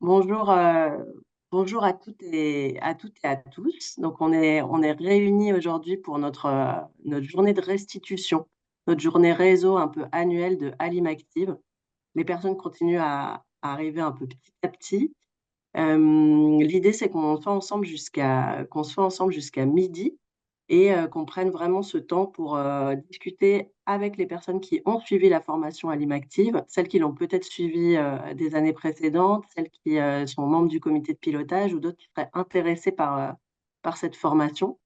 Bonjour, bonjour à toutes et à tous. Donc, on est réunis aujourd'hui pour notre journée de restitution, notre journée réseau un peu annuelle de Alimactive. Les personnes continuent à arriver un peu petit à petit. L'idée, c'est qu'on soit ensemble jusqu'à midi et qu'on prenne vraiment ce temps pour discuter avec les personnes qui ont suivi la formation Alimactive, celles qui l'ont peut-être suivi des années précédentes, celles qui sont membres du comité de pilotage ou d'autres qui seraient intéressées par cette formation.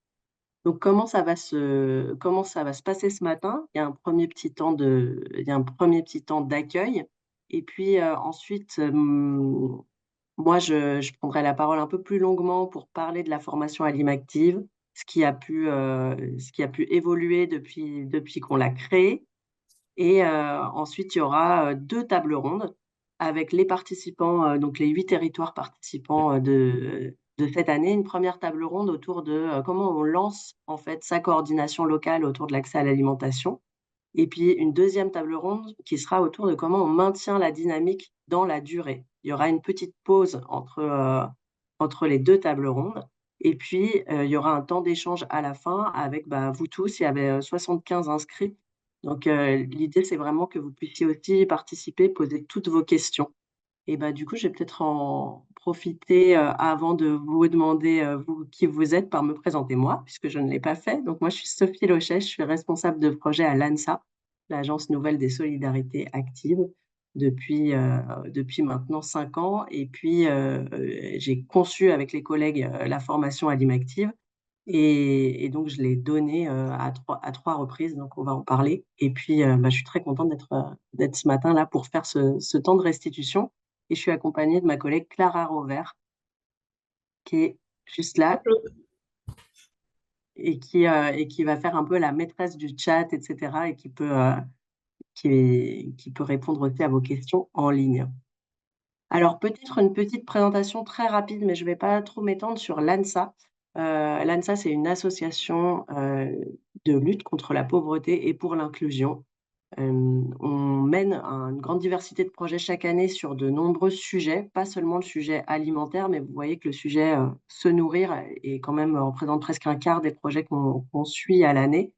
Donc, comment ça va se passer ce matin? Il y a un premier petit temps d'accueil. Et puis ensuite, moi, je prendrai la parole un peu plus longuement pour parler de la formation Alimactive, ce qui a pu évoluer depuis qu'on l'a créée. Et ensuite, il y aura deux tables rondes avec les participants, donc les 8 territoires participants de cette année. Une première table ronde autour de comment on lance en fait sa coordination locale autour de l'accès à l'alimentation. Et puis une deuxième table ronde qui sera autour de comment on maintient la dynamique dans la durée. Il y aura une petite pause entre les deux tables rondes. Et puis, il y aura un temps d'échange à la fin avec bah, vous tous. Il y avait 75 inscrits. Donc, l'idée, c'est vraiment que vous puissiez aussi participer, poser toutes vos questions. Et bah, du coup, je vais peut-être en profiter avant de vous demander vous, qui vous êtes par me présenter moi, puisque je ne l'ai pas fait. Donc, moi, je suis Sophie Lochet, je suis responsable de projet à l'ANSA, l'Agence nouvelle des solidarités actives, depuis maintenant 5 ans. Et puis, j'ai conçu avec les collègues la formation Alimactive. Et donc, je l'ai donnée à trois reprises, donc on va en parler. Et puis, bah, je suis très contente d'être ce matin là pour faire ce temps de restitution. Et je suis accompagnée de ma collègue Clara Rovert, qui est juste là et qui va faire un peu la maîtresse du chat, etc. et qui peut répondre aussi à vos questions en ligne. Alors, peut-être une petite présentation très rapide, mais je ne vais pas trop m'étendre sur l'ANSA. L'ANSA, c'est une association de lutte contre la pauvreté et pour l'inclusion. On mène une grande diversité de projets chaque année sur de nombreux sujets, pas seulement le sujet alimentaire, mais vous voyez que le sujet se nourrir est quand même représente presque un quart des projets qu'on suit à l'année.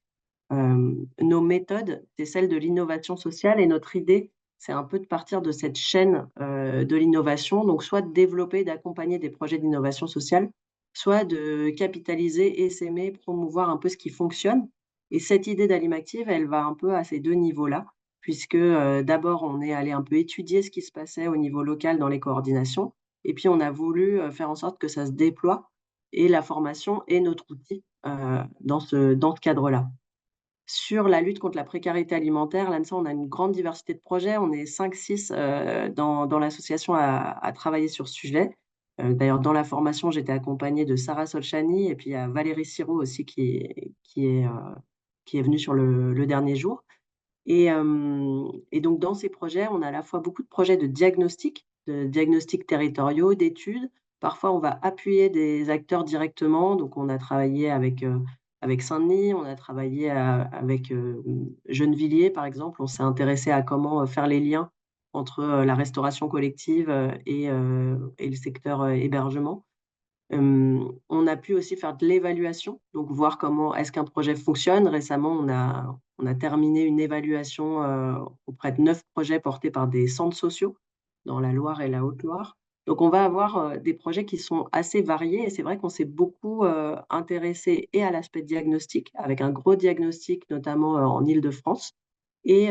Nos méthodes, c'est celle de l'innovation sociale et notre idée, c'est un peu de partir de cette chaîne de l'innovation, donc soit de développer, d'accompagner des projets d'innovation sociale, soit de capitaliser, essaimer, promouvoir un peu ce qui fonctionne. Et cette idée d'Alimactive, elle va un peu à ces deux niveaux-là, puisque d'abord, on est allé un peu étudier ce qui se passait au niveau local dans les coordinations, et puis on a voulu faire en sorte que ça se déploie, et la formation est notre outil dans ce cadre-là. Sur la lutte contre la précarité alimentaire, l'ANSA, on a une grande diversité de projets. On est 5-6 dans l'association à travailler sur ce sujet. D'ailleurs, dans la formation, j'étais accompagnée de Sarah Solchani et puis il y a Valérie Siro aussi qui est venue sur le dernier jour. Et donc, dans ces projets, on a à la fois beaucoup de diagnostics territoriaux, d'études. Parfois, on va appuyer des acteurs directement. Donc, on a travaillé avec Saint-Denis, on a travaillé avec Gennevilliers, par exemple. On s'est intéressé à comment faire les liens entre la restauration collective et le secteur hébergement. On a pu aussi faire de l'évaluation, donc voir comment est-ce qu'un projet fonctionne. Récemment, on a terminé une évaluation auprès de 9 projets portés par des centres sociaux dans la Loire et la Haute-Loire. Donc, on va avoir des projets qui sont assez variés et c'est vrai qu'on s'est beaucoup intéressé et à l'aspect diagnostic, avec un gros diagnostic notamment en Île-de-France, et,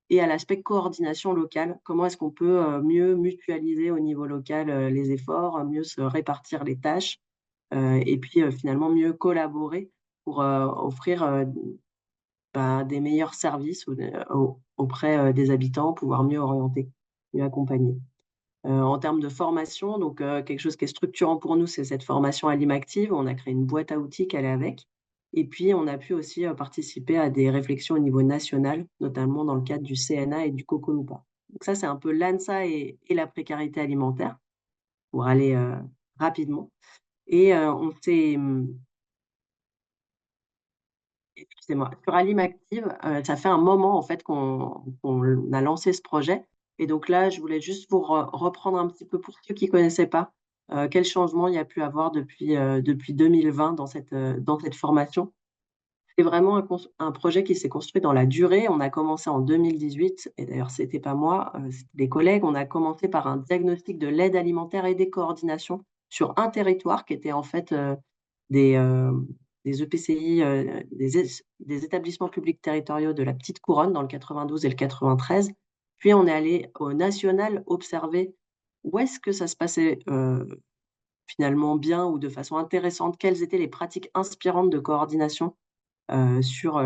et à l'aspect coordination locale. Comment est-ce qu'on peut mieux mutualiser au niveau local les efforts, mieux se répartir les tâches et puis finalement mieux collaborer pour offrir bah, des meilleurs services auprès des habitants, pouvoir mieux orienter, mieux accompagner. En termes de formation, donc quelque chose qui est structurant pour nous, c'est cette formation Alimactive. On a créé une boîte à outils qu'elle est avec. Et puis, on a pu aussi participer à des réflexions au niveau national, notamment dans le cadre du CNA et du Coconupa. Donc ça, c'est un peu l'ANSA et la précarité alimentaire, pour aller rapidement. Et on s'est, excusez-moi, sur Alimactive, ça fait un moment en fait qu'on a lancé ce projet. Et donc là, je voulais juste vous reprendre un petit peu pour ceux qui connaissaient pas, quel changement il y a pu avoir depuis 2020 dans cette formation. C'est vraiment un projet qui s'est construit dans la durée. On a commencé en 2018 et d'ailleurs c'était pas moi, c'était des collègues. On a commencé par un diagnostic de l'aide alimentaire et des coordinations sur un territoire qui était en fait, des, des EPCI, des établissements publics territoriaux de la petite couronne dans le 92 et le 93. Puis on est allé au national observer où est-ce que ça se passait, finalement bien ou de façon intéressante, quelles étaient les pratiques inspirantes de coordination sur,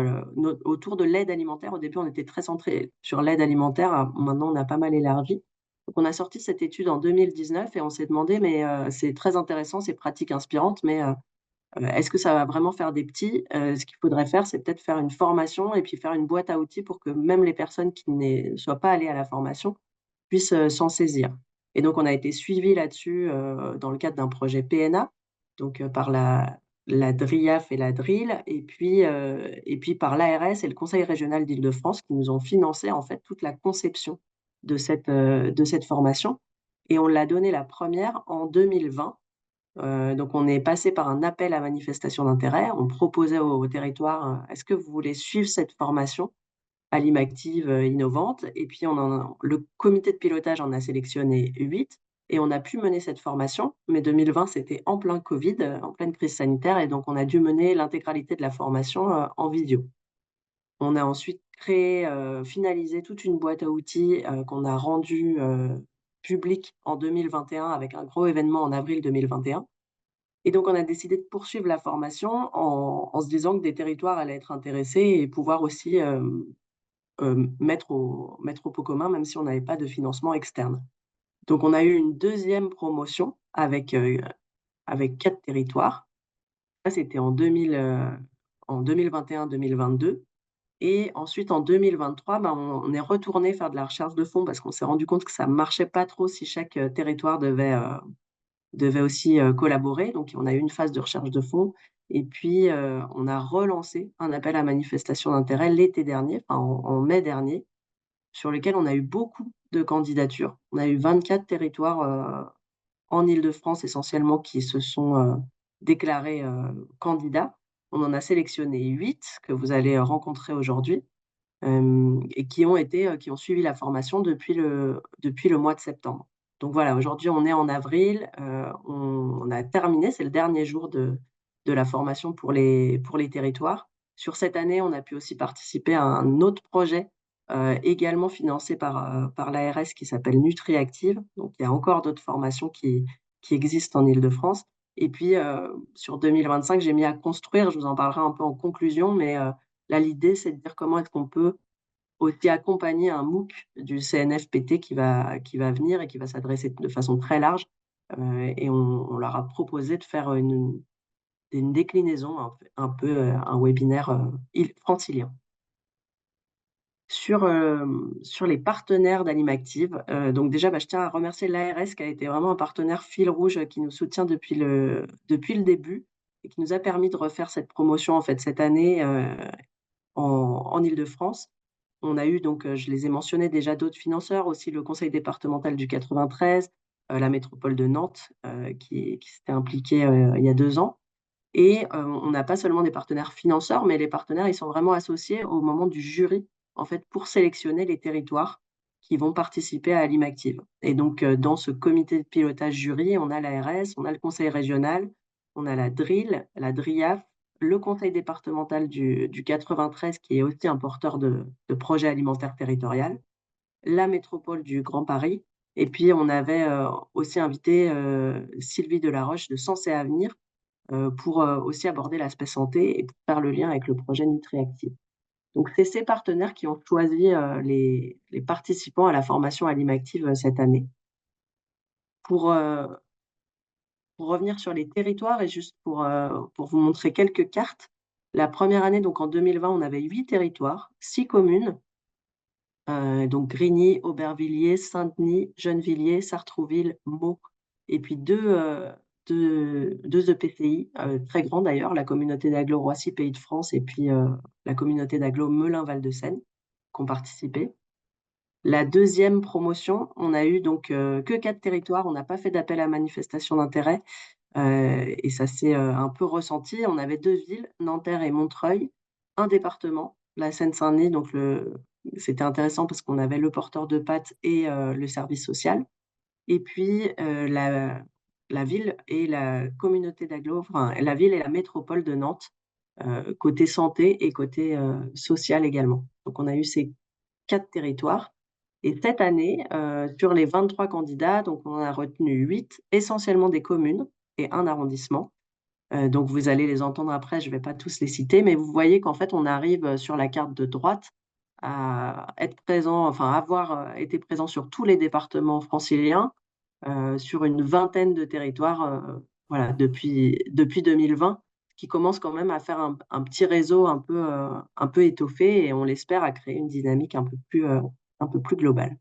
autour de l'aide alimentaire. Au début, on était très centré sur l'aide alimentaire, maintenant on a pas mal élargi. Donc on a sorti cette étude en 2019 et on s'est demandé: «Mais, c'est très intéressant, ces pratiques inspirantes, mais, est-ce que ça va vraiment faire des petits?» Ce qu'il faudrait faire, c'est peut-être faire une formation et puis faire une boîte à outils pour que même les personnes qui ne soient pas allées à la formation puissent, s'en saisir. Et donc on a été suivis là-dessus, dans le cadre d'un projet PNA, donc par la DRIAF et la DRIL et puis par l'ARS et le Conseil régional d'Île-de-France qui nous ont financé en fait toute la conception de cette formation et on l'a donnée la première en 2020. Donc on est passé par un appel à manifestation d'intérêt. On proposait au territoire, «Est-ce que vous voulez suivre cette formation?» à l'IMActive, innovante et puis le comité de pilotage en a sélectionné 8 et on a pu mener cette formation. Mais 2020, c'était en plein covid, en pleine crise sanitaire et donc on a dû mener l'intégralité de la formation, en visio. On a ensuite créé, finalisé toute une boîte à outils, qu'on a rendue, publique en 2021 avec un gros événement en avril 2021 et donc on a décidé de poursuivre la formation en se disant que des territoires allaient être intéressés et pouvoir aussi, mettre au pot commun, même si on n'avait pas de financement externe. Donc on a eu une deuxième promotion avec 4 territoires. Ça, c'était en 2021-2022 et ensuite en 2023, ben, on est retourné faire de la recherche de fonds parce qu'on s'est rendu compte que ça marchait pas trop si chaque, territoire devait aussi, collaborer. Donc on a eu une phase de recherche de fonds et puis, on a relancé un appel à manifestation d'intérêt l'été dernier, enfin en mai dernier sur lesquels on a eu beaucoup de candidatures. On a eu 24 territoires, en Île-de-France essentiellement qui se sont, déclarés, candidats. On en a sélectionné 8 que vous allez, rencontrer aujourd'hui, et qui ont suivi la formation depuis le mois de septembre. Donc voilà, aujourd'hui on est en avril, on a terminé, c'est le dernier jour de la formation pour les territoires. Sur cette année, on a pu aussi participer à un autre projet, également financé par l'ARS qui s'appelle NutriActive. Donc il y a encore d'autres formations qui existent en Île-de-France et puis, sur 2025, j'ai mis à construire, je vous en parlerai un peu en conclusion, mais, là l'idée c'est de dire comment est-ce qu'on peut aussi accompagner un MOOC du CNFPT qui va venir et qui va s'adresser de façon très large, et on leur a proposé de faire une déclinaison un webinaire, francilien. Sur les partenaires d'Animactive, donc déjà, bah, je tiens à remercier l'ARS qui a été vraiment un partenaire fil rouge, qui nous soutient depuis le début et qui nous a permis de refaire cette promotion, en fait, cette année, en Île-de-France. On a eu donc, je les ai mentionnés déjà, d'autres financeurs, aussi le conseil départemental du 93, la métropole de Nantes, qui s'était impliquée, il y a 2 ans et on n'a pas seulement des partenaires financeurs, mais les partenaires, ils sont vraiment associés au moment du jury, en fait, pour sélectionner les territoires qui vont participer à l'IMActive et donc dans ce comité de pilotage jury, on a l'ARS, on a le conseil régional, on a la DRIL, la DRIAF, le conseil départemental du 93 qui est aussi un porteur de projet alimentaire territorial, la métropole du Grand Paris et puis on avait, aussi invité, Sylvie Delaroche de Sens et Avenir, pour, aussi aborder l'aspect santé et pour faire le lien avec le projet NutriActive. Donc c'est ces partenaires qui ont choisi, les participants à la formation à l'IMActive, cette année. Pour, pour revenir sur les territoires et juste pour vous montrer quelques cartes, la première année, donc en 2020, on avait 8 territoires, 6 communes, donc Grigny, Aubervilliers, Saint-Denis, Gennevilliers, Sartrouville, Meaux et puis 2 EPCI, très grands d'ailleurs, la communauté d'agglo Roissy Pays de France et puis, la communauté d'agglo Melun Val de Seine, qui ont participé. La deuxième promotion, on a eu donc que 4 territoires. On n'a pas fait d'appel à manifestation d'intérêt, et ça s'est, un peu ressenti. On avait 2 villes, Nanterre et Montreuil, un département, la Seine-Saint-Denis, donc c'était intéressant parce qu'on avait le porteur de pâtes et le service social. Et puis, la ville et la communauté enfin, la ville et la métropole de Nantes, côté santé et côté, social également. Donc on a eu ces 4 territoires et cette année, sur les 23 candidats, donc on en a retenu 8, essentiellement des communes et un arrondissement. Donc vous allez les entendre après, je ne vais pas tous les citer, mais vous voyez qu'en fait, on arrive, sur la carte de droite à être présent, enfin avoir, été présent sur tous les départements franciliens, sur une vingtaine de territoires, voilà, depuis 2020, qui commence quand même à faire un petit réseau un peu étoffé et on l'espère à créer une dynamique un peu plus globale.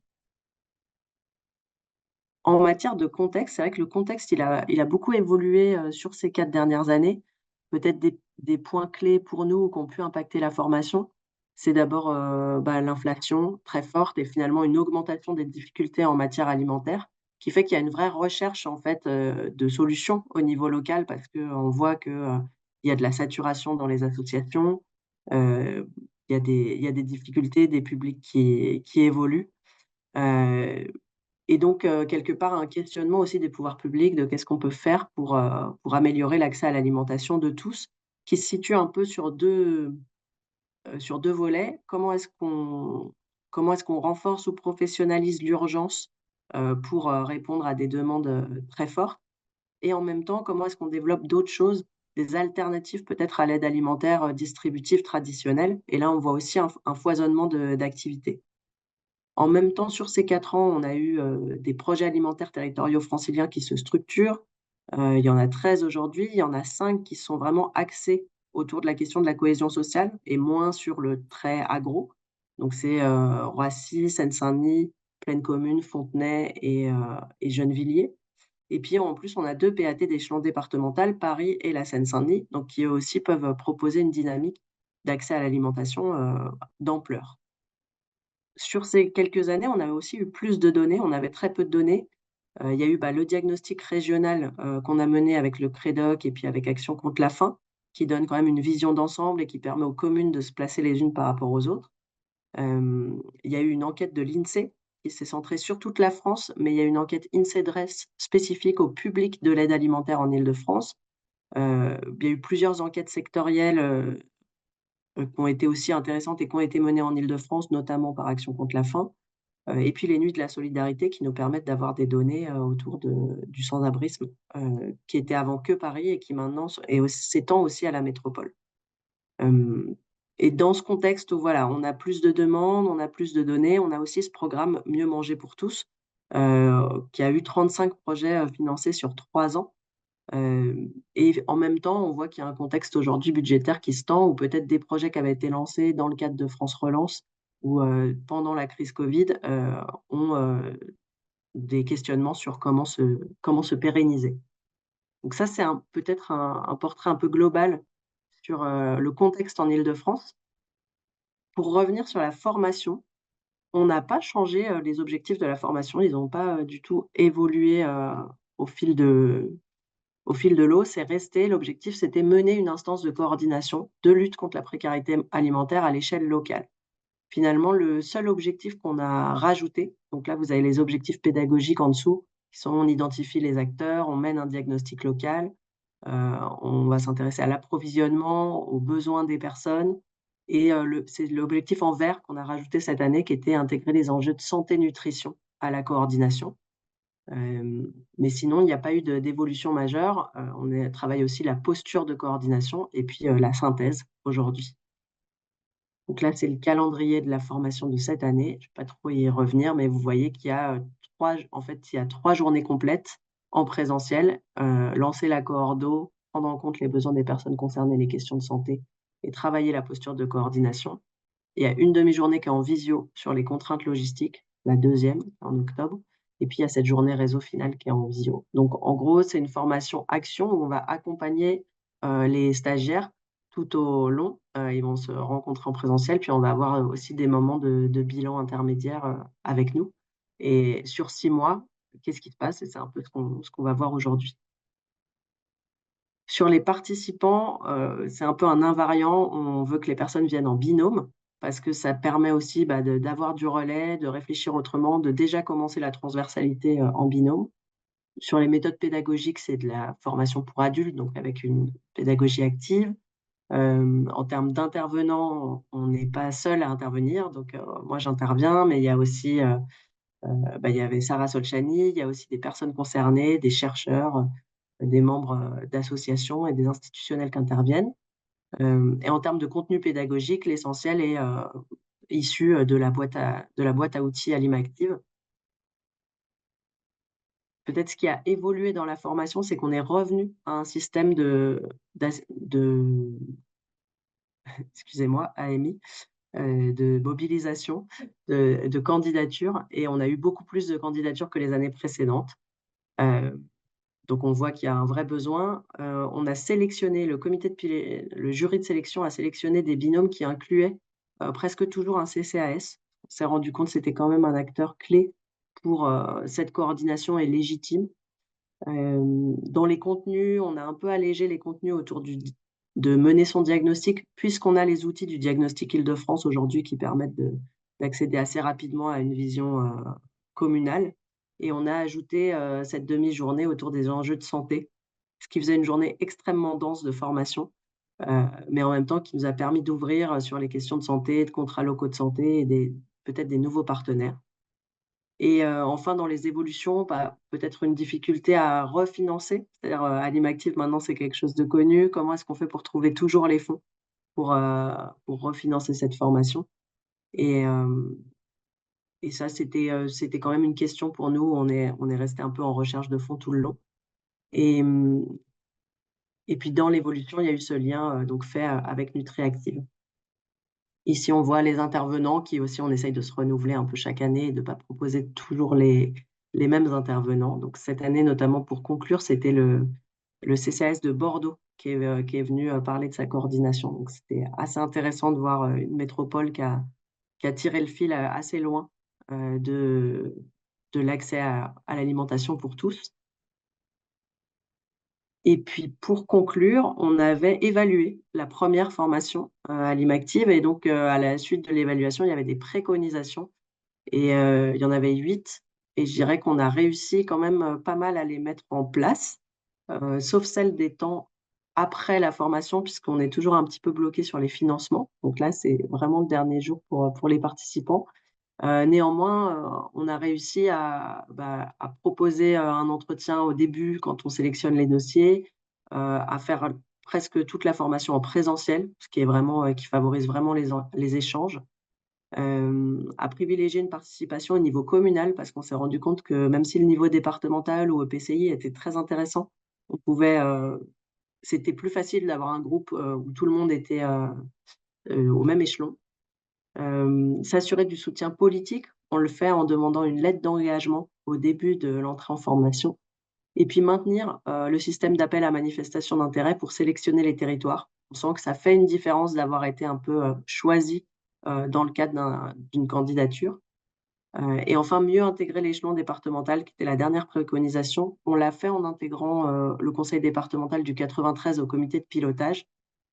En matière de contexte, c'est vrai que le contexte, il a beaucoup évolué, sur ces 4 dernières années. Peut-être des points clés pour nous qui ont pu impacter la formation, c'est d'abord, l'inflation très forte et finalement une augmentation des difficultés en matière alimentaire, qui fait qu'il y a une vraie recherche en fait, de solutions au niveau local parce qu'on voit que, il y a de la saturation dans les associations, il y a des difficultés, des publics qui évoluent, heu et donc, quelque part, un questionnement aussi des pouvoirs publics de qu'est-ce qu'on peut faire pour améliorer l'accès à l'alimentation de tous, qui se situe un peu sur 2 volets. Comment est-ce qu'on renforce ou professionnalise l'urgence, pour, répondre à des demandes, très fortes? Et en même temps, comment est-ce qu'on développe d'autres choses, des alternatives peut-être à l'aide alimentaire, distributive traditionnelle? Et là, on voit aussi un foisonnement d'activités. En même temps, sur ces 4 ans, on a eu, des projets alimentaires territoriaux franciliens qui se structurent. Il y en a 13 aujourd'hui, il y en a 5 qui sont vraiment axés autour de la question de la cohésion sociale et moins sur le trait agro. Donc c'est, Roissy, Seine-Saint-Denis, Plaine Commune, Fontenay et Gennevilliers. Et puis en plus, on a 2 PAT d'échelon départemental, Paris et la Seine-Saint-Denis, donc qui eux aussi peuvent, proposer une dynamique d'accès à l'alimentation, d'ampleur. Sur ces quelques années, on a aussi eu plus de données, on avait très peu de données. Il y a eu, le diagnostic régional, qu'on a mené avec le Crédoc et puis avec Action contre la faim, qui donne quand même une vision d'ensemble et qui permet aux communes de se placer les unes par rapport aux autres. Il y a eu une enquête de l'INSEE qui s'est centrée sur toute la France, mais il y a une enquête INSEE-DRES spécifique au public de l'aide alimentaire en Île-de-France. Il y a eu plusieurs enquêtes sectorielles, qui ont été aussi intéressantes et qui ont été menées en Île-de-France, notamment par Action contre la faim. Et puis les nuits de la solidarité qui nous permettent d'avoir des données, autour du sans-abrisme, qui était avant que Paris et qui maintenant s'étend aussi à la métropole. Hem et dans ce contexte où voilà, on a plus de demandes, on a plus de données, on a aussi ce programme Mieux manger pour tous, qui a eu 35 projets, financés sur 3 ans. Et en même temps, on voit qu'il y a un contexte aujourd'hui budgétaire qui se tend, ou peut-être des projets qui avaient été lancés dans le cadre de France Relance ou, pendant la crise covid, ont, des questionnements sur comment se pérenniser. Donc ça, c'est peut-être un portrait un peu global sur, le contexte en Île-de-France. Pour revenir sur la formation, on n'a pas changé, les objectifs de la formation. Ils n'ont pas, du tout évolué, au fil de Au fil de l'eau, c'est resté l'objectif, c'était mener une instance de coordination de lutte contre la précarité alimentaire à l'échelle locale. Finalement, le seul objectif qu'on a rajouté, donc là, vous avez les objectifs pédagogiques en dessous, qui sont: on identifie les acteurs, on mène un diagnostic local, on va s'intéresser à l'approvisionnement, aux besoins des personnes et c'est l'objectif en vert qu'on a rajouté cette année qui était intégrer les enjeux de santé-nutrition à la coordination. Mais sinon, il n'y a pas eu d'évolution majeure. Travaille aussi la posture de coordination et puis, la synthèse aujourd'hui. Donc là, c'est le calendrier de la formation de cette année. Je ne vais pas trop y revenir, mais vous voyez qu'il y a, 3 journées complètes en présentiel, lancer la coordo, prendre en compte les besoins des personnes concernées, les questions de santé et travailler la posture de coordination. Il y a une demi-journée qui est en visio sur les contraintes logistiques, la deuxième en octobre et puis il y a cette journée réseau finale qui est en visio. Donc en gros, c'est une formation action où on va accompagner, les stagiaires tout au long. Ils vont se rencontrer en présentiel, puis on va avoir, aussi des moments de bilan intermédiaire, avec nous et sur 6 mois, qu'est-ce qui se passe? Et c'est un peu ce qu'on va voir aujourd'hui. Sur les participants, c'est un peu un invariant. On veut que les personnes viennent en binôme parce que ça permet aussi, bah, d'avoir du relais, de réfléchir autrement, de déjà commencer la transversalité, en binôme. Sur les méthodes pédagogiques, c'est de la formation pour adultes, donc avec une pédagogie active. En termes d'intervenants, on n'est pas seul à intervenir, donc moi j'interviens, mais il y a aussi, bah, il y avait Sarah Solchani, il y a aussi des personnes concernées, des chercheurs, des membres, d'associations et des institutionnels qui interviennent. Et en termes de contenu pédagogique, l'essentiel est, issu, de la boîte à outils Alimactive. Peut-être ce qui a évolué dans la formation, c'est qu'on est revenu à un système de excusez-moi, AMI, de mobilisation, de candidatures et on a eu beaucoup plus de candidatures que les années précédentes. Heu, donc on voit qu'il y a un vrai besoin. On a sélectionné le jury de sélection a sélectionné des binômes qui incluaient, presque toujours un CCAS. On s'est rendu compte que c'était quand même un acteur clé pour, cette coordination est légitime. Dans les contenus, on a un peu allégé les contenus autour de mener son diagnostic, puisqu'on a les outils du Diagnostic Île-de-France aujourd'hui qui permettent d'accéder assez rapidement à une vision, communale et on a ajouté, cette demi-journée autour des enjeux de santé, ce qui faisait une journée extrêmement dense de formation, mais en même temps qui nous a permis d'ouvrir, sur les questions de santé, de contrats locaux de santé et peut-être des nouveaux partenaires. Et enfin dans les évolutions, bah, peut-être une difficulté à refinancer, c'est-à-dire, Alimactive maintenant c'est quelque chose de connu. Comment est-ce qu'on fait pour trouver toujours les fonds pour refinancer cette formation? Et ça c'était quand même une question pour nous. On est resté un peu en recherche de fonds tout le long et et puis dans l'évolution, il y a eu ce lien, donc fait, avec Nutriactive. Ici, on voit les intervenants qui aussi on essaye de se renouveler un peu chaque année et de pas proposer toujours les mêmes intervenants. Donc cette année, notamment pour conclure, c'était le CCAS de Bordeaux qui est venu, parler de sa coordination. Donc c'était assez intéressant de voir, une métropole qui a tiré le fil, assez loin, de l'accès à l'alimentation pour tous. Et puis pour conclure, on avait évalué la première formation, à l'IMActive et donc, à la suite de l'évaluation, il y avait des préconisations et il y en avait 8 et je dirais qu'on a réussi quand même, pas mal à les mettre en place, sauf celle des temps après la formation puisqu'on est toujours un petit peu bloqué sur les financements. Donc là, c'est vraiment le dernier jour pour les participants. Néanmoins, on a réussi à proposer, un entretien au début quand on sélectionne les dossiers, à faire presque toute la formation en présentiel, ce qui est vraiment, qui favorise vraiment les échanges. À privilégier une participation au niveau communal parce qu'on s'est rendu compte que même si le niveau départemental ou EPCI était très intéressant, on pouvait, c'était plus facile d'avoir un groupe, où tout le monde était, au même échelon. S'assurer du soutien politique, on le fait en demandant une lettre d'engagement au début de l'entrée en formation et puis maintenir, le système d'appel à manifestation d'intérêt pour sélectionner les territoires. On sent que ça fait une différence d'avoir été un peu, choisi, dans le cadre d'une candidature, et enfin mieux intégrer l'échelon départemental qui était la dernière préconisation. On l'a fait en intégrant, le conseil départemental du 93 au comité de pilotage,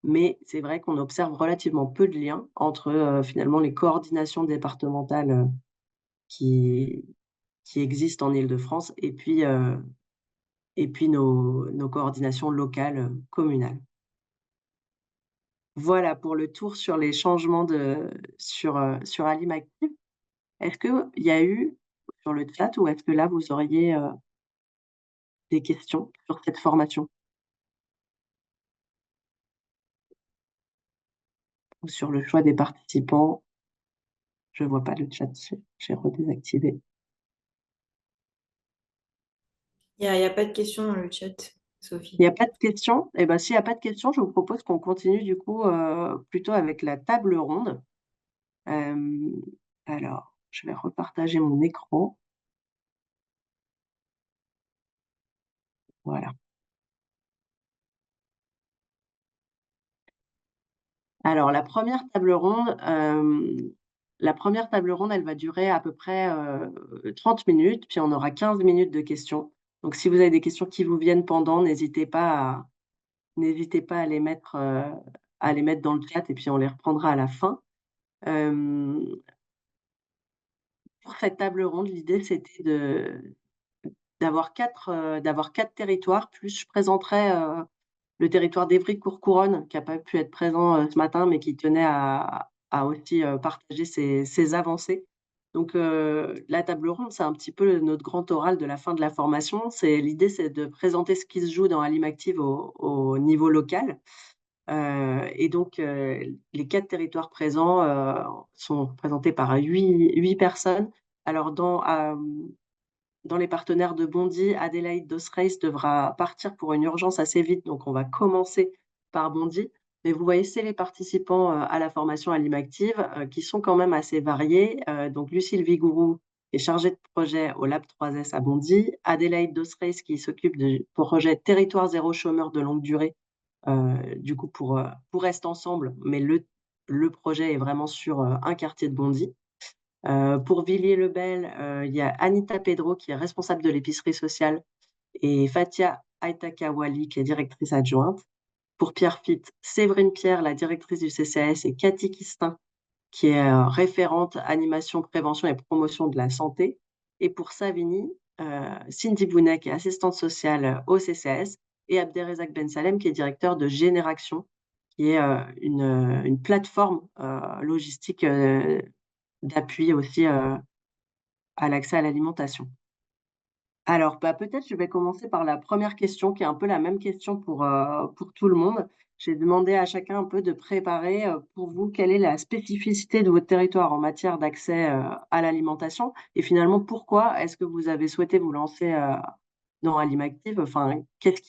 mais c'est vrai qu'on observe relativement peu de liens entre, finalement les coordinations départementales, qui qui existent en Île-de-France et puis nos coordinations locales, communales. Voilà pour le tour sur les changements sur Alimaktive. Est-ce qu'il y a eu sur le chat ou est-ce que là vous auriez, des questions sur cette formation ou sur le choix des participants? Je vois pas le chat, j'ai redésactivé. Il y a pas de questions dans le chat, Il Sophie. y a pas de questions? Eh ben, s'il y a pas de questions, je vous propose qu'on continue du coup, plutôt avec la table ronde. Hem, alors, je vais repartager mon écran. Voilà. Alors la première table ronde, elle va durer à peu près, 30 minutes, puis on aura 15 minutes de questions. Donc si vous avez des questions qui vous viennent pendant, n'hésitez pas à les mettre dans le chat et puis on les reprendra à la fin. Hem, pour cette table ronde, l'idée c'était de d'avoir 4 territoires, plus je présenterai, le territoire d'Évry-Courcouronnes qui a pas pu être présent, ce matin, mais qui tenait à aussi, partager ses avancées. Donc la table ronde, c'est un petit peu notre grand oral de la fin de la formation. L'idée, c'est de présenter ce qui se joue dans Alimactive au niveau local. Et donc les 4 territoires présents, sont représentés par 8 personnes. Alors dans les partenaires de Bondy, Adélaïde Dosreis devra partir pour une urgence assez vite, donc on va commencer par Bondy. Mais vous voyez, c'est les participants, à la formation à l'IMActive, qui sont quand même assez variés. Donc Lucille Vigourou est chargée de projet au Lab 3S à Bondy, Adélaïde Dosreis qui s'occupe du projet Territoire zéro chômeur de longue durée, du coup pour Reste Ensemble, mais le projet est vraiment sur, un quartier de Bondy. Pour Villiers-le-Bel, il y a Anita Pedro qui est responsable de l'épicerie sociale et Fatia Aitakawali qui est directrice adjointe. Pour Pierrefitte, Séverine Pierre, la directrice du CCAS et Cathy Quistin qui est, référente animation, prévention et promotion de la santé. Et pour Savigny, Cindy Bounet qui est assistante sociale, au CCAS et Abderrazak Ben Salem qui est directeur de Génération, qui est, une plateforme, logistique, d'appui aussi, à l'accès à l'alimentation. Alors, bah, peut-être je vais commencer par la première question qui est un peu la même question pour tout le monde. J'ai demandé à chacun un peu de préparer, pour vous, quelle est la spécificité de votre territoire en matière d'accès, à l'alimentation? Et finalement, pourquoi est-ce que vous avez souhaité vous lancer, dans Alimactive? Enfin, qu'est-ce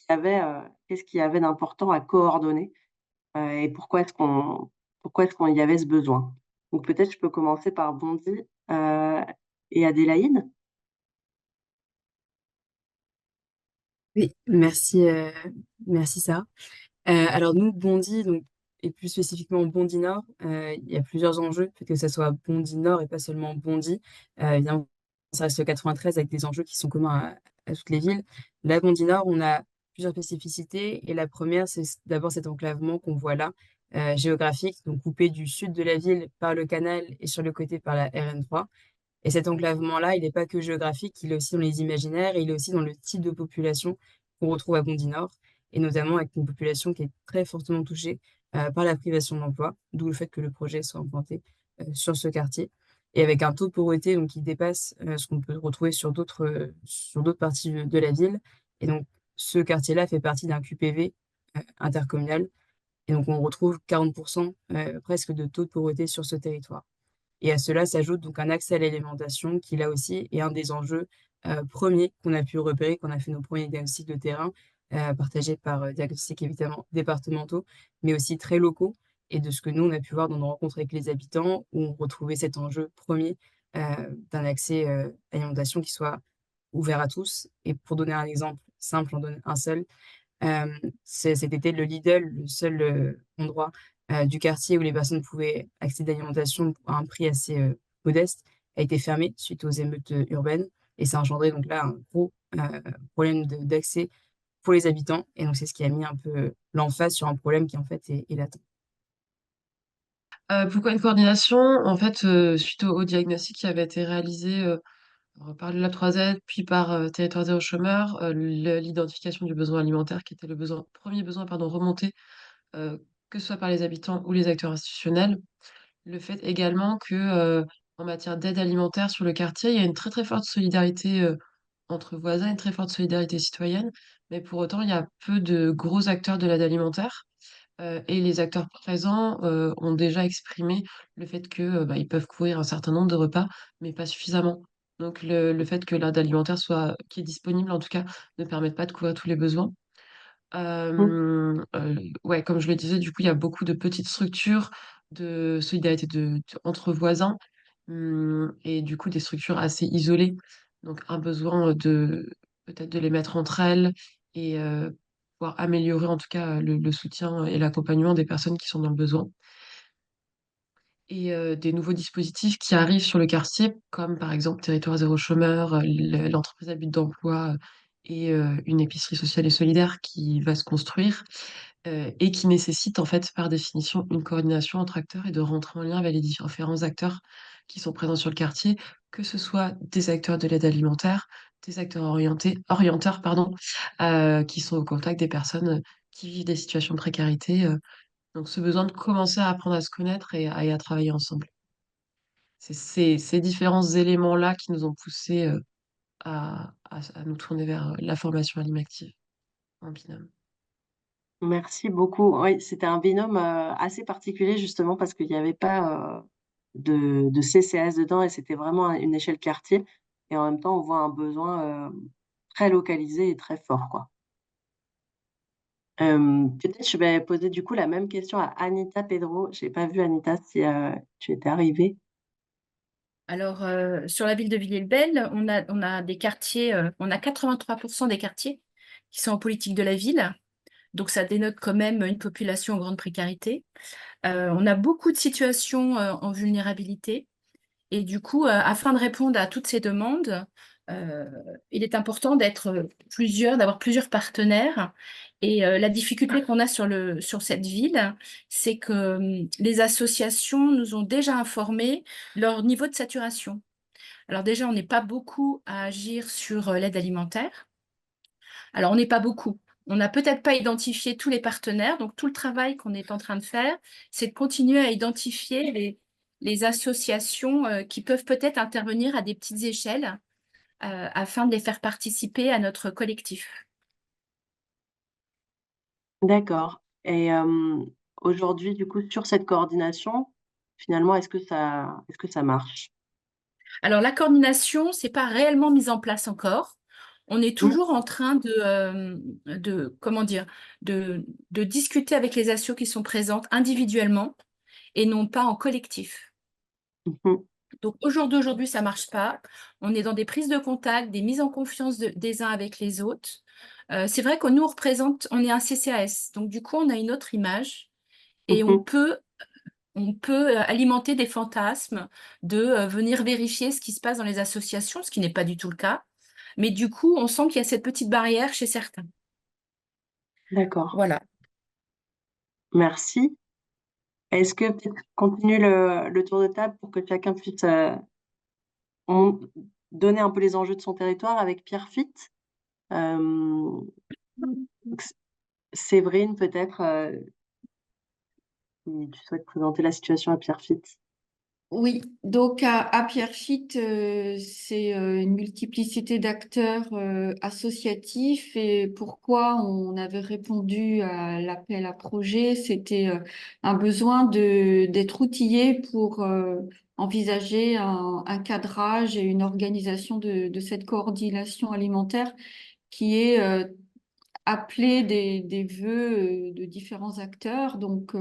qu'il y avait d'important à coordonner? Et pourquoi est-ce qu'il y avait ce besoin? Donc peut-être je peux commencer par Bondy, heu, et Adélaïde? Oui, merci, merci Sarah. Alors nous, Bondy, donc, et plus spécifiquement Bondy Nord, il y a plusieurs enjeux, que ça soit Bondy Nord et pas seulement Bondy. Évidemment, ça reste le 93 avec des enjeux qui sont communs à toutes les villes. Là, Bondy Nord, on a plusieurs spécificités et la première, c'est d'abord cet enclavement qu'on voit là, géographique, donc coupé du sud de la ville par le canal et sur le côté par la RN3. Et cet enclavement-là, il n'est pas que géographique, il est aussi dans les imaginaires et il est aussi dans le type de population qu'on retrouve à Bondy Nord, et notamment avec une population qui est très fortement touchée par la privation d'emploi, d'où le fait que le projet soit implanté sur ce quartier, et avec un taux de pauvreté donc, qui dépasse ce qu'on peut retrouver sur d'autres parties de la ville. Et donc, ce quartier-là fait partie d'un QPV intercommunal, et donc on retrouve 40% presque de taux de pauvreté sur ce territoire. Et à cela s'ajoute donc un accès à l'alimentation qui, là aussi, est un des enjeux premiers qu'on a pu repérer, qu'on a fait nos premiers diagnostics de terrain, partagés par diagnostics évidemment départementaux, mais aussi très locaux, et de ce que nous, on a pu voir dans nos rencontres avec les habitants, où on retrouvait cet enjeu premier d'un accès à l'alimentation qui soit ouvert à tous. Et pour donner un exemple simple, on donne un seul. Cet été, le Lidl, le seul endroit du quartier où les personnes pouvaient accéder à l'alimentation à un prix assez modeste, a été fermé suite aux émeutes urbaines. Et ça a engendré donc là un gros problème d'accès pour les habitants. Et donc c'est ce qui a mis un peu l'emphase sur un problème qui en fait est latent. Pourquoi une coordination? En fait, suite au diagnostic qui avait été réalisé par le Lab 3Z, puis par Territoire Zéro Chômeur, l'identification du besoin alimentaire, qui était le premier besoin pardon, remonté, euh, que ce soit par les habitants ou les acteurs institutionnels. Le fait également que, en matière d'aide alimentaire sur le quartier, il y a une très très forte solidarité entre voisins, une très forte solidarité citoyenne, mais pour autant, il y a peu de gros acteurs de l'aide alimentaire. Et les acteurs présents ont déjà exprimé le fait que bah, ils peuvent couvrir un certain nombre de repas, mais pas suffisamment. Donc le fait que l'aide alimentaire qui est disponible en tout cas, ne permette pas de couvrir tous les besoins. Mmh, Ouais, comme je le disais, du coup, il y a beaucoup de petites structures de solidarité entre voisins, et du coup des structures assez isolées. Donc un besoin de peut-être de les mettre entre elles et pouvoir améliorer en tout cas le soutien et l'accompagnement des personnes qui sont dans le besoin. et des nouveaux dispositifs qui arrivent sur le quartier, comme par exemple Territoire zéro chômeur, l'entreprise à but d'emploi et une épicerie sociale et solidaire qui va se construire et qui nécessite en fait par définition une coordination entre acteurs et de rentrer en lien avec les différents acteurs qui sont présents sur le quartier, que ce soit des acteurs de l'aide alimentaire, des acteurs orienteurs, pardon, qui sont au contact des personnes qui vivent des situations de précarité. Donc ce besoin de commencer à apprendre à se connaître et à travailler ensemble. C'est ces différents éléments-là qui nous ont poussés à nous tourner vers la formation animative en binôme. Merci beaucoup. Oui, c'était un binôme assez particulier justement parce qu'il n'y avait pas de CCAS dedans et c'était vraiment une échelle quartier. Et en même temps, on voit un besoin très localisé et très fort, quoi. Peut-être je vais poser du coup la même question à Anita Pedro. J'ai pas vu Anita si tu étais arrivée. Alors, sur la ville de Villiers-le-Bel, on a des quartiers, on a 83% des quartiers qui sont en politique de la ville. Donc, ça dénote quand même une population en grande précarité. On a beaucoup de situations en vulnérabilité. Et du coup, afin de répondre à toutes ces demandes, euh, il est important d'avoir plusieurs partenaires. Et la difficulté qu'on a sur cette ville, c'est que les associations nous ont déjà informé leur niveau de saturation. Alors déjà, on n'est pas beaucoup à agir sur l'aide alimentaire. Alors, on n'est pas beaucoup. On n'a peut-être pas identifié tous les partenaires. Donc, tout le travail qu'on est en train de faire, c'est de continuer à identifier les associations qui peuvent peut-être intervenir à des petites échelles afin de les faire participer à notre collectif. D'accord. Et aujourd'hui, du coup, sur cette coordination, finalement, est-ce que ça marche? Alors, la coordination, c'est pas réellement mise en place encore. On est Mhm, toujours en train comment dire, de discuter avec les assos qui sont présentes individuellement et non pas en collectif. mhm, Donc, au jour d'aujourd'hui, ça ne marche pas. On est dans des prises de contact, des mises en confiance des uns avec les autres. C'est vrai que nous, on est un CCAS. Donc, du coup, on a une autre image et mhm. on peut alimenter des fantasmes de venir vérifier ce qui se passe dans les associations, ce qui n'est pas du tout le cas. Mais du coup, on sent qu'il y a cette petite barrière chez certains. D'accord. Voilà. Merci. Est-ce que peut-être continue le tour de table pour que chacun puisse on- donner un peu les enjeux de son territoire avec Pierre Fitt? Euh, donc, Séverine, peut-être, si tu souhaites présenter la situation à Pierre Fitt. Oui, donc à Pierrefitte, c'est une multiplicité d'acteurs associatifs et pourquoi on avait répondu à l'appel à projet, c'était un besoin d'être outillé pour envisager un cadrage et une organisation de cette coordination alimentaire qui est appeler des vœux de différents acteurs. Donc,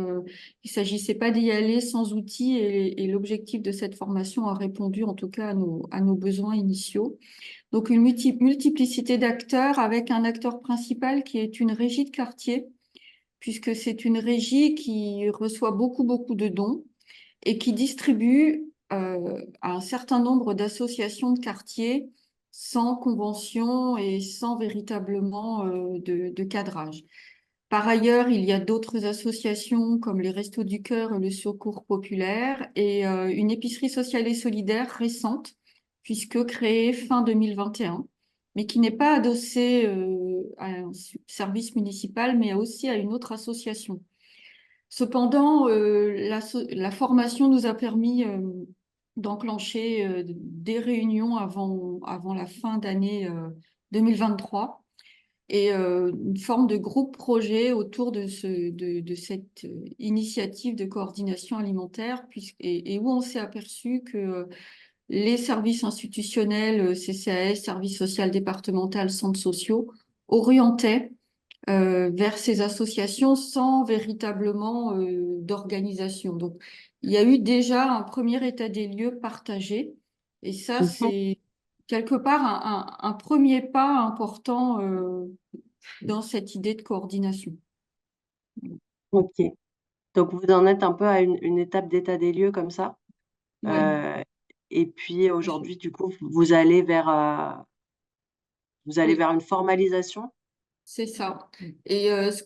il s'agissait pas d'y aller sans outils et l'objectif de cette formation a répondu en tout cas à nos besoins initiaux. Donc, une multiplicité d'acteurs avec un acteur principal qui est une régie de quartier, puisque c'est une régie qui reçoit beaucoup de dons et qui distribue à un certain nombre d'associations de quartier sans convention et sans véritablement de cadrage. Par ailleurs, il y a d'autres associations comme les Restos du Cœur et le Secours populaire et une épicerie sociale et solidaire récente, puisque créée fin 2021, mais qui n'est pas adossée à un service municipal, mais aussi à une autre association. Cependant, la formation nous a permis d'enclencher des réunions avant la fin d'année 2023 et une forme de groupe projet autour de cette initiative de coordination alimentaire et où on s'est aperçu que les services institutionnels, CCAS, services social départemental, centres sociaux, orientaient vers ces associations sans véritablement d'organisation. Donc, il y a eu déjà un premier état des lieux partagé, et ça, Mhm. c'est quelque part un premier pas important dans cette idée de coordination. Ok. Donc vous en êtes un peu à une étape d'état des lieux comme ça. Ouais. Et puis aujourd'hui, du coup, vous allez Oui, vers une formalisation. c'est ça. Et ce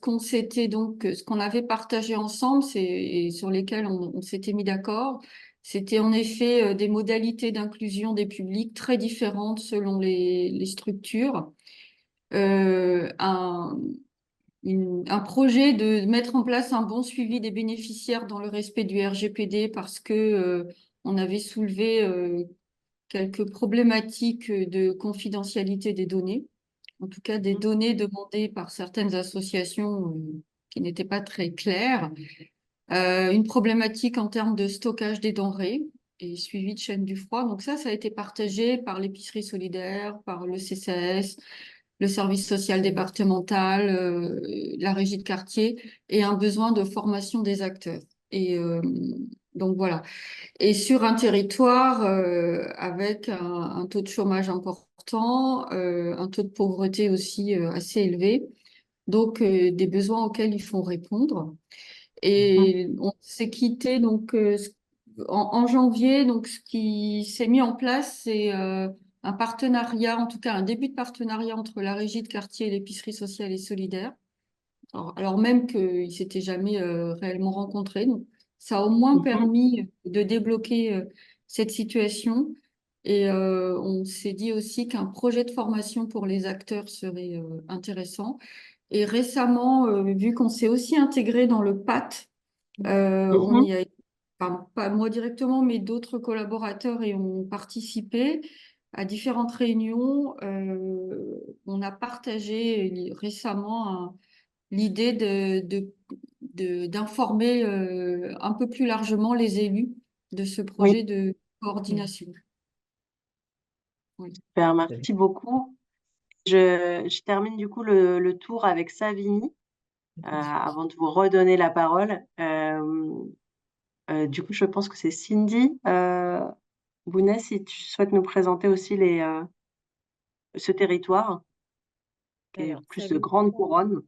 qu'on avait partagé ensemble, et sur lesquels on s'était mis d'accord, c'était en effet des modalités d'inclusion des publics très différentes selon les structures. Euh, un, un projet de mettre en place un bon suivi des bénéficiaires dans le respect du RGPD parce que on avait soulevé quelques problématiques de confidentialité des données, en tout cas des Mmh. données demandées par certaines associations qui n'étaient pas très claires. Une problématique en termes de stockage des denrées et suivi de chaîne du froid. Donc ça a été partagé par l'épicerie solidaire, par le CCAS, le service social départemental, la régie de quartier et un besoin de formation des acteurs. Et donc voilà. Et sur un territoire avec un taux de chômage important, un taux de pauvreté aussi assez élevé, donc des besoins auxquels il faut répondre. Mmh. Et on s'est quitté donc en janvier. Donc ce qui s'est mis en place, c'est un partenariat, en tout cas un début de partenariat entre la régie de quartier et l'épicerie sociale et solidaire. Alors même qu'ils s'étaient jamais réellement rencontrés. Donc ça a au moins Mmh. permis de débloquer cette situation. Et on s'est dit aussi qu'un projet de formation pour les acteurs serait intéressant. Et récemment, vu qu'on s'est aussi intégré dans le PAT, on Mmh. y a, enfin, pas moi directement, mais d'autres collaborateurs y ont participé à différentes réunions. On a partagé récemment l'idée d'informer un peu plus largement les élus de ce Oui, projet de coordination. Oui. super, merci beaucoup. Je termine du coup le tour avec Savigny, avant de vous redonner la parole. Du coup, je pense que c'est Cindy, Bounet, si tu souhaites nous présenter aussi ce territoire qui est Alors, plus de grande Savigny-le-Temple, couronne.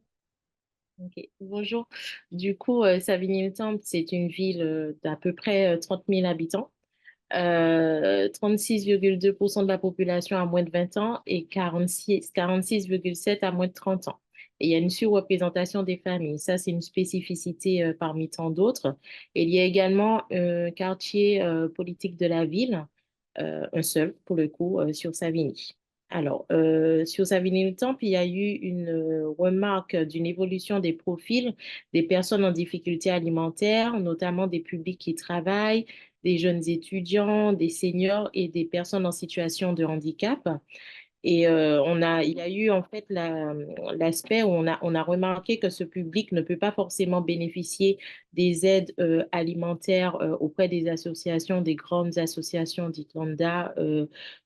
ok. Bonjour. Du coup, Savigny-le-Temple, c'est une ville d'à peu près 30 000 habitants. 36,2% de la population a moins de 20 ans et 46,7% à moins de 30 ans. Et il y a une surreprésentation des familles. Ça, c'est une spécificité parmi tant d'autres. Et il y a également un quartier politique de la ville, un seul pour le coup, sur Savigny. Alors, sur Savigny-le-Temple, il y a eu une remarque d'une évolution des profils des personnes en difficulté alimentaire, notamment des publics qui travaillent, des jeunes étudiants, des seniors et des personnes en situation de handicap. Et il y a eu en fait l'aspect où on a remarqué que ce public ne peut pas forcément bénéficier des aides alimentaires auprès des associations, des grandes associations dites lambda,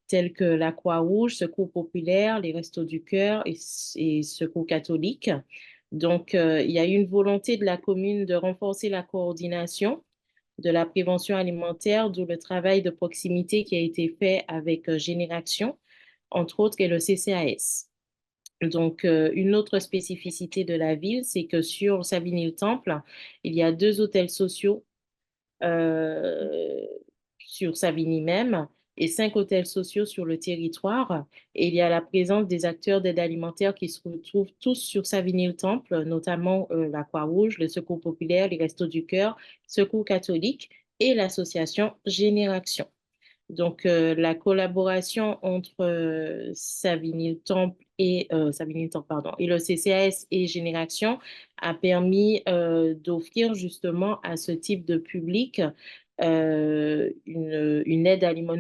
telles que la Croix-Rouge, Secours populaire, les Restos du Cœur et Secours catholique. Donc, il y a eu une volonté de la commune de renforcer la coordination de la prévention alimentaire, d'où le travail de proximité qui a été fait avec Génération, entre autres, et le CCAS. Donc, une autre spécificité de la ville, c'est que sur Savigny-le-Temple, il y a 2 hôtels sociaux euh, sur Savigny même et 5 hôtels sociaux sur le territoire. Et il y a la présence des acteurs d'aide alimentaire qui se retrouvent tous sur Savigny-le-Temple, notamment la Croix-Rouge, le Secours populaire, les Restos du Cœur, Secours catholique et l'association Génération. Donc, la collaboration entre Savigny-le-Temple, pardon, et le CCAS et Génération a permis d'offrir justement à ce type de public une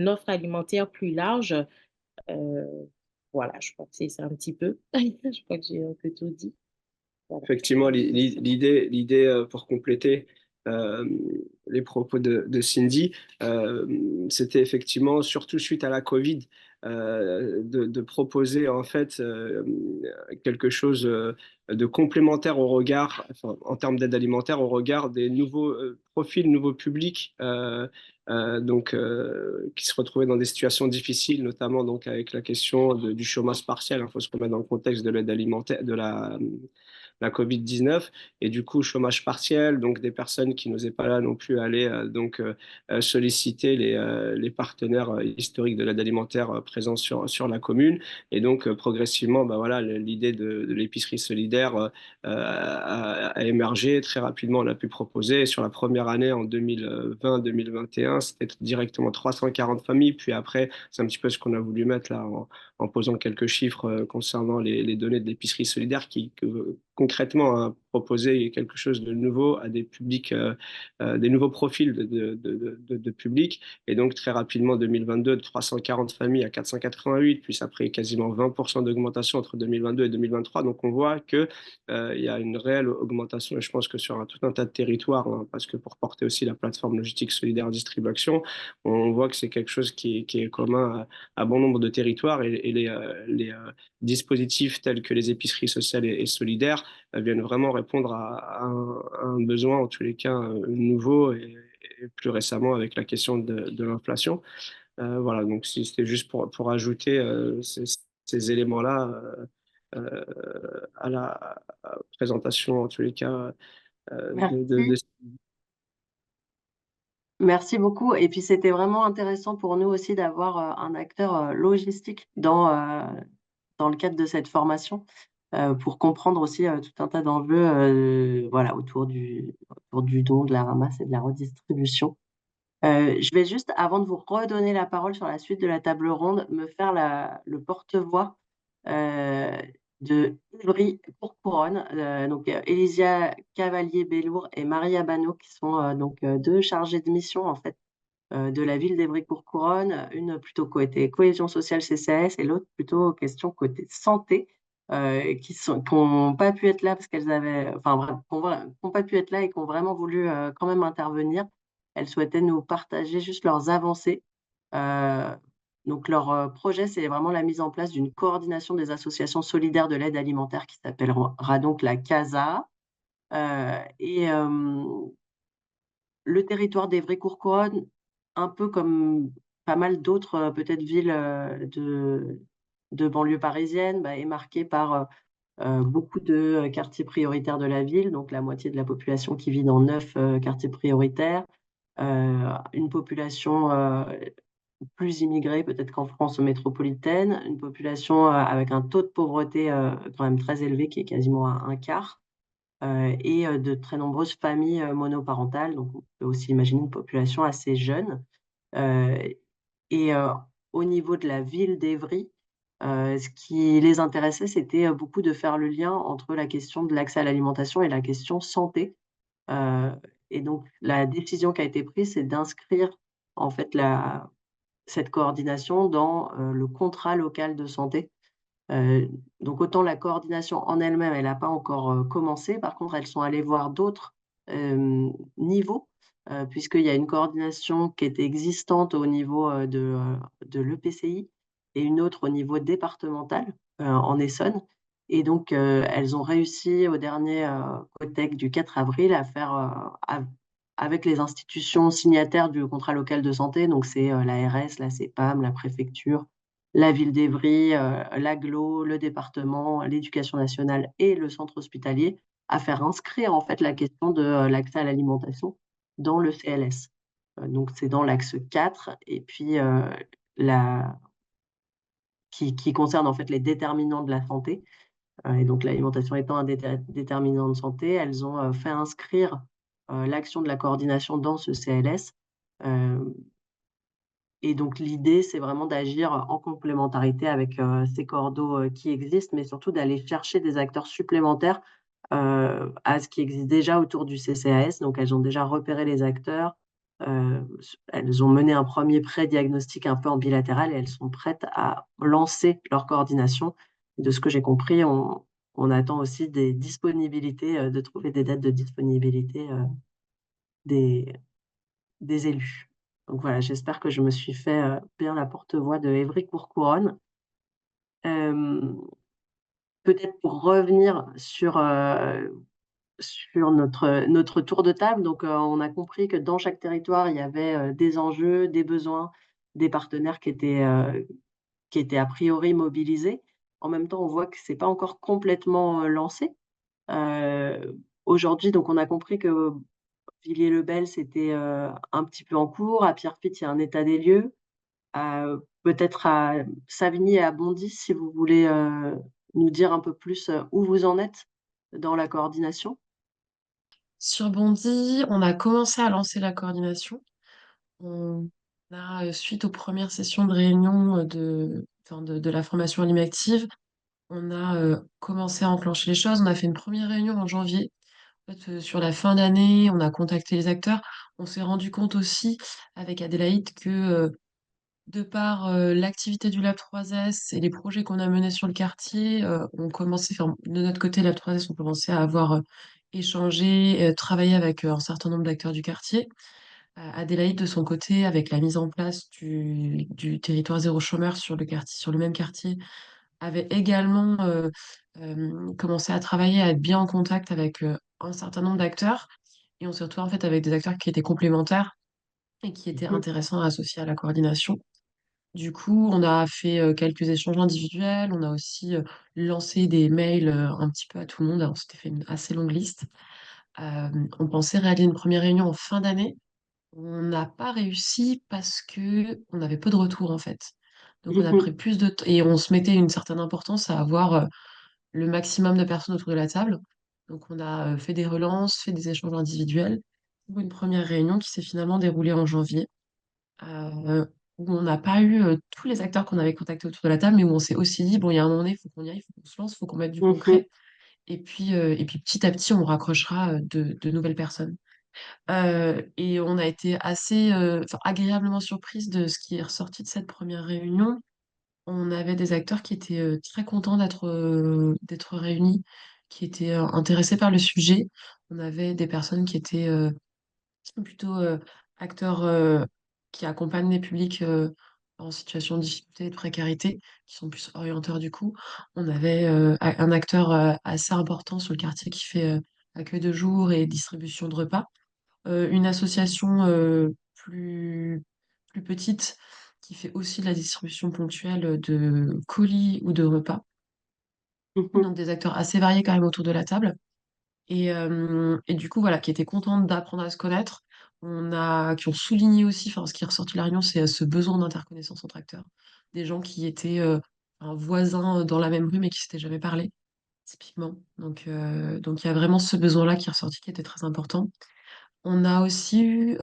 offre alimentaire plus large. Euh, voilà, je crois que c'est ça un petit peu. Je crois que j'ai un peu tout dit. Voilà. Effectivement, l'idée pour compléter euh, les propos de Cindy, c'était effectivement, surtout suite à la Covid, de proposer en fait quelque chose de complémentaire au regard, enfin, en termes d'aide alimentaire, au regard des nouveaux profils, nouveaux publics qui se retrouvaient dans des situations difficiles, notamment donc avec la question du chômage partiel. Il faut se remettre dans le contexte de l'aide alimentaire, de la Covid-19, et du coup chômage partiel, donc des personnes qui n'osaient pas là non plus aller solliciter les partenaires historiques de l'aide alimentaire présents sur la commune. Et donc progressivement, bah, voilà, l'idée de l'épicerie solidaire a émergé. Très rapidement, on a pu proposer. Et sur la première année, en 2020-2021, c'était directement 340 familles. Puis après, c'est un petit peu ce qu'on a voulu mettre là en posant quelques chiffres concernant les données de l'épicerie solidaire qui concrètement a proposé quelque chose de nouveau à des publics, des nouveaux profils de publics. Et donc très rapidement, 2022, de 340 familles à 488, puis après quasiment 20% d'augmentation entre 2022 et 2023. Donc on voit que il y a une réelle augmentation, et je pense que sur tout un tas de territoires, hein, parce que pour porter aussi la plateforme logistique solidaire Distribution, on voit que c'est quelque chose qui est commun à bon nombre de territoires, et les dispositifs tels que les épiceries sociales et solidaires viennent vraiment répondre à un besoin, en tous les cas, nouveau, et plus récemment avec la question de l'inflation. Voilà, donc si c'était juste pour ajouter ces éléments-là à la présentation, en tous les cas, de. Merci. Merci beaucoup. Et puis c'était vraiment intéressant pour nous aussi d'avoir un acteur logistique dans le cadre de cette formation pour comprendre aussi tout un tas d'enjeux voilà, autour du don, de la ramasse et de la redistribution. Je vais juste, avant de vous redonner la parole sur la suite de la table ronde, me faire le porte-voix euh, de Ivry Courcouronne, donc Élysia Cavalier-Bellour et Maria Bano, qui sont deux chargées de mission en fait de la ville d'Évry-Courcouronne, une plutôt côté cohésion sociale CCAS et l'autre plutôt question côté santé, qui n'ont pas pu être là parce qu'elles avaient, enfin, qui n'ont pas pu être là et qui ont vraiment voulu quand même intervenir. Elles souhaitaient nous partager juste leurs avancées. Euh, donc, leur projet, c'est vraiment la mise en place d'une coordination des associations solidaires de l'aide alimentaire qui s'appellera donc la CASA. Le territoire d'Évry-Courcouronne, un peu comme pas mal d'autres peut-être villes de banlieue parisienne, bah, est marqué par beaucoup de quartiers prioritaires de la ville, donc la moitié de la population qui vit dans 9 quartiers prioritaires, une population plus immigrée peut-être qu'en France métropolitaine, une population avec un taux de pauvreté quand même très élevé qui est quasiment à un quart et de très nombreuses familles monoparentales. Donc, on peut aussi imaginer une population assez jeune. Euh, et au niveau de la ville d'Évry, ce qui les intéressait, c'était beaucoup de faire le lien entre la question de l'accès à l'alimentation et la question santé. Euh, et donc, la décision qui a été prise, c'est d'inscrire en fait cette coordination dans le contrat local de santé. Donc autant la coordination en elle-même, elle n'a pas encore commencé. Par contre, elles sont allées voir d'autres niveaux, puisqu'il y a une coordination qui était existante au niveau de l'EPCI et une autre au niveau départemental en Essonne. Et donc, elles ont réussi au dernier COTEC du 4 avril à faire, avec les institutions signataires du contrat local de santé, donc c'est l'ARS, la CEPAM, la préfecture, la ville d'Évry, l'agglo, le département, l'éducation nationale et le centre hospitalier à faire inscrire en fait la question de l'accès à l'alimentation dans le CLS. Donc c'est dans l'axe 4 et puis qui concerne en fait les déterminants de la santé. Et donc l'alimentation étant un déterminant de santé, elles ont fait inscrire l'action de la coordination dans ce CLS. Euh, et donc, l'idée, c'est vraiment d'agir en complémentarité avec ces cordeaux qui existent, mais surtout d'aller chercher des acteurs supplémentaires à ce qui existe déjà autour du CCAS. Donc, elles ont déjà repéré les acteurs, euh, elles ont mené un premier pré-diagnostic un peu en bilatéral et elles sont prêtes à lancer leur coordination. De ce que j'ai compris, on attend aussi des disponibilités, de trouver des dates de disponibilité des, des élus. Donc voilà, j'espère que je me suis fait bien la porte-voix de Évry-Courcouronne. Euh, Peut-être pour revenir sur sur notre tour de table. Donc, on a compris que dans chaque territoire, il y avait des enjeux, des besoins, des partenaires qui étaient a priori mobilisés. En même temps, on voit que c'est pas encore complètement lancé. Aujourd'hui, donc, on a compris que Villiers-le-Bel, c'était un petit peu en cours. À Pierrefitte, il y a un état des lieux. Peut-être à Savigny et à Bondy, si vous voulez nous dire un peu plus où vous en êtes dans la coordination. Sur Bondy, on a commencé à lancer la coordination. On a, suite aux premières sessions de réunion enfin, de la formation Alimactive, on a commencé à enclencher les choses. On a fait une première réunion en janvier. En fait, sur la fin d'année, on a contacté les acteurs. On s'est rendu compte aussi avec Adélaïde que de par l'activité du Lab 3S et les projets qu'on a menés sur le quartier, on commençait, enfin, de notre côté, Lab 3S, on commençait à avoir échangé, travaillé avec un certain nombre d'acteurs du quartier. Adélaïde, de son côté, avec la mise en place du territoire zéro chômeur sur le quartier, sur le même quartier, avait également commencé à travailler, à être bien en contact avec un certain nombre d'acteurs. Et on s'est retrouvé en fait avec des acteurs qui étaient complémentaires et qui étaient Mmh. intéressants à associer à la coordination. Du coup, on a fait quelques échanges individuels, on a aussi lancé des mails un petit peu à tout le monde. Alors, on s'était fait une assez longue liste. On pensait réaliser une première réunion en fin d'année. On n'a pas réussi parce que on avait peu de retours en fait. Donc on a Mmh. pris plus de temps et on se mettait une certaine importance à avoir le maximum de personnes autour de la table. Donc on a fait des relances, fait des échanges individuels pour une première réunion qui s'est finalement déroulée en janvier, euh, où on n'a pas eu tous les acteurs qu'on avait contactés autour de la table, mais où on s'est aussi dit, bon, il y a un moment donné, il faut qu'on y aille, il faut qu'on se lance, il faut qu'on mette du Mmh. concret. Et puis petit à petit, on raccrochera de nouvelles personnes. Et on a été assez enfin, agréablement surprise de ce qui est ressorti de cette première réunion. On avait des acteurs qui étaient très contents d'être réunis, qui étaient intéressés par le sujet. On avait des personnes qui étaient plutôt acteurs qui accompagnent les publics en situation de difficulté et de précarité, qui sont plus orienteurs du coup. On avait un acteur assez important sur le quartier qui fait accueil de jour et distribution de repas, une association plus petite qui fait aussi de la distribution ponctuelle de colis ou de repas. Mmh. Donc des acteurs assez variés quand même autour de la table. Et du coup, voilà, qui étaient contents d'apprendre à se connaître. Qui ont souligné aussi, enfin, ce qui est ressorti de la réunion, c'est ce besoin d'interconnaissance entre acteurs. Des gens qui étaient voisins dans la même rue mais qui s'étaient jamais parlé, typiquement. Donc il y a vraiment ce besoin-là qui est ressorti, qui était très important. On a aussi eu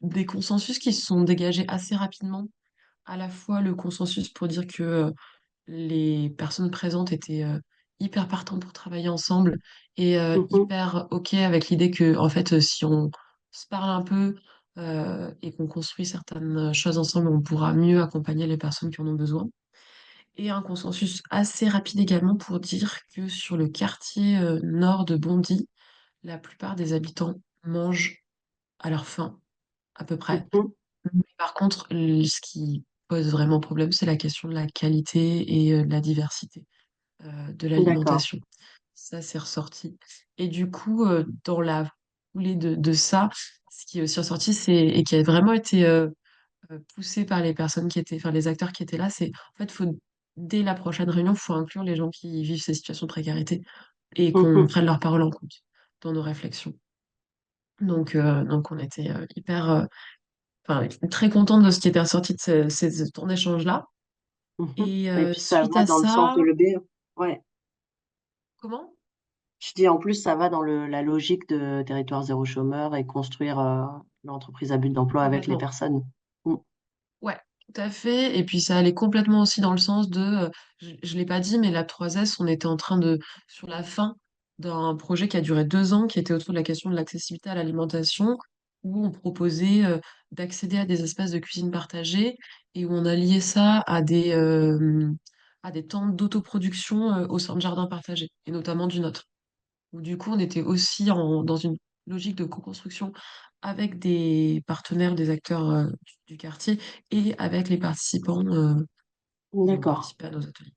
des consensus qui se sont dégagés assez rapidement. À la fois le consensus pour dire que les personnes présentes étaient hyper partantes pour travailler ensemble et Mmh. hyper OK avec l'idée que, en fait, si on se parle un peu et qu'on construit certaines choses ensemble, on pourra mieux accompagner les personnes qui en ont besoin. Et un consensus assez rapide également pour dire que sur le quartier nord de Bondy, la plupart des habitants mangent à leur faim, à peu près. Mmh. Mais par contre, ce qui pose vraiment problème, c'est la question de la qualité et de la diversité de D'accord. l'alimentation. Ça, c'est ressorti. Et du coup, dans la foulée de ça, ce qui est aussi ressorti, et qui a vraiment été poussé par les personnes qui étaient, enfin les acteurs qui étaient là, c'est en fait, dès la prochaine réunion, il faut inclure les gens qui vivent ces situations de précarité et qu'on Mmh. prenne leur parole en compte dans nos réflexions. Donc on était enfin, très contente de ce qui était ressorti de ces temps d'échange-là. Mmh. Et Et puis ça suite va à dans le sens ça, de l'EBE. Ouais. comment? Je dis en plus, ça va dans la logique de territoire zéro chômeur et construire l'entreprise à but d'emploi avec les Complètement. personnes. Mmh. Ouais, tout à fait. Et puis ça allait complètement aussi dans le sens de, je ne l'ai pas dit, mais la 3S, on était en train sur la fin d'un projet qui a duré 2 ans, qui était autour de la question de l'accessibilité à l'alimentation, où on proposait d'accéder à des espaces de cuisine partagés et où on a lié ça à des temps d'autoproduction au sein de jardins partagés, et notamment du nôtre où du coup on était aussi dans une logique de co-construction avec des partenaires, des acteurs du quartier et avec les participants qui ont D'accord. participé à nos ateliers.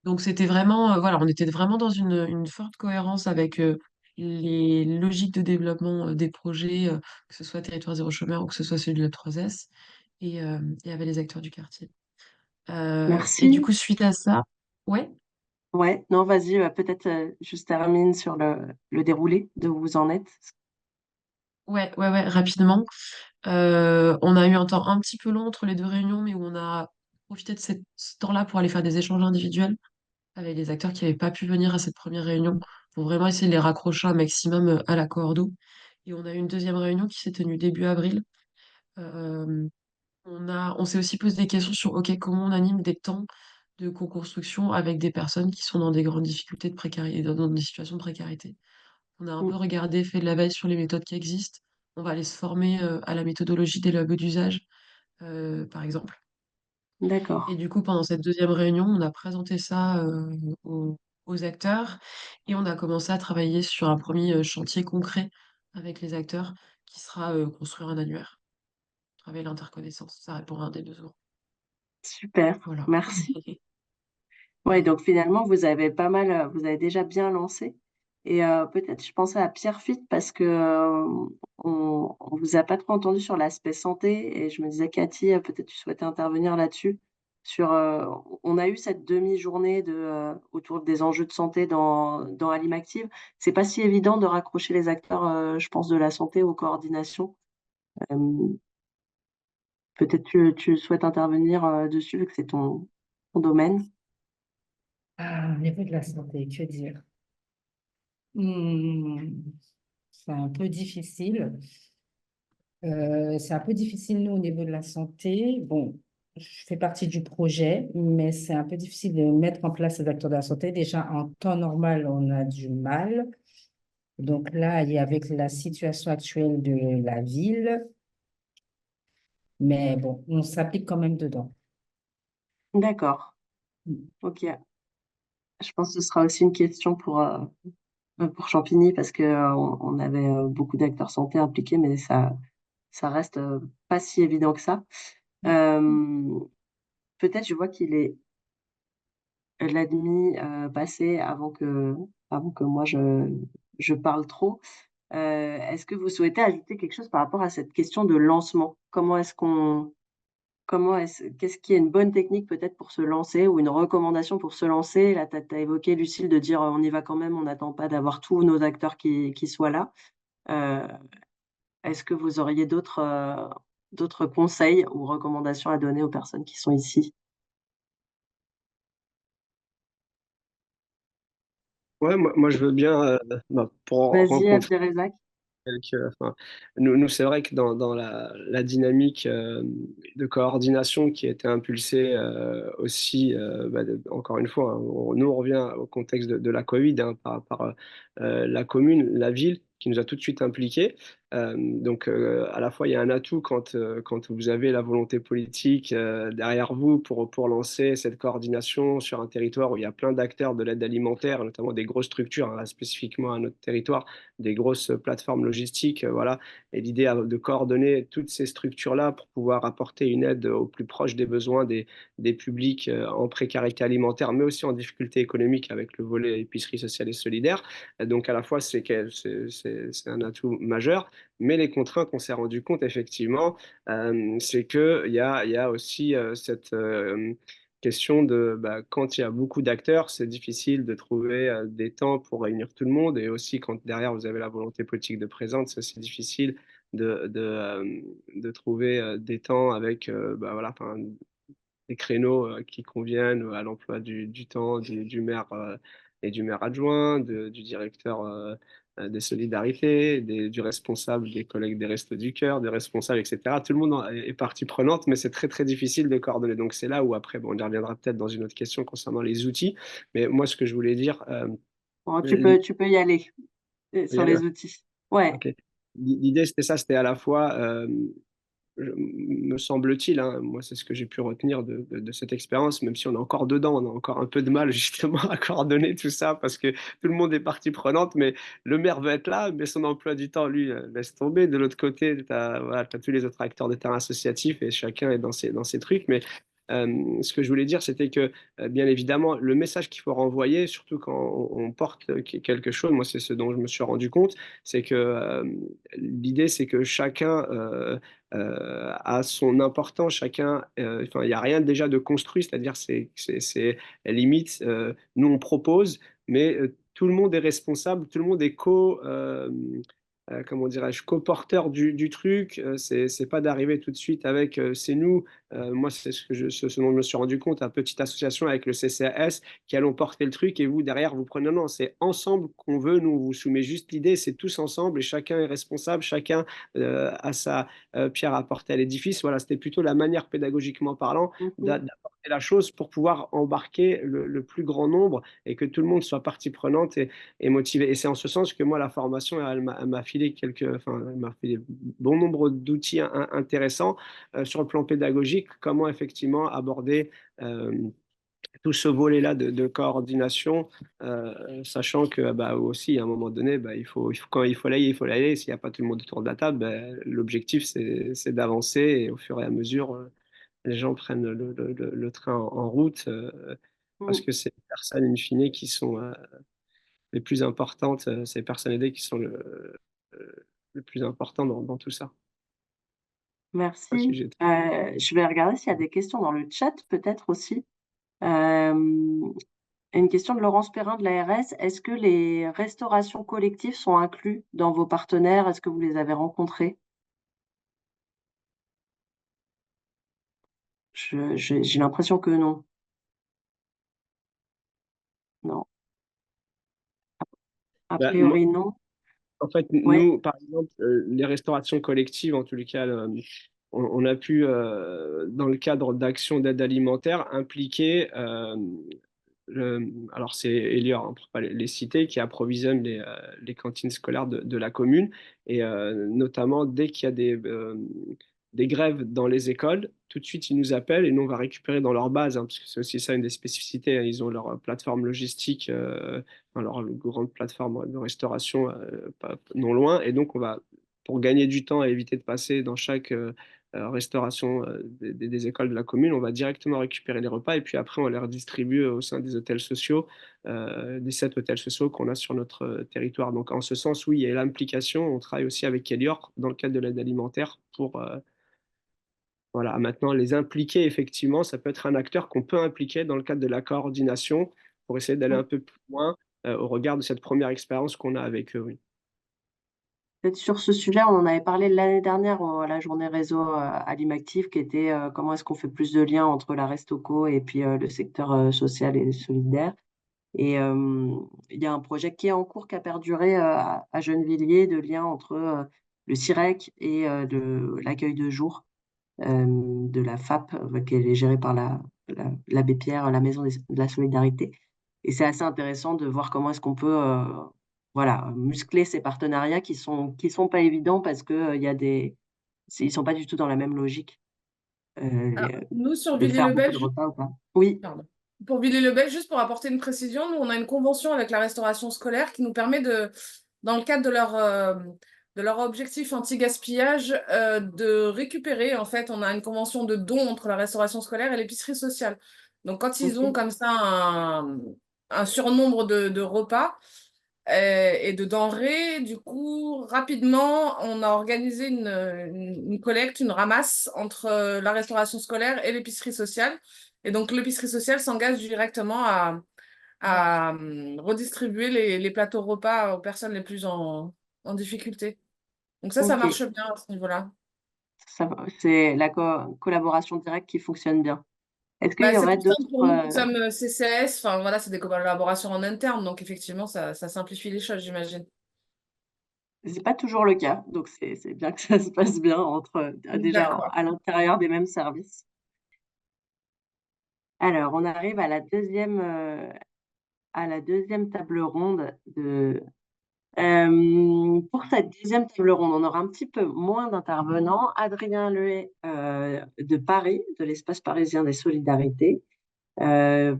Donc c'était vraiment, voilà, on était vraiment dans une forte cohérence avec les logiques de développement des projets, que ce soit Territoire Zéro Chômeur ou que ce soit celui de la 3S, et avec les acteurs du quartier. Et du Merci. coup, suite à ça, ouais, Ouais, non, vas-y, peut-être juste termine sur le déroulé de où vous en êtes. ouais, rapidement. On a eu un temps un petit peu long entre les deux réunions, mais où on a profité de ce temps-là pour aller faire des échanges individuels avec les acteurs qui n'avaient pas pu venir à cette première réunion, pour vraiment essayer de les raccrocher un maximum à la coordo. Et on a eu une deuxième réunion qui s'est tenue début avril. Euh, on s'est aussi posé des questions sur, OK, comment on anime des temps de co-construction avec des personnes qui sont dans des grandes difficultés de précarité, dans des situations de précarité. On a un Mm, peu regardé, fait de la veille sur les méthodes qui existent. On va aller se former à la méthodologie des labos d'usage, par exemple. Et d'accord. du coup, pendant cette deuxième réunion, on a présenté ça aux acteurs et on a commencé à travailler sur un premier chantier concret avec les acteurs qui sera construire un annuaire, travailler l'interconnaissance. Ça répond à un des besoins. Super. Voilà. Merci. Ouais, Ouais. donc finalement, vous avez pas mal, vous avez déjà bien lancé. Et peut-être, je pensais à Pierrefitte parce que on vous a pas trop entendu sur l'aspect santé. Et je me disais, Cathy, peut-être tu souhaitais intervenir là-dessus. Sur, on a eu cette demi-journée autour des enjeux de santé dans Alimactive. C'est pas si évident de raccrocher les acteurs, je pense, de la santé aux coordinations. Euh, peut-être tu souhaites intervenir dessus vu que c'est ton domaine. Au niveau de la santé, que dire? Hmm, c'est un peu difficile. C'est un peu difficile, nous, au niveau de la santé. Bon, je fais partie du projet, mais c'est un peu difficile de mettre en place les acteurs de la santé. Déjà, en temps normal, on a du mal. Donc là, il y a avec la situation actuelle de la ville, mais bon, on s'applique quand même dedans. D'accord. Ok. Je pense que ce sera aussi une question pour Champigny parce que on avait beaucoup d'acteurs santé impliqués, mais ça reste pas si évident que ça. Euh, peut-être, je vois qu'il est la demi passé avant que moi je parle trop. Est-ce que vous souhaitez ajouter quelque chose par rapport à cette question de lancement? Qu'est-ce qui est une bonne technique peut-être pour se lancer ou une recommandation pour se lancer? Là, tu as évoqué, Lucille, de dire on y va quand même, on n'attend pas d'avoir tous nos acteurs qui soient là. Euh, est-ce que vous auriez d'autres conseils ou recommandations à donner aux personnes qui sont ici? Ouais, moi je veux bien, pour Vas-y, rencontrer Abderrezak. enfin, nous c'est vrai que dans la dynamique de coordination qui a été impulsée aussi, encore une fois, hein, nous on revient au contexte de la Covid, hein, par la commune, la ville, qui nous a tout de suite impliqués. Donc à la fois il y a un atout quand vous avez la volonté politique derrière vous pour lancer cette coordination sur un territoire où il y a plein d'acteurs de l'aide alimentaire, notamment des grosses structures, hein, spécifiquement à notre territoire, des grosses plateformes logistiques, voilà. Et l'idée de coordonner toutes ces structures-là pour pouvoir apporter une aide au plus proche des besoins des publics en précarité alimentaire, mais aussi en difficulté économique avec le volet épicerie sociale et solidaire. Donc à la fois, c'est un atout majeur, mais les contraintes, on s'est rendu compte effectivement, c'est qu'il y a aussi cette question de quand il y a beaucoup d'acteurs, c'est difficile de trouver des temps pour réunir tout le monde. Et aussi, quand derrière vous avez la volonté politique de présence, c'est aussi difficile de trouver des temps avec voilà, enfin, des créneaux qui conviennent à l'emploi du temps du maire et du maire adjoint, du directeur des solidarités, du responsable des collègues des Restos du Cœur, des responsables, etc. Tout le monde est partie prenante, mais c'est très très difficile de coordonner. Donc c'est là où après, bon, on y reviendra peut-être dans une autre question concernant les outils. Mais moi, ce que je voulais dire, Bon, l'idée, tu peux y aller sur les outils. Ouais. ok. L'idée, c'était ça, c'était à la fois me semble-t-il, hein, moi c'est ce que j'ai pu retenir de cette expérience, même si on est encore dedans, on a encore un peu de mal justement à coordonner tout ça parce que tout le monde est partie prenante, mais le maire veut être là, mais son emploi du temps, lui, laisse tomber. De l'autre côté, tu as, voilà, t'as tous les autres acteurs de terrain associatif et chacun est dans ses trucs, mais Ce que je voulais dire, c'était que, bien évidemment, le message qu'il faut renvoyer, surtout quand on porte quelque chose, moi, c'est ce dont je me suis rendu compte, c'est que l'idée, c'est que chacun a son importance, chacun, enfin, il n'y a rien déjà de construit, c'est-à-dire c'est limite, nous on propose, mais tout le monde est responsable, tout le monde est comment dirais-je, co-porteur du truc. C'est pas d'arriver tout de suite avec c'est nous. Moi, c'est ce dont je me suis rendu compte, à petite association avec le CCAS qui allons porter le truc et vous derrière vous prenez. Non, non, c'est ensemble qu'on veut. Nous, on vous soumet juste l'idée, c'est tous ensemble et chacun est responsable, chacun a sa pierre à apporter à l'édifice. Voilà, c'était plutôt la manière pédagogiquement parlant d'apporter la chose pour pouvoir embarquer le plus grand nombre et que tout le monde soit partie prenante et motivé. Et c'est en ce sens que moi, la formation, elle m'a filé enfin, elle m'a filé bon nombre d'outils intéressants sur le plan pédagogique, comment effectivement aborder tout ce volet-là de coordination, sachant que bah, aussi, à un moment donné, bah, quand il faut l'aller, il faut l'aller. S'il n'y a pas tout le monde autour de la table, bah, l'objectif, c'est d'avancer et au fur et à mesure, les gens prennent le train en route parce que c'est les personnes, in fine, qui sont les plus importantes, c'est les personnes aidées qui sont le plus important dans tout ça. Merci. Je vais regarder s'il y a des questions dans le chat, peut-être aussi. Une question de Laurence Perrin de l'ARS. Est-ce que les restaurations collectives sont inclus dans vos partenaires? Est-ce que vous les avez rencontrés? J'ai l'impression que non. Non. A Bah, priori, non. en fait, Oui. nous, par exemple, les restaurations collectives, en tous les cas, on a pu, dans le cadre d'actions d'aide alimentaire, impliquer alors c'est Elior, hein, pour pas les citer, qui approvisionne les cantines scolaires de la commune. Et notamment, dès qu'il y a des grèves dans les écoles, tout de suite, ils nous appellent et nous, on va récupérer dans leur base, hein, parce que c'est aussi ça une des spécificités. Hein, ils ont leur plateforme logistique, enfin, leur grande plateforme de restauration pas, non loin. Et donc, on va, pour gagner du temps et éviter de passer dans chaque restauration des écoles de la commune, on va directement récupérer les repas et puis après on les redistribue au sein des hôtels sociaux, des 7 hôtels sociaux qu'on a sur notre territoire. Donc en ce sens, oui, il y a l'implication. On travaille aussi avec Elior dans le cadre de l'aide alimentaire pour voilà, maintenant les impliquer effectivement. Ça peut être un acteur qu'on peut impliquer dans le cadre de la coordination pour essayer d'aller un peu plus loin au regard de cette première expérience qu'on a avec eux. Oui. Peut-être sur ce sujet, on en avait parlé l'année dernière à la journée réseau Alimactif, qui était comment est-ce qu'on fait plus de liens entre la Restoco et puis le secteur social et solidaire. Et il y a un projet qui est en cours, qui a perduré à Gennevilliers, de lien entre le CIREC et de l'accueil de jour de la FAP, qui est gérée par l'abbé Pierre, la Maison de la Solidarité. Et c'est assez intéressant de voir comment est-ce qu'on peut voilà, muscler ces partenariats qui sont pas évidents parce que ils sont pas du tout dans la même logique Alors, nous, sur de faire beaucoup Villiers-le-Bel, de repas ou pas. Oui. pardon. Pour Villiers-le-Bel, juste pour apporter une précision, nous, on a une convention avec la restauration scolaire qui nous permet dans le cadre de leur objectif anti-gaspillage, de récupérer. En fait, on a une convention de don entre la restauration scolaire et l'épicerie sociale. Donc, quand ils ont comme ça un surnombre de repas et de denrées, du coup, rapidement, on a organisé une collecte, une ramasse entre la restauration scolaire et l'épicerie sociale. Et donc, l'épicerie sociale s'engage directement à redistribuer les plateaux repas aux personnes les plus en difficulté. Donc ça Ok. marche bien à ce niveau-là. C'est la collaboration directe qui fonctionne bien. Est-ce qu'il Bah, y c'est aurait plus simple d'autres pour nous qui sommes CCS. Enfin, voilà, c'est des collaborations en interne. Donc, effectivement, ça simplifie les choses, j'imagine. C'est pas toujours le cas, donc c'est bien que ça se passe bien entre déjà D'accord. à l'intérieur des mêmes services. Alors, on arrive à la deuxième table ronde pour cette deuxième table ronde, on aura un petit peu moins d'intervenants. Adrien Lehay de Paris, de l'Espace parisien des solidarités.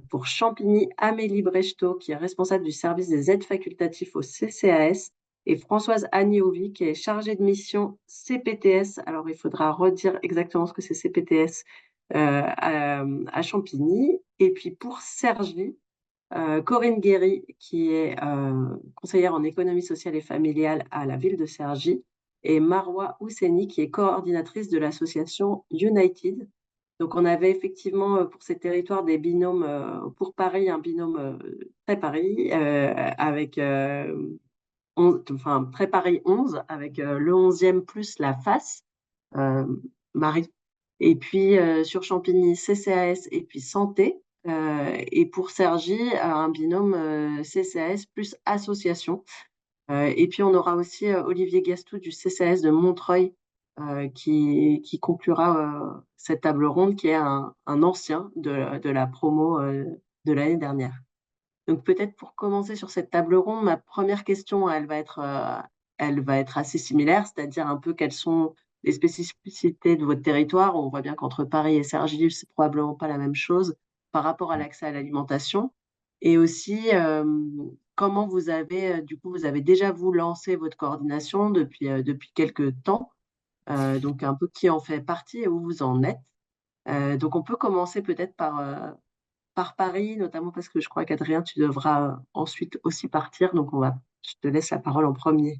Pour Champigny, Amélie Brechtot, qui est responsable du service des aides facultatifs au CCAS, et Françoise Agniovi, qui est chargée de mission CPTS. Alors, il faudra redire exactement ce que c'est CPTS à Champigny. Et puis pour Cergy, Corinne Guéry, qui est conseillère en économie sociale et familiale à la ville de Cergy, et Marwa Ousseni, qui est coordinatrice de l'association United. Donc, on avait effectivement pour ces territoires des binômes, pour Paris, un binôme très Paris, avec enfin, très Paris 11, avec le 11e plus la face, euh, Marie. Et puis sur Champigny, CCAS et puis Santé. Et pour Cergy, un binôme CCAS plus association. Et puis on aura aussi Olivier Gastou du CCAS de Montreuil qui conclura cette table ronde, qui est un ancien de la promo de l'année dernière. Donc peut-être pour commencer sur cette table ronde, ma première question, elle va être assez similaire, c'est-à-dire un peu quelles sont les spécificités de votre territoire. On voit bien qu'entre Paris et Cergy, c'est probablement pas la même chose par rapport à l'accès à l'alimentation. Et aussi, comment vous avez, du coup, vous avez déjà vous lancé votre coordination depuis quelques temps. Donc un peu qui en fait partie et où vous en êtes. Donc on peut commencer peut-être par Paris, notamment parce que je crois qu'Adrien, tu devras ensuite aussi partir. Donc, je te laisse la parole en premier.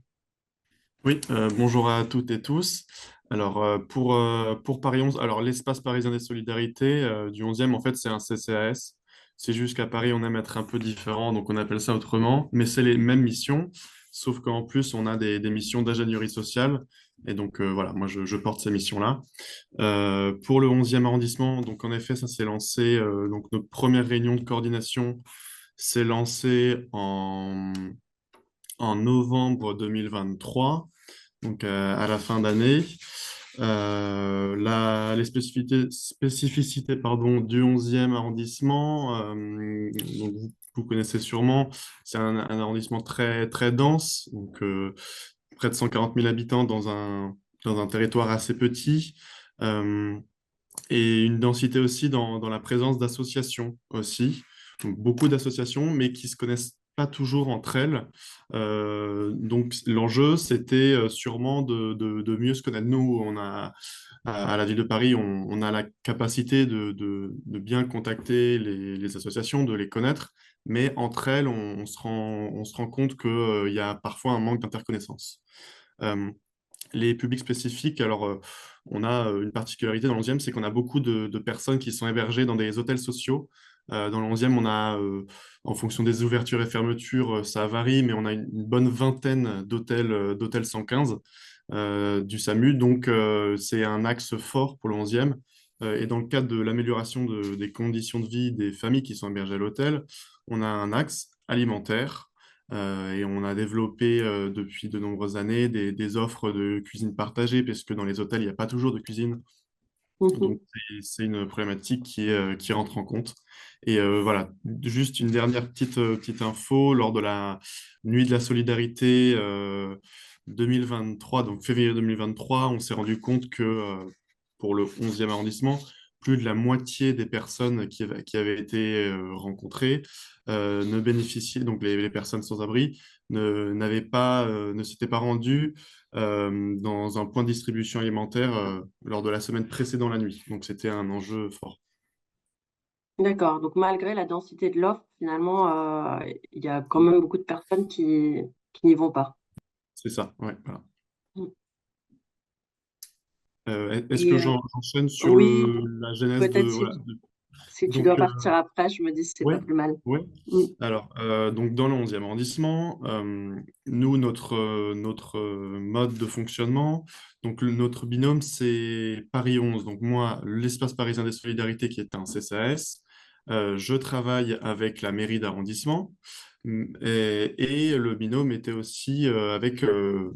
Oui, bonjour à toutes et tous. Alors, pour Paris 11, alors l'espace parisien des solidarités du 11e, en fait, c'est un CCAS. C'est juste qu'à Paris, on aime être un peu différent, donc on appelle ça autrement, mais c'est les mêmes missions, sauf qu'en plus, on a des missions d'ingénierie sociale. Et donc, voilà, moi, je porte ces missions-là. Pour le 11e arrondissement, donc en effet, ça s'est lancé, donc notre première réunion de coordination s'est lancée en novembre 2023, donc à la fin d'année. Les spécificités pardon, du 11e arrondissement, donc vous connaissez sûrement, c'est un arrondissement très, très dense, donc près de 140 000 habitants dans un territoire assez petit, et une densité aussi dans la présence d'associations aussi. Donc, beaucoup d'associations, mais qui se connaissent pas toujours entre elles. Donc l'enjeu, c'était sûrement de mieux se connaître. Nous, à la ville de Paris, on a la capacité de bien contacter les associations, de les connaître, mais entre elles, on se rend compte qu'il y a parfois un manque d'interconnaissance. Les publics spécifiques, alors on a une particularité dans le 11e, c'est qu'on a beaucoup de personnes qui sont hébergées dans des hôtels sociaux. Dans le 11e, on a, en fonction des ouvertures et fermetures, ça varie, mais on a une bonne vingtaine d'hôtels 115 du SAMU. Donc, c'est un axe fort pour le 11e. Et dans le cadre de l'amélioration des conditions de vie des familles qui sont hébergées à l'hôtel, on a un axe alimentaire. Et on a développé depuis de nombreuses années des offres de cuisine partagée, parce que dans les hôtels, il n'y a pas toujours de cuisine. Donc, c'est une problématique qui rentre en compte. Et voilà, juste une dernière petite info. Lors de la Nuit de la Solidarité 2023, donc février 2023, on s'est rendu compte que pour le 11e arrondissement, plus de la moitié des personnes qui avaient été rencontrées ne bénéficiaient, donc les personnes sans abri, ne s'étaient pas rendues dans un point de distribution alimentaire lors de la semaine précédant la nuit. Donc c'était un enjeu fort. D'accord. Donc, malgré la densité de l'offre, finalement, il y a quand même beaucoup de personnes qui n'y vont pas. C'est ça, ouais, voilà. Mm. Est-ce Et que j'enchaîne sur oui, la genèse peut-être voilà, si tu donc, dois partir après, je me dis c'est oui, pas plus mal. oui. Mm. Alors, donc dans le 11e arrondissement, nous, notre mode de fonctionnement, donc notre binôme, c'est Paris 11. Donc moi, l'espace parisien des solidarités, qui est un CCAS, je travaille avec la mairie d'arrondissement, et le binôme était aussi avec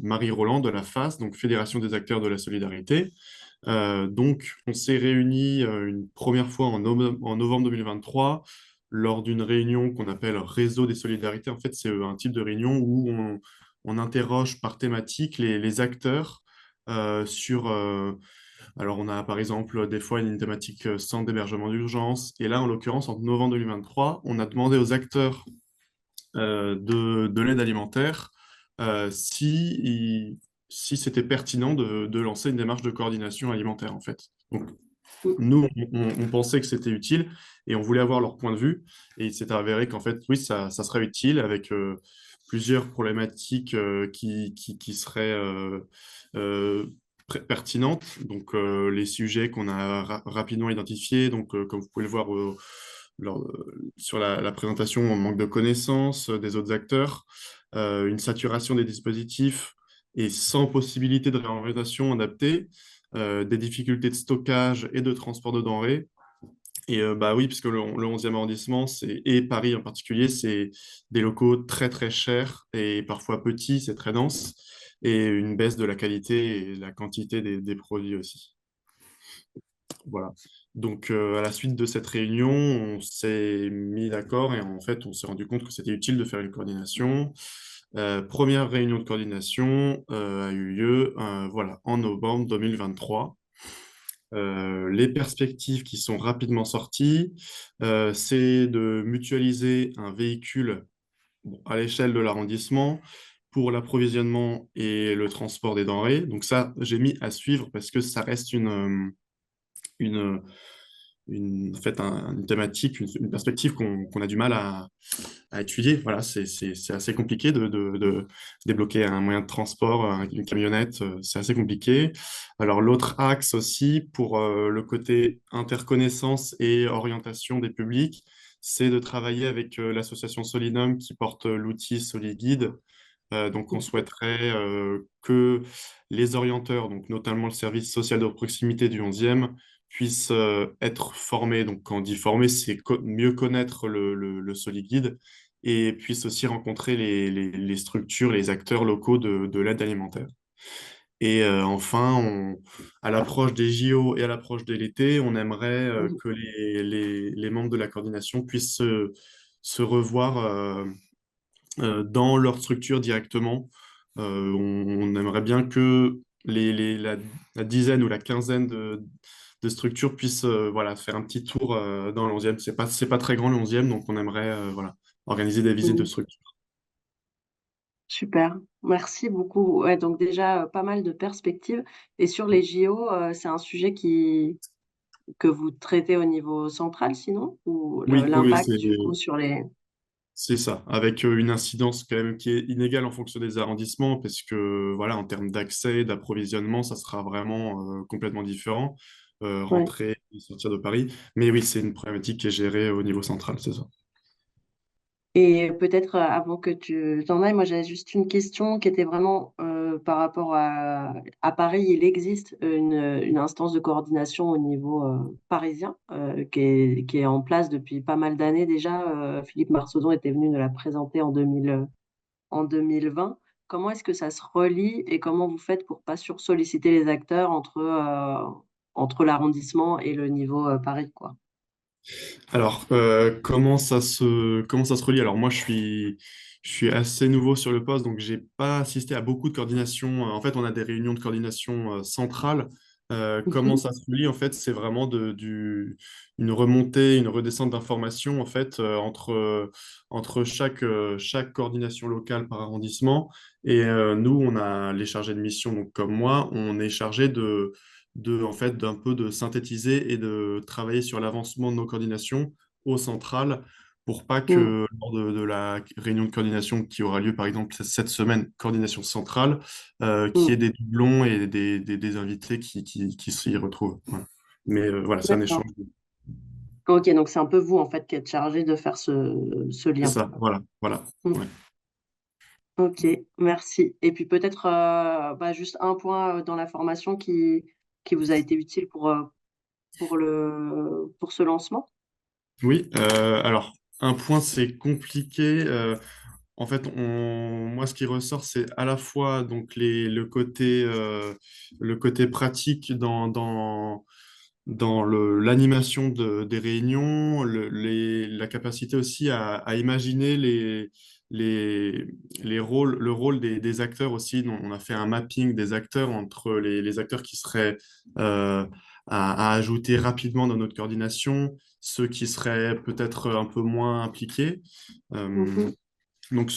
Marie Roland de la FAS, donc Fédération des acteurs de la solidarité. Donc, on s'est réunis une première fois en novembre 2023 lors d'une réunion qu'on appelle Réseau des solidarités. En fait, c'est un type de réunion où on interroge par thématique les acteurs sur... alors, on a par exemple des fois une thématique centre d'hébergement d'urgence. Et là, en l'occurrence, en novembre 2023, on a demandé aux acteurs de l'aide alimentaire si c'était pertinent de lancer une démarche de coordination alimentaire, en fait. Donc, Mm. Nous, on pensait que c'était utile et on voulait avoir leur point de vue. Et il s'est avéré qu'en fait, oui, ça serait utile avec plusieurs problématiques qui seraient euh, pertinentes. Donc, les sujets qu'on a rapidement identifiés, donc, comme vous pouvez le voir sur la présentation, on manque de connaissances des autres acteurs, une saturation des dispositifs et sans possibilité de réorientation adaptée, des difficultés de stockage et de transport de denrées. Et bah oui, puisque le 11e arrondissement, et Paris en particulier, c'est des locaux très très chers et parfois petits, c'est très dense, et une baisse de la qualité et la quantité des produits aussi. Voilà. Donc, à la suite de cette réunion, on s'est mis d'accord et en fait, on s'est rendu compte que c'était utile de faire une coordination. Première réunion de coordination a eu lieu voilà, en novembre 2023. Les perspectives qui sont rapidement sorties, c'est de mutualiser un véhicule à l'échelle de l'arrondissement pour l'approvisionnement et le transport des denrées. Donc ça, j'ai mis à suivre parce que ça reste une, en fait, une thématique, une perspective qu'on a du mal à étudier. Voilà, c'est assez compliqué de débloquer un moyen de transport, une camionnette, c'est assez compliqué. Alors l'autre axe aussi, pour le côté interconnaissance et orientation des publics, c'est de travailler avec l'association Solinum qui porte l'outil SoliGuide. Donc, on souhaiterait que les orienteurs, donc notamment le service social de proximité du 11e, puissent être formés. Donc, quand on dit formés, c'est mieux connaître le SoliGuide et puissent aussi rencontrer les structures, les acteurs locaux de l'aide alimentaire. Et enfin, à l'approche des JO et à l'approche de l'été, on aimerait que les membres de la coordination puissent se revoir dans leur structure directement. On aimerait bien que la dizaine ou la quinzaine de structures puissent voilà, faire un petit tour dans le 11e. C'est pas très grand le 11e, donc on aimerait voilà, organiser des visites de Mhm. structures. Super, merci beaucoup. Ouais, donc déjà, pas mal de perspectives. Et sur les JO, c'est un sujet que vous traitez au niveau central, sinon? Ou Oui, l'impact, du coup, sur les... c'est ça, avec une incidence quand même qui est inégale en fonction des arrondissements, parce que voilà, en termes d'accès, d'approvisionnement, ça sera vraiment complètement différent, Ouais. rentrer et sortir de Paris. Mais oui, c'est une problématique qui est gérée au niveau central, c'est ça. Et peut-être avant que tu t'en ailles, moi j'avais juste une question qui était vraiment par rapport à Paris. Il existe une instance de coordination au niveau parisien qui est en place depuis pas mal d'années déjà. Philippe Marsaudon était venu nous la présenter en 2020. Comment est-ce que ça se relie et comment vous faites pour pas sursolliciter les acteurs entre l'arrondissement et le niveau Paris, quoi? Alors, comment ça se relie? Alors, moi, je suis assez nouveau sur le poste, donc j'ai pas assisté à beaucoup de coordination. En fait, on a des réunions de coordination centrale. Comment Mhm. ça se relie? En fait, c'est vraiment une remontée, une redescente d'informations en fait, entre chaque coordination locale par arrondissement. Et nous, on a les chargés de mission, donc comme moi, on est chargé en fait, d'un peu de synthétiser et de travailler sur l'avancement de nos coordinations au central pour pas Mm. que lors de la réunion de coordination qui aura lieu, par exemple, cette semaine, coordination centrale, qu'il y ait Mm. des doublons et des invités qui s'y retrouvent. Voilà. Mais voilà, c'est un échange. D'accord. Ok, donc c'est un peu vous en fait qui êtes chargé de faire ce C'est lien. ça, voilà, voilà. Mm. Ouais. Ok, merci. Et puis peut-être bah, juste un point dans la formation qui vous a été utile pour ce lancement. Oui, alors, un point, c'est compliqué. En fait, moi, ce qui ressort, c'est à la fois donc le côté pratique dans l'animation des réunions, la capacité aussi à imaginer les, le rôle des acteurs aussi. Donc, on a fait un mapping des acteurs entre les acteurs qui seraient à ajouter rapidement dans notre coordination, ceux qui seraient peut-être un peu moins impliqués. Euh, Mhm. donc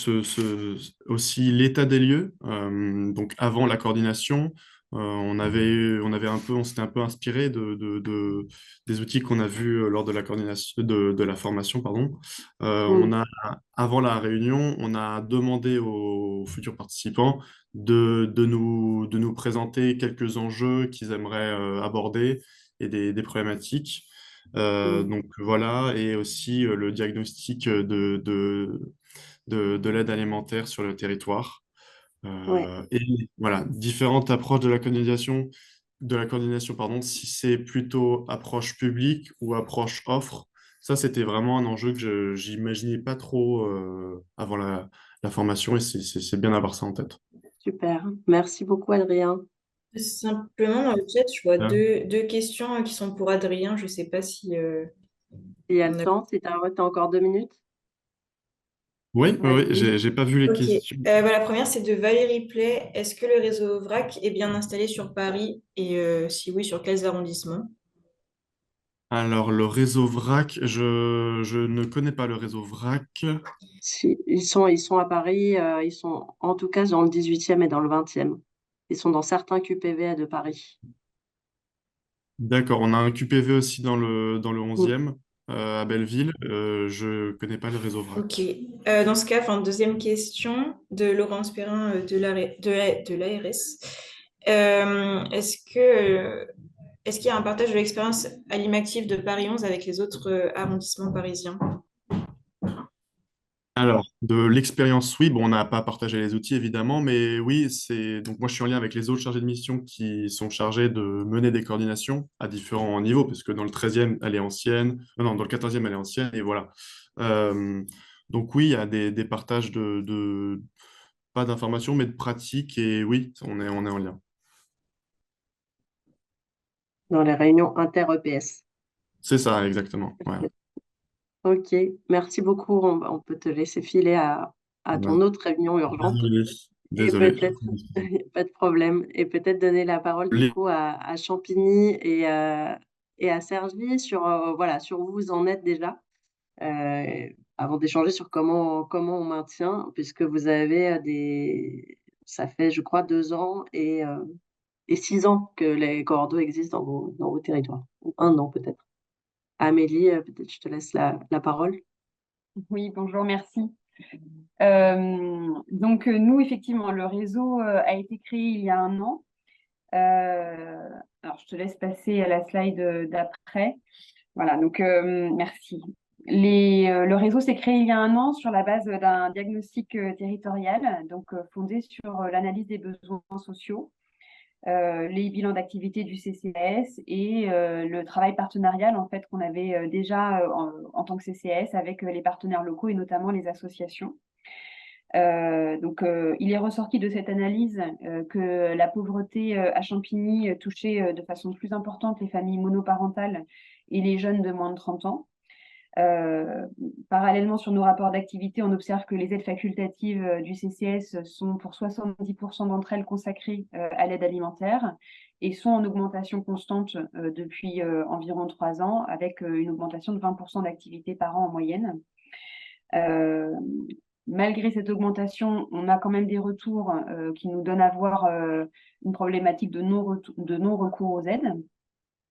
aussi l'état des lieux, donc avant la coordination, on s'était un peu inspiré des outils qu'on a vus lors de la coordination, de la formation, pardon. Avant la réunion, on a demandé aux futurs participants de nous présenter quelques enjeux qu'ils aimeraient aborder et des problématiques. Donc voilà, et aussi le diagnostic de l'aide alimentaire sur le territoire. Ouais. Et voilà, différentes approches de la coordination, pardon, si c'est plutôt approche publique ou approche offre. Ça, c'était vraiment un enjeu que je n'imaginais pas trop avant la formation et c'est bien d'avoir ça en tête. Super. Merci beaucoup, Adrien. Simplement, dans le chat, je vois Bien. deux questions qui sont pour Adrien. Je ne sais pas si Il y a on le a... temps, si tu as encore 2 minutes. Oui, oui, Vas-y. j'ai pas vu les Ok. questions. La première, c'est de Valérie Play. Est-ce que le réseau VRAC est bien installé sur Paris et si oui, sur quels arrondissements? Alors, le réseau VRAC, je ne connais pas le réseau VRAC. Si, ils sont à Paris, ils sont en tout cas dans le 18e et dans le 20e. Ils sont dans certains QPV de Paris. D'accord, on a un QPV aussi dans le Mm. 11e, à Belleville. Je connais pas le réseau VRAC. Ok. Dans ce cas, deuxième question de Laurence Perrin de l'ARS. Est-ce qu'il y a un partage de l'expérience Alimaktive de Paris 11 avec les autres arrondissements parisiens? Alors, de l'expérience, oui, bon, on n'a pas partagé les outils évidemment, mais oui, donc moi je suis en lien avec les autres chargés de mission qui sont chargés de mener des coordinations à différents niveaux, parce que dans le 13e, elle est ancienne, non, dans le 14e, elle est ancienne, et voilà. Euh, donc oui, il y a des partages pas d'informations, mais de pratiques, et oui, on est en lien. Dans les réunions inter-EPS. C'est ça, exactement. Ouais. Ok, merci beaucoup. On peut te laisser filer à ton autre réunion urgente. Désolé, Et désolé. peut-être, pas de problème, et peut-être donner la parole du coup à Champigny et à Sergi sur, voilà, sur où vous en êtes déjà, avant d'échanger sur comment on maintient, puisque vous avez ça fait je crois 2 ans et 6 ans que les cordeaux existent dans vos territoires, ou 1 an peut-être. Amélie, peut-être je te laisse la parole. Oui, bonjour, merci. Donc, nous, effectivement, le réseau a été créé il y a 1 an. Alors, je te laisse passer à la slide d'après. Voilà, donc merci. Le réseau s'est créé il y a 1 an sur la base d'un diagnostic territorial, donc fondé sur l'analyse des besoins sociaux, les bilans d'activité du CCAS et le travail partenarial en fait qu'on avait déjà en tant que CCAS avec les partenaires locaux et notamment les associations. Donc, il est ressorti de cette analyse que la pauvreté à Champigny touchait de façon plus importante les familles monoparentales et les jeunes de moins de 30 ans. Parallèlement, sur nos rapports d'activité, on observe que les aides facultatives du CCS sont pour 70% d'entre elles consacrées à l'aide alimentaire et sont en augmentation constante depuis environ 3 ans, avec une augmentation de 20% d'activité par an en moyenne. Malgré cette augmentation, on a quand même des retours qui nous donnent à voir une problématique de non-recours aux aides,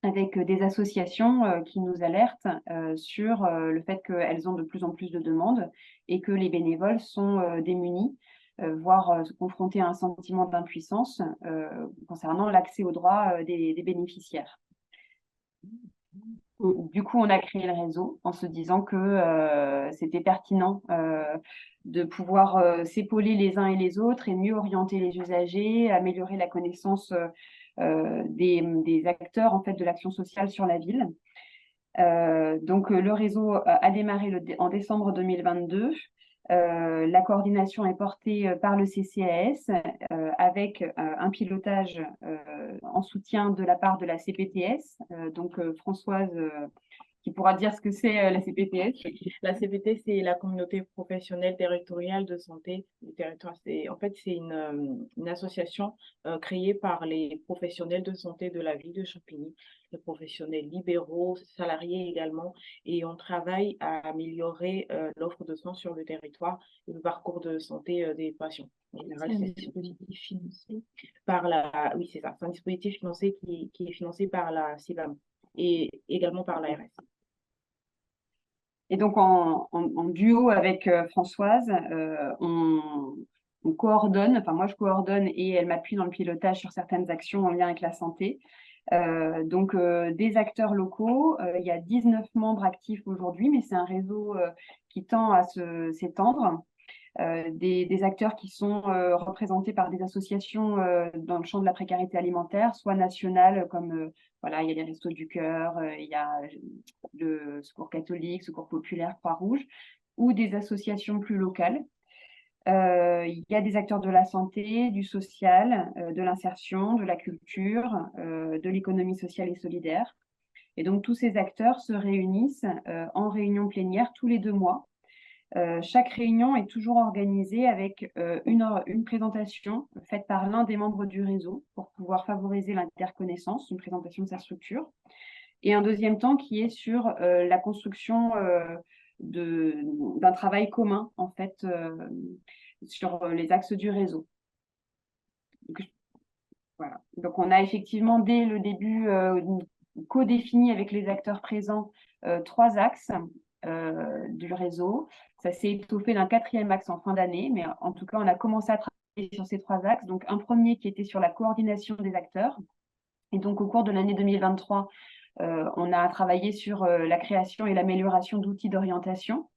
avec des associations qui nous alertent sur le fait qu'elles ont de plus en plus de demandes et que les bénévoles sont démunis, voire confrontés à un sentiment d'impuissance concernant l'accès aux droits des bénéficiaires. Du coup, on a créé le réseau en se disant que c'était pertinent de pouvoir s'épauler les uns et les autres et mieux orienter les usagers, améliorer la connaissance des acteurs en fait, de l'action sociale sur la ville. Donc, le réseau a démarré en décembre 2022. La coordination est portée par le CCAS avec un pilotage en soutien de la part de la CPTS, donc Françoise qui pourra dire ce que c'est la CPTS. La CPT, c'est la communauté professionnelle territoriale de santé du territoire. En fait, c'est une association créée par les professionnels de santé de la ville de Champigny, les professionnels libéraux, salariés également, et on travaille à améliorer l'offre de soins sur le territoire et le parcours de santé des patients. En général, C'est un c'est dispositif financé. oui, c'est ça. C'est un dispositif financé qui est financé par la CIVAM et également par l'ARS. Et donc, en duo avec Françoise, on coordonne, enfin moi je coordonne et elle m'appuie dans le pilotage sur certaines actions en lien avec la santé. Donc, des acteurs locaux, il y a 19 membres actifs aujourd'hui, mais c'est un réseau qui tend à s'étendre. Des acteurs qui sont représentés par des associations dans le champ de la précarité alimentaire, soit nationales comme voilà, il y a les Restos du Cœur, il y a le Secours catholique, Secours populaire, Croix-Rouge, ou des associations plus locales. Il y a des acteurs de la santé, du social, de l'insertion, de la culture, de l'économie sociale et solidaire. Et donc, tous ces acteurs se réunissent en réunion plénière tous les 2 mois. Chaque réunion est toujours organisée avec une présentation faite par l'un des membres du réseau pour pouvoir favoriser l'interconnaissance, une présentation de sa structure. Et un deuxième temps qui est sur la construction d'un travail commun, en fait, sur les axes du réseau. Donc, voilà. Donc, on a effectivement, dès le début, co-défini avec les acteurs présents 3 axes du réseau. Ça s'est étoffé d'un 4e axe en fin d'année, mais en tout cas, on a commencé à travailler sur ces 3 axes. Donc, un premier qui était sur la coordination des acteurs. Et donc, au cours de l'année 2023, on a travaillé sur la création et l'amélioration d'outils d'orientation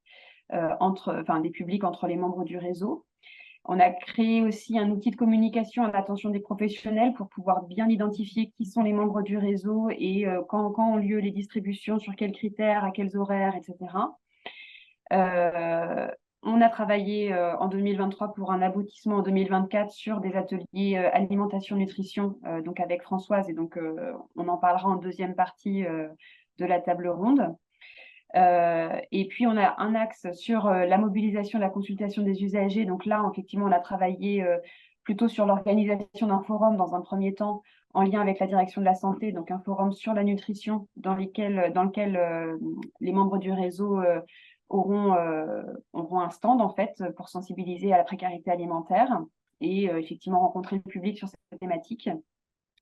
des publics entre les membres du réseau. On a créé aussi un outil de communication à l'attention des professionnels pour pouvoir bien identifier qui sont les membres du réseau et quand ont lieu les distributions, sur quels critères, à quels horaires, etc. On a travaillé en 2023 pour un aboutissement en 2024 sur des ateliers alimentation-nutrition, donc avec Françoise, et donc on en parlera en deuxième partie de la table ronde. Et puis, on a un axe sur la mobilisation, la consultation des usagers. Donc là, effectivement, on a travaillé plutôt sur l'organisation d'un forum dans un premier temps en lien avec la direction de la santé, donc un forum sur la nutrition dans lequel les membres du réseau auront un stand, en fait, pour sensibiliser à la précarité alimentaire et effectivement rencontrer le public sur cette thématique.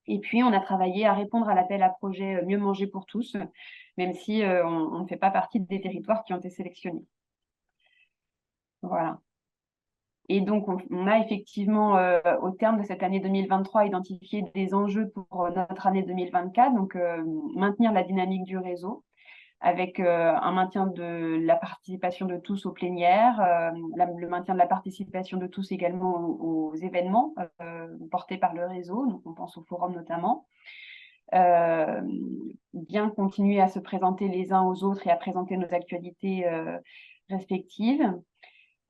Et puis, on a travaillé à répondre à l'appel à projet Mieux manger pour tous, même si on ne fait pas partie des territoires qui ont été sélectionnés. Voilà. Et donc, on a effectivement, au terme de cette année 2023, identifié des enjeux pour notre année 2024, donc maintenir la dynamique du réseau, avec un maintien de la participation de tous aux plénières, le maintien de la participation de tous également aux événements portés par le réseau, donc on pense au forum notamment. Bien continuer à se présenter les uns aux autres et à présenter nos actualités respectives.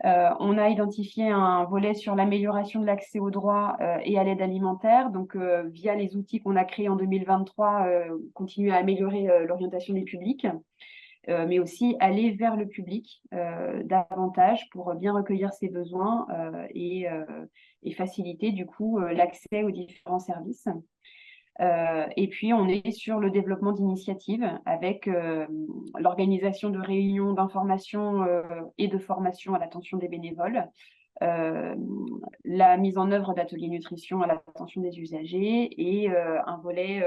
On a identifié un volet sur l'amélioration de l'accès aux droits et à l'aide alimentaire. Donc, via les outils qu'on a créés en 2023, continuer à améliorer l'orientation des publics, mais aussi aller vers le public davantage pour bien recueillir ses besoins et faciliter du coup l'accès aux différents services. Et puis, on est sur le développement d'initiatives avec l'organisation de réunions d'information et de formation à l'attention des bénévoles, la mise en œuvre d'ateliers nutrition à l'attention des usagers et un volet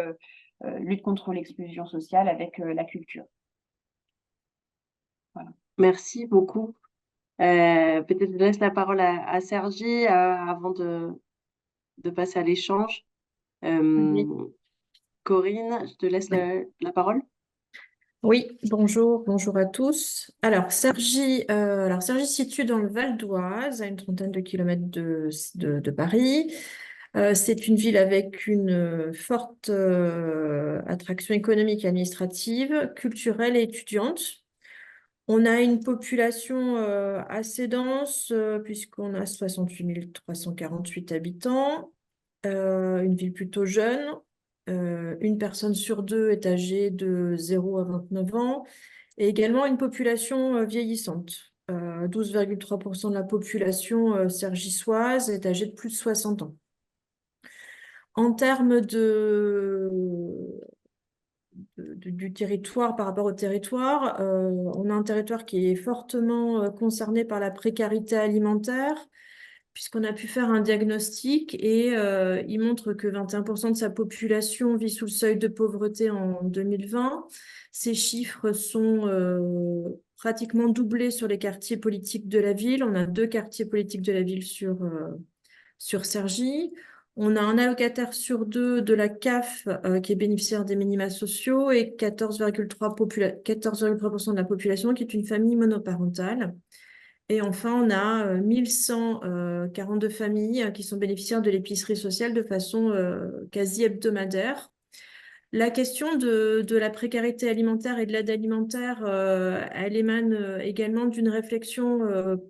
lutte contre l'exclusion sociale avec la culture. Voilà. Merci beaucoup. Peut-être je laisse la parole à Sergi avant de passer à l'échange. Corinne, je te laisse la parole. Oui, bonjour à tous. Alors, Cergy se situe dans le Val d'Oise, à une trentaine de kilomètres de Paris. C'est une ville avec une forte attraction économique, administrative, culturelle et étudiante. On a une population assez dense, puisqu'on a 68 348 habitants, une ville plutôt jeune. une personne sur deux est âgée de 0 à 29 ans, et également une population vieillissante. 12,3% de la population cergissoise est âgée de plus de 60 ans. En termes du territoire par rapport au territoire, on a un territoire qui est fortement concerné par la précarité alimentaire, puisqu'on a pu faire un diagnostic et il montre que 21% de sa population vit sous le seuil de pauvreté en 2020. Ces chiffres sont pratiquement doublés sur les quartiers politiques de la ville. On a 2 quartiers politiques de la ville sur Cergy. On a un allocataire sur 2 de la CAF qui est bénéficiaire des minima sociaux et 14,3% de la population qui est une famille monoparentale. Et enfin, on a 1142 familles qui sont bénéficiaires de l'épicerie sociale de façon quasi hebdomadaire. La question de la précarité alimentaire et de l'aide alimentaire, elle émane également d'une réflexion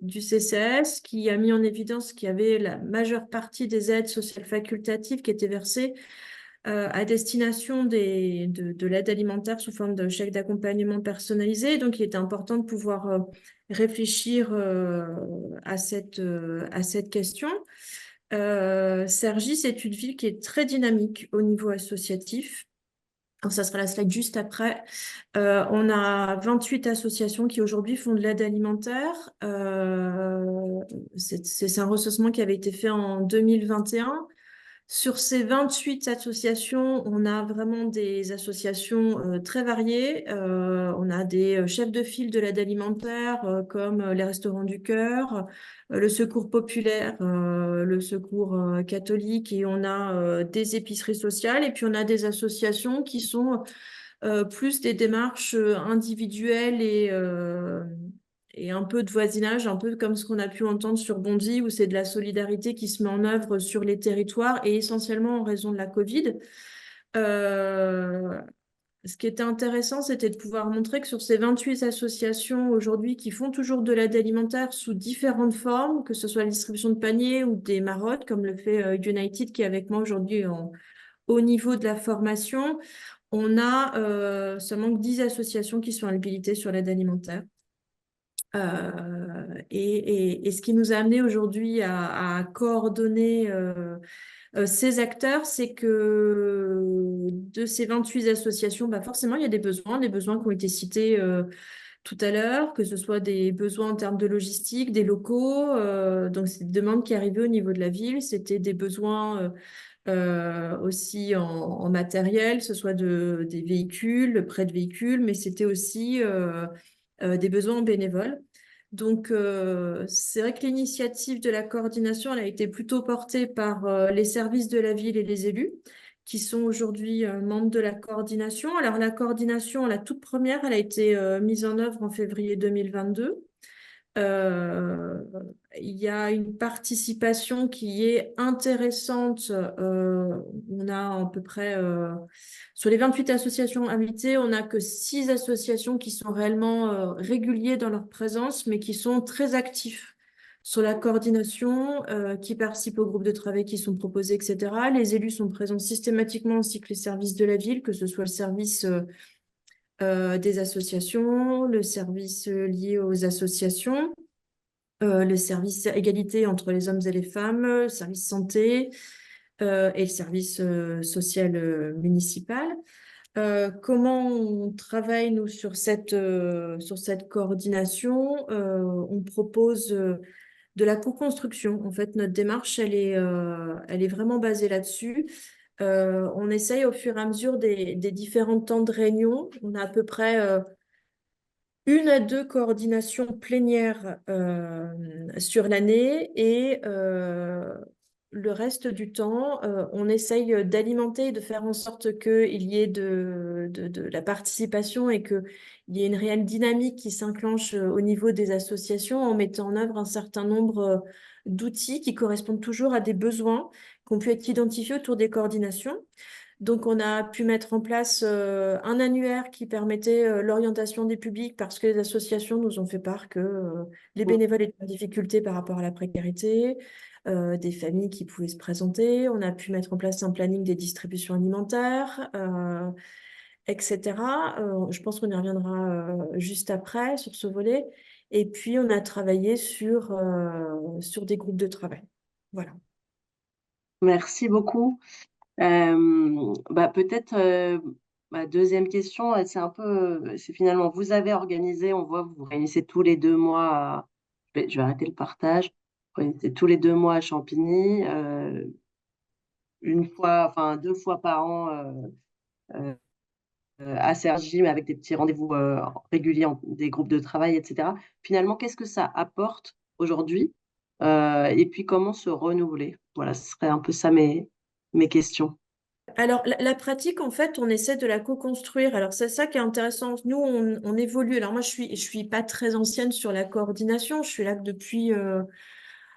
du CCAS qui a mis en évidence qu'il y avait la majeure partie des aides sociales facultatives qui étaient versées à destination de l'aide alimentaire sous forme de chèque d'accompagnement personnalisé. Donc, il était important de pouvoir réfléchir à cette question. Cergy, c'est une ville qui est très dynamique au niveau associatif. Alors, ça sera la slide juste après. On a 28 associations qui aujourd'hui font de l'aide alimentaire. C'est un recensement qui avait été fait en 2021. Sur ces 28 associations, on a vraiment des associations très variées. On a des chefs de file de l'aide alimentaire comme les Restos du Cœur, le Secours populaire, le Secours catholique, et on a des épiceries sociales. Et puis on a des associations qui sont plus des démarches individuelles et un peu de voisinage, un peu comme ce qu'on a pu entendre sur Bondy, où c'est de la solidarité qui se met en œuvre sur les territoires et essentiellement en raison de la Covid. Ce qui était intéressant, c'était de pouvoir montrer que sur ces 28 associations aujourd'hui qui font toujours de l'aide alimentaire sous différentes formes, que ce soit la distribution de paniers ou des marottes, comme le fait United qui est avec moi aujourd'hui au niveau de la formation, on a seulement 10 associations qui sont habilitées sur l'aide alimentaire. Et ce qui nous a amené aujourd'hui à coordonner ces acteurs, c'est que de ces 28 associations, forcément, il y a des besoins qui ont été cités tout à l'heure, que ce soit des besoins en termes de logistique, des locaux. Donc, c'est des demandes qui arrivaient au niveau de la ville. C'était des besoins aussi en matériel, que ce soit des véhicules, prêt de véhicules, mais c'était aussi des besoins en bénévoles. Donc, c'est vrai que l'initiative de la coordination, elle a été plutôt portée par les services de la ville et les élus, qui sont aujourd'hui membres de la coordination. Alors, la coordination, la toute première, elle a été mise en œuvre en février 2022. Il y a une participation qui est intéressante. On a à peu près, sur les 28 associations invitées, on n'a que 6 associations qui sont réellement réguliers dans leur présence, mais qui sont très actifs sur la coordination, qui participent aux groupes de travail qui sont proposés, etc. Les élus sont présents systématiquement, ainsi que les services de la ville, que ce soit le service des associations, le service lié aux associations, le service égalité entre les hommes et les femmes, le service santé et le service social municipal. Comment on travaille, nous, sur cette coordination? On propose de la co-construction. En fait, notre démarche, elle est vraiment basée là-dessus. On essaye au fur et à mesure des différents temps de réunion. On a à peu près 1 à 2 coordinations plénières sur l'année et le reste du temps, on essaye d'alimenter et de faire en sorte qu'il y ait de la participation et qu'il y ait une réelle dynamique qui s'enclenche au niveau des associations en mettant en œuvre un certain nombre d'outils qui correspondent toujours à des besoins qui ont pu être identifiés autour des coordinations. Donc, on a pu mettre en place un annuaire qui permettait l'orientation des publics parce que les associations nous ont fait part que les bénévoles étaient en difficulté par rapport à la précarité, des familles qui pouvaient se présenter. On a pu mettre en place un planning des distributions alimentaires, etc. Je pense qu'on y reviendra juste après sur ce volet. Et puis, on a travaillé sur des groupes de travail. Voilà. Merci beaucoup. Peut-être ma deuxième question, c'est finalement, vous avez organisé, on voit, vous vous réunissez tous les 2 mois, je vais arrêter le partage, vous réunissez tous les 2 mois à Champigny, une fois, enfin 2 fois par an euh, à Cergy, mais avec des petits rendez-vous réguliers, des groupes de travail, etc. Finalement, qu'est-ce que ça apporte aujourd'hui? Et puis, comment se renouveler? Voilà, ce serait un peu ça mes questions. Alors, la pratique, en fait, on essaie de la co-construire. Alors, c'est ça qui est intéressant. Nous, on évolue. Alors, moi, je suis pas très ancienne sur la coordination. Je suis là que depuis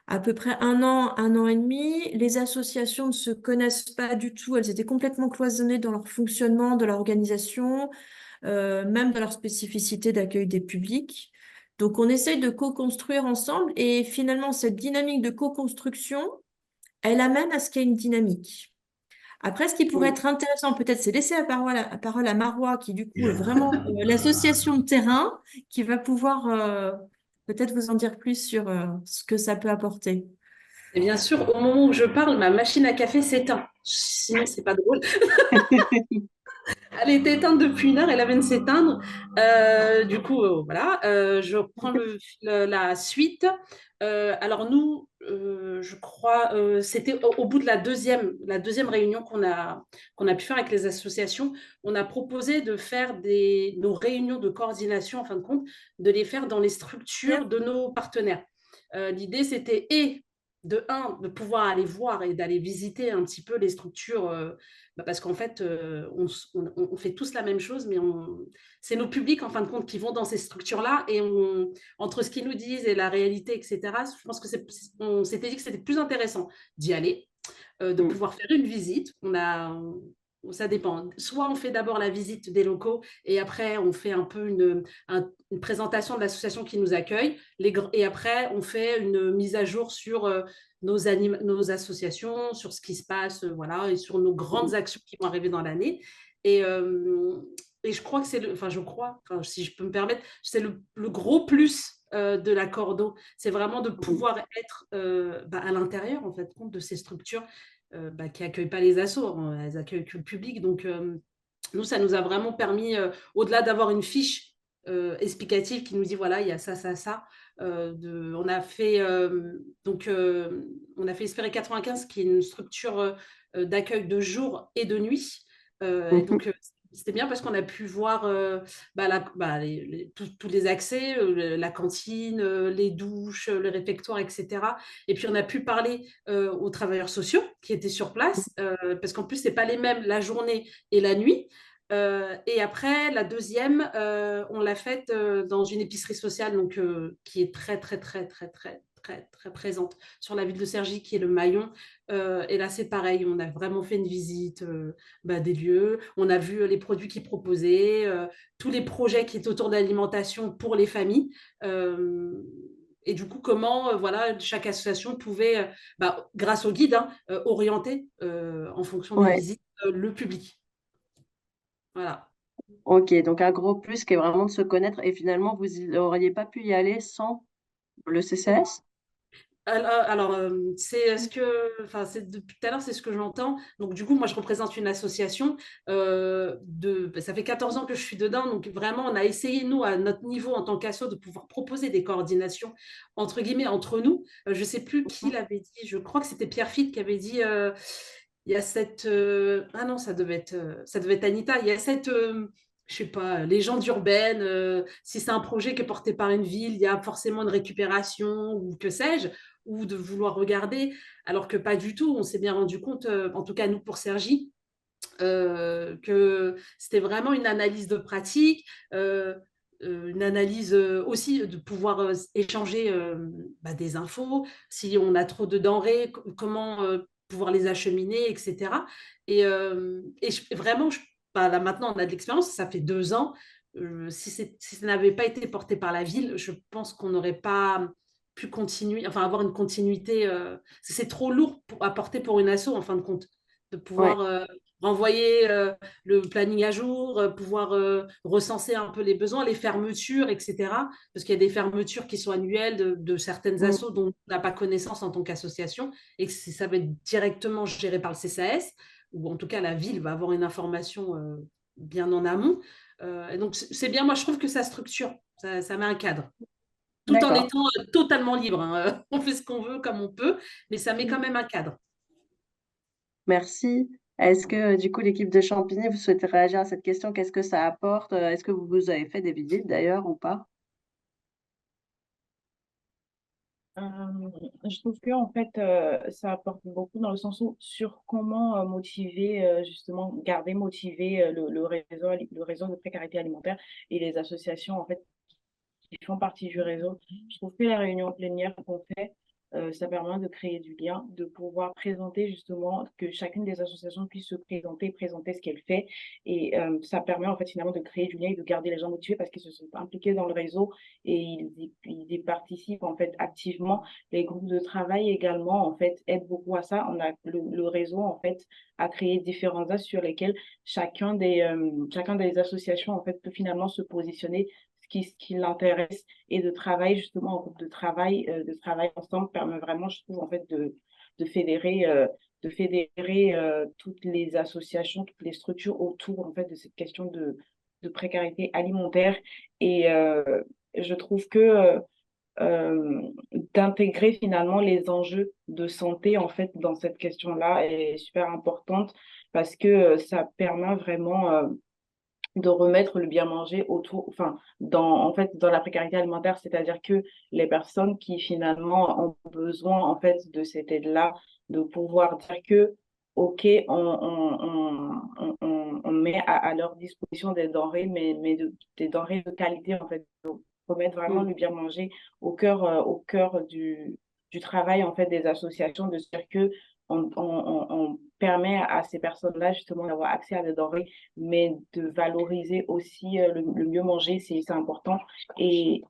à peu près un an et demi. Les associations ne se connaissent pas du tout. Elles étaient complètement cloisonnées dans leur fonctionnement, dans leur organisation, même dans leur spécificité d'accueil des publics. Donc, on essaye de co-construire ensemble. Et finalement, cette dynamique de co-construction, elle amène à ce qu'il y ait une dynamique. Après, ce qui pourrait être intéressant, peut-être, c'est laisser la parole à Marois, qui du coup est vraiment l'association de terrain, qui va pouvoir peut-être vous en dire plus sur ce que ça peut apporter. Et bien sûr, au moment où je parle, ma machine à café s'éteint. Sinon, c'est pas drôle. Elle était éteinte depuis 1 heure, elle vient de s'éteindre. Du coup, voilà, je reprends la suite. Alors nous, je crois, c'était au bout de la deuxième réunion qu'on a pu faire avec les associations. On a proposé de faire nos réunions de coordination, en fin de compte, de les faire dans les structures de nos partenaires. L'idée, c'était de pouvoir aller voir et d'aller visiter un petit peu les structures, parce qu'en fait, on fait tous la même chose, mais c'est nos publics, en fin de compte, qui vont dans ces structures-là, et entre ce qu'ils nous disent et la réalité, etc., je pense on s'était dit que c'était plus intéressant d'y aller, de pouvoir faire une visite. Ça dépend. Soit on fait d'abord la visite des locaux et après on fait un peu une présentation de l'association qui nous accueille. Et après on fait une mise à jour sur nos associations, sur ce qui se passe, voilà, et sur nos grandes actions qui vont arriver dans l'année. Et je crois que si je peux me permettre, c'est le gros plus de la Cordo. C'est vraiment de pouvoir être à l'intérieur, en fait, compte de ces structures qui n'accueillent pas les assos, hein, elles accueillent que le public. Donc, nous, ça nous a vraiment permis, au-delà d'avoir une fiche explicative qui nous dit, voilà, il y a ça, ça, ça, on a fait Espérer 95, qui est une structure d'accueil de jour et de nuit. Et donc, c'était bien parce qu'on a pu voir tous les accès, la cantine, les douches, le réfectoire, etc. Et puis, on a pu parler aux travailleurs sociaux qui étaient sur place, parce qu'en plus, ce n'est pas les mêmes la journée et la nuit. Et après, la deuxième, on l'a faite dans une épicerie sociale, donc, qui est très, très, très, très, très, très, très présente sur la ville de Cergy, qui est le maillon. Et là, c'est pareil, on a vraiment fait une visite des lieux, on a vu les produits qu'ils proposaient, tous les projets qui étaient autour de l'alimentation pour les familles. Et du coup, comment voilà, chaque association pouvait, grâce au guide, orienter en fonction des visites le public. Voilà. Ok, donc un gros plus qui est vraiment de se connaître. Et finalement, vous n'auriez pas pu y aller sans le CCS? Alors, c'est depuis tout à l'heure, c'est ce que j'entends. Donc, du coup, moi, je représente une association. Ça fait 14 ans que je suis dedans. Donc, vraiment, on a essayé, nous, à notre niveau, en tant qu'asso, de pouvoir proposer des coordinations, entre guillemets, entre nous. Je ne sais plus qui l'avait dit. Je crois que c'était Pierre Fitt qui avait dit il y a cette... ah non, ça devait être Anita. Il y a cette... je sais pas, légende urbaine, si c'est un projet qui est porté par une ville, il y a forcément une récupération ou que sais-je, ou de vouloir regarder, alors que pas du tout. On s'est bien rendu compte, en tout cas nous pour Cergy, que c'était vraiment une analyse de pratique, une analyse aussi de pouvoir échanger des infos. Si on a trop de denrées, comment pouvoir les acheminer, etc. Vraiment, bah, là maintenant, on a de l'expérience, ça fait 2 ans. Si ça n'avait pas été porté par la ville, je pense qu'on n'aurait pas pu continuer, enfin avoir une continuité. C'est trop lourd à porter pour une asso, en fin de compte, de Ouais. pouvoir renvoyer le planning à jour, pouvoir recenser un peu les besoins, les fermetures, etc. Parce qu'il y a des fermetures qui sont annuelles de certaines Mm. assos dont on n'a pas connaissance en tant qu'association et que ça va être directement géré par le CCAS, ou en tout cas la ville va avoir une information bien en amont. Et donc c'est bien, moi je trouve que ça structure, ça met un cadre, tout en D'accord. étant totalement libre. Hein. On fait ce qu'on veut comme on peut, mais ça met quand même un cadre. Merci. Est-ce que, du coup, l'équipe de Champigny, vous souhaitez réagir à cette question? Qu'est-ce que ça apporte? Est-ce que vous avez fait des visites d'ailleurs ou pas? Je trouve que en fait, ça apporte beaucoup dans le sens où sur comment motiver, justement, garder motivé le réseau de précarité alimentaire et les associations en fait qui font partie du réseau. Je trouve que la réunion plénière qu'on fait, ça permet de créer du lien, de pouvoir présenter justement, que chacune des associations puisse se présenter ce qu'elle fait. Et ça permet en fait finalement de créer du lien et de garder les gens motivés parce qu'ils se sont impliqués dans le réseau et ils y participent en fait activement. Les groupes de travail également en fait aident beaucoup à ça. On a le réseau en fait a créé différents axes sur lesquels chacun des associations en fait peut finalement se positionner ce qui l'intéresse et de travailler justement en groupe de travail ensemble permet vraiment, je trouve, en fait, de fédérer, toutes les associations, toutes les structures autour, en fait, de cette question de précarité alimentaire. Et je trouve que d'intégrer finalement les enjeux de santé, en fait, dans cette question-là est super importante parce que ça permet vraiment de remettre le bien manger autour, enfin, en fait, dans la précarité alimentaire, c'est-à-dire que les personnes qui finalement ont besoin, en fait, de cette aide-là, de pouvoir dire que, OK, on met à leur disposition des denrées, mais des denrées de qualité, en fait, remettre vraiment le bien manger au cœur du travail, en fait, des associations, de se dire que on permet à ces personnes-là, justement, d'avoir accès à des denrées mais de valoriser aussi le mieux manger, c'est important. Et,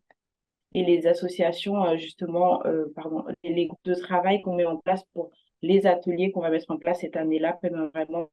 et les associations, justement, pardon, les groupes de travail qu'on met en place pour les ateliers qu'on va mettre en place cette année-là permettent vraiment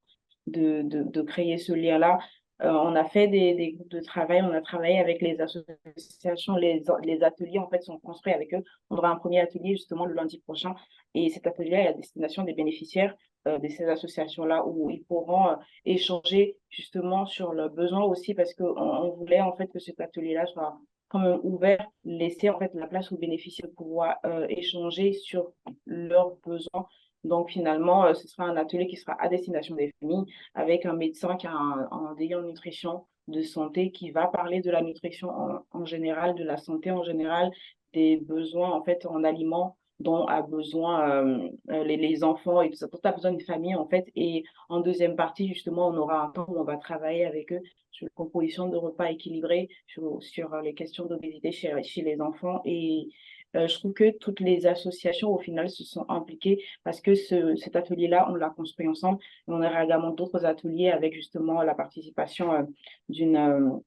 de créer ce lien-là. On a fait des groupes de travail, on a travaillé avec les associations, les ateliers en fait sont construits avec eux. On aura un premier atelier justement le lundi prochain et cet atelier est à destination des bénéficiaires de ces associations-là où ils pourront échanger justement sur leurs besoins aussi parce qu'on voulait en fait que cet atelier-là soit quand même ouvert, laisser en fait la place aux bénéficiaires de pouvoir échanger sur leurs besoins. Donc finalement, ce sera un atelier qui sera à destination des familles avec un médecin qui a un DI en nutrition de santé qui va parler de la nutrition en général, de la santé en général, des besoins en fait en aliments dont a besoin les enfants et tout ça, dont a besoin une famille en fait. Et en deuxième partie, justement, on aura un temps où on va travailler avec eux sur la composition de repas équilibrés, sur les questions d'obésité chez les enfants. Et je trouve que toutes les associations, au final, se sont impliquées parce que cet atelier-là, on l'a construit ensemble. On aura également d'autres ateliers avec justement la participation d'une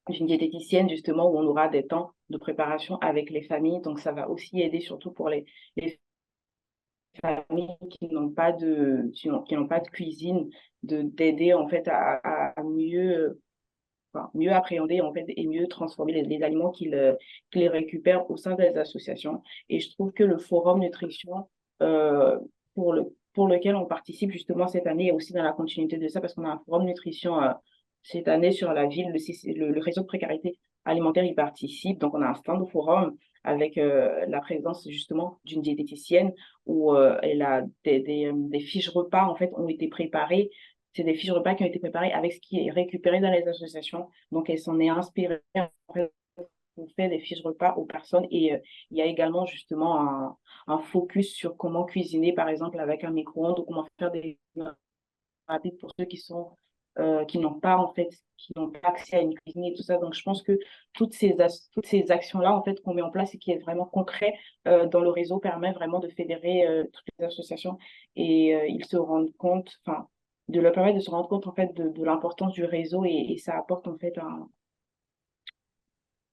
diététicienne, justement, où on aura des temps de préparation avec les familles. Donc, ça va aussi aider surtout pour les familles qui n'ont pas qui n'ont pas de cuisine, d'aider en fait à mieux mieux appréhender en fait et mieux transformer les aliments qu'ils récupèrent au sein des associations. Et je trouve que le forum nutrition pour lequel on participe justement cette année et aussi dans la continuité de ça parce qu'on a un forum nutrition cette année sur la ville, le réseau de précarité alimentaire y participe. Donc on a un stand au forum avec la présence justement d'une diététicienne où elle a des fiches repas en fait ont été préparées. C'est des fiches repas qui ont été préparées avec ce qui est récupéré dans les associations. Donc, elle s'en est inspirée pour faire des fiches repas aux personnes. Et il y a également justement un focus sur comment cuisiner, par exemple, avec un micro-ondes ou comment faire des rapides pour ceux qui sont qui n'ont pas en fait, qui n'ont pas accès à une cuisine et tout ça. Donc je pense que toutes ces actions-là en fait qu'on met en place et qui est vraiment concret dans le réseau permet vraiment de fédérer toutes les associations et ils se rendent compte, enfin de leur permettre de se rendre compte en fait de l'importance du réseau et ça apporte en fait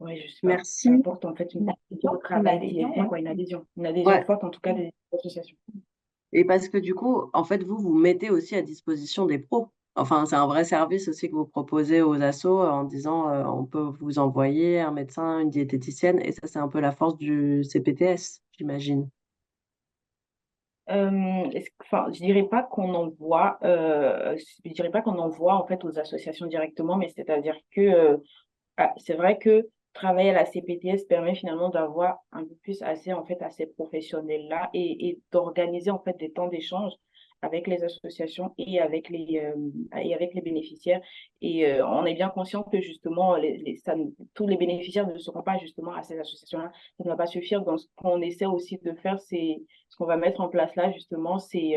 ouais, je sais pas, ça Merci. apporte en fait une adhésion au travail qui est fait, quoi, une adhésion Ouais. forte en tout cas des associations. Et parce que du coup, en fait, vous mettez aussi à disposition des pros. Enfin, c'est un vrai service aussi que vous proposez aux assos en disant on peut vous envoyer un médecin, une diététicienne, et ça, c'est un peu la force du CPTS, j'imagine. Enfin, je dirais pas qu'on envoie, je dirais pas qu'on envoie en fait aux associations directement, mais c'est-à-dire que c'est vrai que travailler à la CPTS permet finalement d'avoir un peu plus accès en fait à ces professionnels-là et d'organiser en fait des temps d'échange avec les associations et avec les bénéficiaires. Et on est bien conscient que justement tous les bénéficiaires ne seront pas justement à ces associations-là. Ça ne va pas suffire. Donc, ce qu'on essaie aussi de faire, c'est ce qu'on va mettre en place là justement, c'est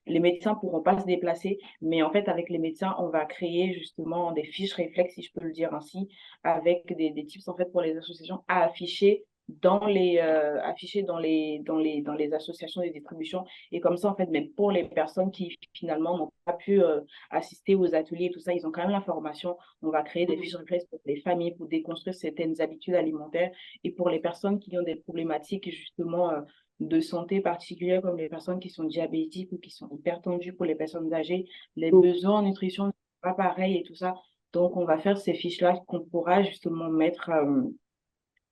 les médecins ne pourront pas se déplacer, mais en fait, avec les médecins, on va créer justement des fiches réflexes, si je peux le dire ainsi, avec des tips en fait pour les associations à afficher dans les associations de distribution. Et comme ça, en fait, même pour les personnes qui finalement n'ont pas pu assister aux ateliers et tout ça, ils ont quand même l'information. On va créer des fiches réflexes pour les familles, pour déconstruire certaines habitudes alimentaires. Et pour les personnes qui ont des problématiques, justement, de santé particulières comme les personnes qui sont diabétiques ou qui sont hypertendues pour les personnes âgées, les besoins en nutrition ne sont pas pareils et tout ça. Donc, on va faire ces fiches-là qu'on pourra justement mettre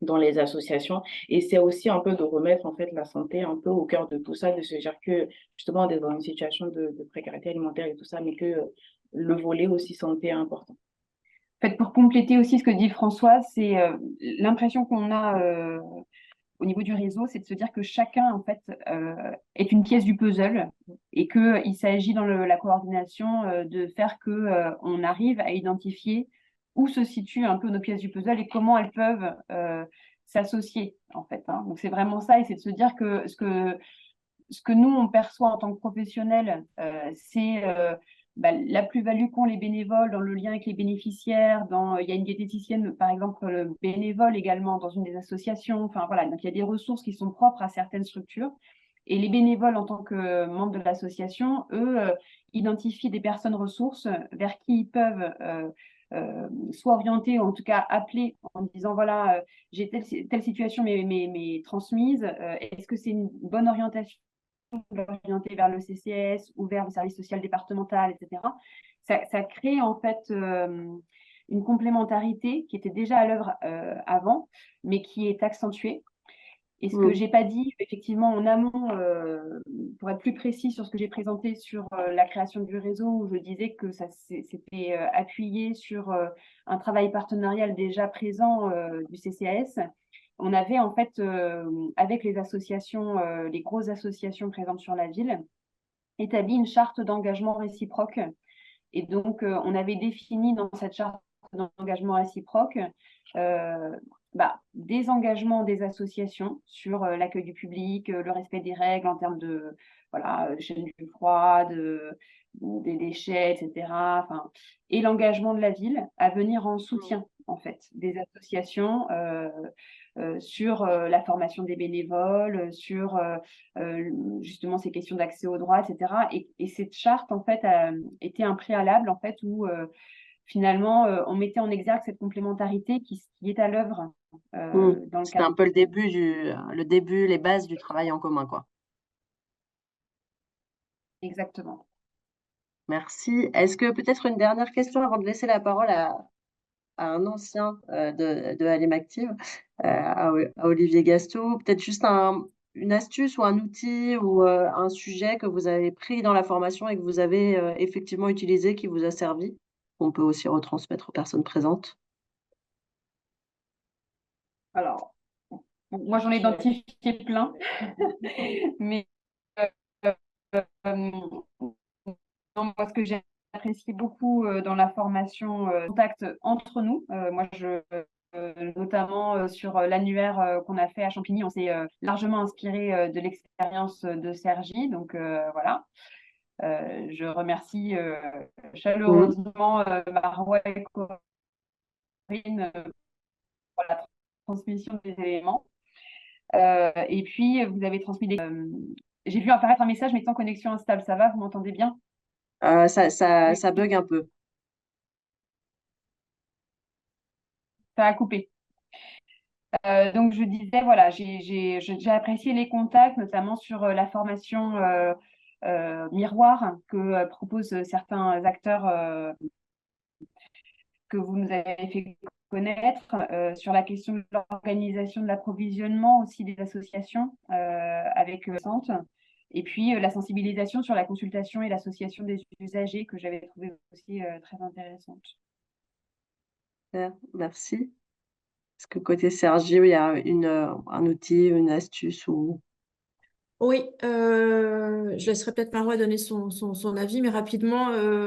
dans les associations. Et c'est aussi un peu de remettre en fait la santé un peu au cœur de tout ça, de se dire que justement on est dans une situation de précarité alimentaire et tout ça, mais que le volet aussi santé est important. En fait, pour compléter aussi ce que dit Françoise, c'est l'impression qu'on a au niveau du réseau, c'est de se dire que chacun, en fait, est une pièce du puzzle et qu'il s'agit dans la coordination de faire qu'on arrive à identifier où se situent un peu nos pièces du puzzle et comment elles peuvent s'associer, en fait. Hein. Donc, c'est vraiment ça, et c'est de se dire que ce que nous, on perçoit en tant que professionnels, c'est la plus-value qu'ont les bénévoles dans le lien avec les bénéficiaires. Il y a une diététicienne, par exemple, bénévole également dans une des associations. Enfin, voilà, donc il y a des ressources qui sont propres à certaines structures. Et les bénévoles, en tant que membres de l'association, eux, identifient des personnes ressources vers qui ils peuvent soit orienter, ou en tout cas appeler en disant, voilà, j'ai telle situation mais transmise. Est-ce que c'est une bonne orientation orienté vers le CCS ou vers le service social départemental, etc. Ça crée en fait une complémentarité qui était déjà à l'œuvre avant, mais qui est accentuée. Et ce que j'ai pas dit, effectivement, en amont, pour être plus précis sur ce que j'ai présenté sur la création du réseau, où je disais que ça s'était appuyé sur un travail partenarial déjà présent du CCAS. On avait en fait, avec les associations, les grosses associations présentes sur la ville, établi une charte d'engagement réciproque. Et donc, on avait défini dans cette charte d'engagement réciproque des engagements des associations sur l'accueil du public, le respect des règles en termes de chaîne du froid, des déchets, etc. Enfin, et l'engagement de la ville à venir en soutien en fait des associations sur la formation des bénévoles, sur justement ces questions d'accès aux droits, etc. Et cette charte en fait était un préalable en fait où finalement, on mettait en exergue cette complémentarité qui est à l'œuvre dans le C'était cadre. un peu le début, les bases du travail en commun, quoi. Exactement. Merci. Est-ce que peut-être une dernière question avant de laisser la parole à un ancien de Halim Active, à Olivier Gastou, peut-être juste une astuce ou un outil ou un sujet que vous avez pris dans la formation et que vous avez effectivement utilisé, qui vous a servi, qu'on peut aussi retransmettre aux personnes présentes. Alors, moi j'en ai identifié plein, mais moi, ce que j'ai apprécié beaucoup dans la formation, contact entre nous. Moi, notamment sur l'annuaire qu'on a fait à Champigny, on s'est largement inspiré de l'expérience de Sergi. Donc voilà. Je remercie chaleureusement Marois et Corinne pour la transmission des éléments. Et puis, vous avez transmis des... j'ai vu apparaître un message mettant connexion instable. Ça va, vous m'entendez bien? Ça bug un peu. Ça a coupé. Donc, je disais, voilà, j'ai apprécié les contacts, notamment sur la formation miroir que proposent certains acteurs que vous nous avez fait connaître, sur la question de l'organisation de l'approvisionnement aussi des associations avec Centre, et puis la sensibilisation sur la consultation et l'association des usagers que j'avais trouvé aussi très intéressante. Merci. Est-ce que côté Sergio, il y a un outil, une astuce ou... Oui, je laisserai peut-être Marois donner son avis, mais rapidement,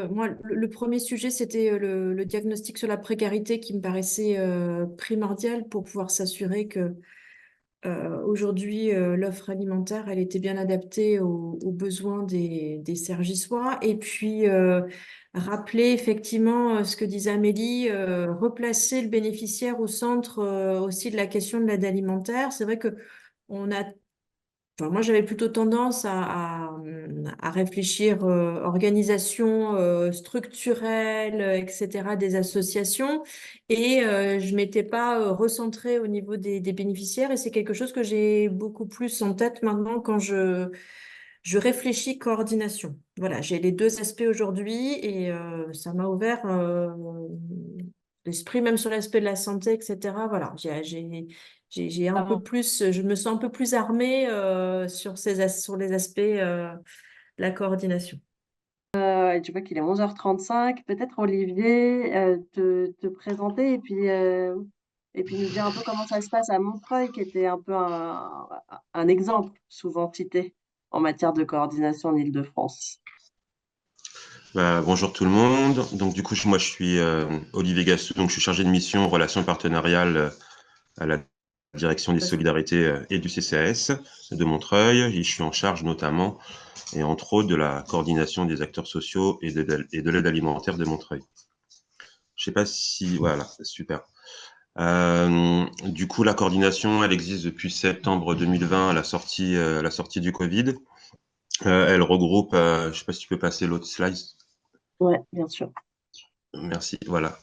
moi, le premier sujet, c'était le diagnostic sur la précarité qui me paraissait primordial pour pouvoir s'assurer que aujourd'hui, l'offre alimentaire, elle était bien adaptée aux besoins des Cergissois. Et puis, rappeler effectivement ce que disait Amélie, replacer le bénéficiaire au centre aussi de la question de l'aide alimentaire. C'est vrai que on a Enfin, moi, j'avais plutôt tendance à réfléchir organisation structurelle, etc., des associations, et je m'étais pas recentrée au niveau des bénéficiaires, et c'est quelque chose que j'ai beaucoup plus en tête maintenant quand je réfléchis coordination. Voilà, j'ai les deux aspects aujourd'hui, et ça m'a ouvert l'esprit, même sur l'aspect de la santé, etc. Voilà, j'ai un peu plus, je me sens un peu plus armée sur les aspects de la coordination. Tu vois qu'il est 11h35. Peut-être Olivier, te présenter et puis nous dire un peu comment ça se passe à Montreuil, qui était un peu un exemple souvent cité en matière de coordination en Île-de-France. Bonjour tout le monde. Donc du coup, moi je suis Olivier Gassou, donc je suis chargé de mission relations partenariales à la direction des solidarités et du CCAS de Montreuil. Et je suis en charge notamment et entre autres de la coordination des acteurs sociaux et de l'aide alimentaire de Montreuil. Je sais pas si... Voilà, super. Du coup, la coordination, elle existe depuis septembre 2020 à la sortie du Covid. Elle regroupe, je sais pas si tu peux passer l'autre slide. Ouais, bien sûr. Merci, voilà.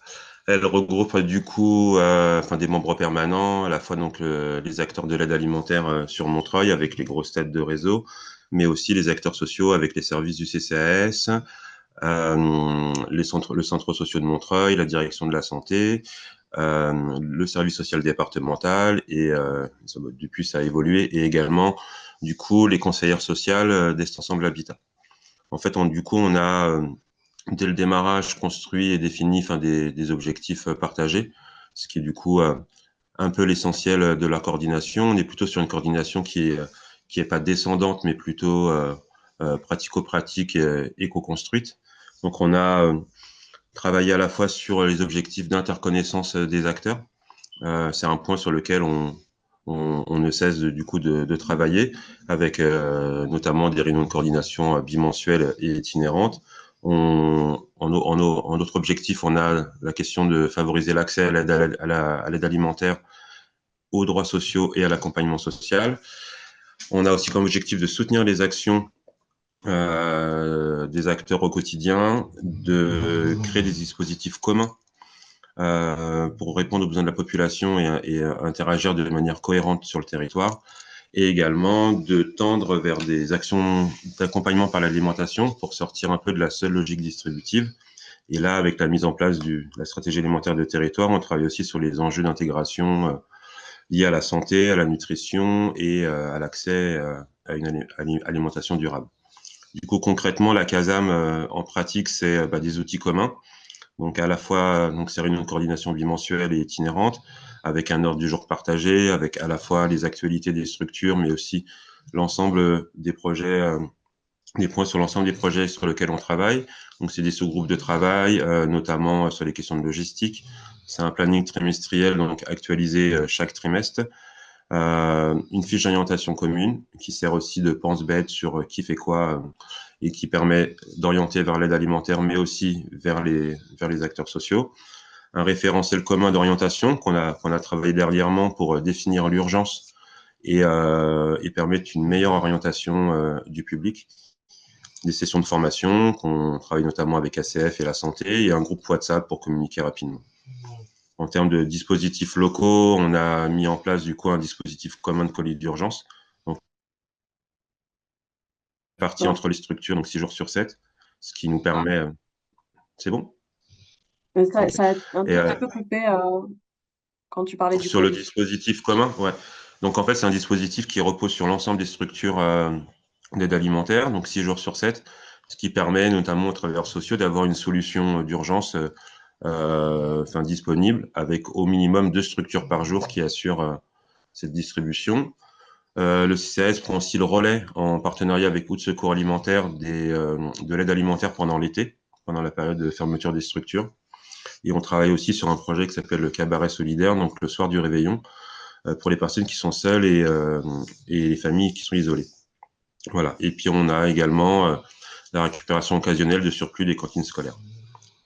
Elle regroupe du coup des membres permanents, à la fois donc les acteurs de l'aide alimentaire sur Montreuil avec les grosses têtes de réseau, mais aussi les acteurs sociaux avec les services du CCAS, le centre social de Montreuil, la direction de la santé, le service social départemental, et depuis ça a évolué, et également du coup les conseillères sociales d'Est Ensemble Habitat. En fait, on a dès le démarrage construit et défini des objectifs partagés, ce qui est du coup un peu l'essentiel de la coordination. On est plutôt sur une coordination qui est pas descendante, mais plutôt pratico-pratique et co-construite. Donc on a travaillé à la fois sur les objectifs d'interconnaissance des acteurs. C'est un point sur lequel on ne cesse du coup de travailler, avec notamment des réunions de coordination bimensuelles et itinérantes. En autre objectif, on a la question de favoriser l'accès à l'aide alimentaire, aux droits sociaux et à l'accompagnement social. On a aussi comme objectif de soutenir les actions des acteurs au quotidien, de créer des dispositifs communs pour répondre aux besoins de la population et interagir de manière cohérente sur le territoire, et également de tendre vers des actions d'accompagnement par l'alimentation pour sortir un peu de la seule logique distributive. Et là, avec la mise en place de la stratégie alimentaire de territoire, on travaille aussi sur les enjeux d'intégration liés à la santé, à la nutrition et à l'accès à une alimentation durable. Du coup, concrètement, la CASAM, en pratique, c'est des outils communs. Donc, à la fois, ces réunions de coordination bimensuelles et itinérantes, avec un ordre du jour partagé, avec à la fois les actualités des structures, mais aussi l'ensemble des projets, des points sur l'ensemble des projets sur lesquels on travaille. Donc, c'est des sous-groupes de travail, notamment sur les questions de logistique. C'est un planning trimestriel, donc actualisé chaque trimestre. une fiche d'orientation commune qui sert aussi de pense-bête sur qui fait quoi et qui permet d'orienter vers l'aide alimentaire, mais aussi vers les acteurs sociaux. Un référentiel commun d'orientation qu'on a travaillé dernièrement pour définir l'urgence et permettre une meilleure orientation du public. Des sessions de formation qu'on travaille notamment avec ACF et la santé et un groupe WhatsApp pour communiquer rapidement. En termes de dispositifs locaux, on a mis en place du coup un dispositif commun de colis d'urgence. Donc, partie entre les structures, donc 6 jours sur 7, ce qui nous permet... C'est bon? Ça, Ok. ça a un Et, petit peu coupé quand tu parlais du sur le colis. dispositif commun, ouais. Donc en fait, c'est un dispositif qui repose sur l'ensemble des structures d'aide alimentaire, donc 6 jours sur 7, ce qui permet notamment aux travailleurs sociaux d'avoir une solution d'urgence disponible avec au minimum 2 structures par jour qui assurent cette distribution. Le CCAS prend aussi le relais en partenariat avec Out Secours Alimentaire de l'aide alimentaire pendant l'été, pendant la période de fermeture des structures. Et on travaille aussi sur un projet qui s'appelle le Cabaret Solidaire, donc le soir du réveillon, pour les personnes qui sont seules et les familles qui sont isolées. Voilà. Et puis on a également la récupération occasionnelle de surplus des cantines scolaires.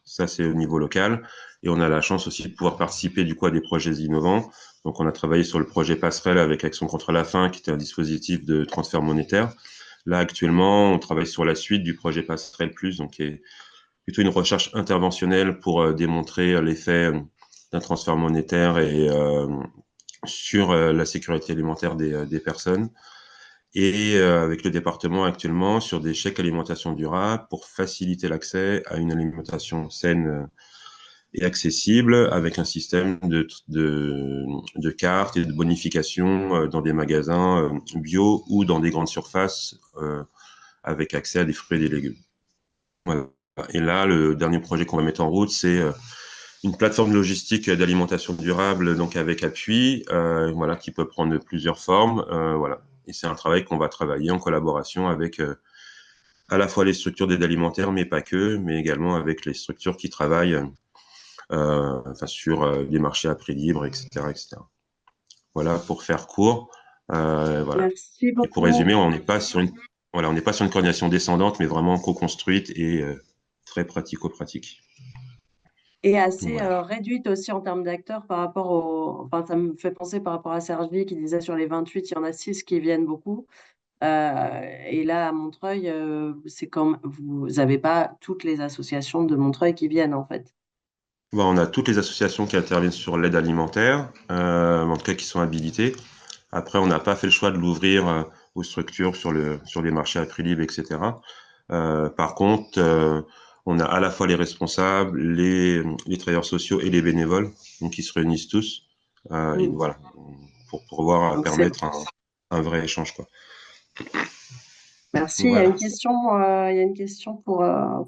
Ça, c'est au niveau local. Et on a la chance aussi de pouvoir participer du coup à des projets innovants. Donc, on a travaillé sur le projet Passerelle avec Action contre la faim, qui était un dispositif de transfert monétaire. Là, actuellement, on travaille sur la suite du projet Passerelle Plus, donc qui est plutôt une recherche interventionnelle pour démontrer l'effet d'un transfert monétaire et sur la sécurité alimentaire des personnes. Et avec le département actuellement sur des chèques alimentation durable pour faciliter l'accès à une alimentation saine et accessible avec un système de cartes et de bonification dans des magasins bio ou dans des grandes surfaces avec accès à des fruits et des légumes. Voilà. Et là, le dernier projet qu'on va mettre en route, c'est une plateforme logistique d'alimentation durable, donc avec appui, voilà, qui peut prendre plusieurs formes. Voilà. Et c'est un travail qu'on va travailler en collaboration avec à la fois les structures d'aide alimentaire, mais pas que, mais également avec les structures qui travaillent sur des marchés à prix libre, etc., etc. Voilà, pour faire court. Voilà. Merci Et pour beaucoup. résumer, on n'est pas sur une coordination descendante, mais vraiment co-construite et très pratico-pratique. Et assez Voilà. réduite aussi en termes d'acteurs par rapport au... Enfin, ça me fait penser par rapport à Sergi qui disait sur les 28, il y en a 6 qui viennent beaucoup. Et là, à Montreuil, c'est comme vous n'avez pas toutes les associations de Montreuil qui viennent en fait. Bon, on a toutes les associations qui interviennent sur l'aide alimentaire, en tout cas qui sont habilitées. Après, on n'a pas fait le choix de l'ouvrir aux structures sur les marchés à prix libre, etc. Par contre, on a à la fois les responsables, les travailleurs sociaux et les bénévoles, donc ils se réunissent tous, et voilà, pour pouvoir Donc, permettre un vrai échange, quoi. merci. Voilà. Il y a une question pour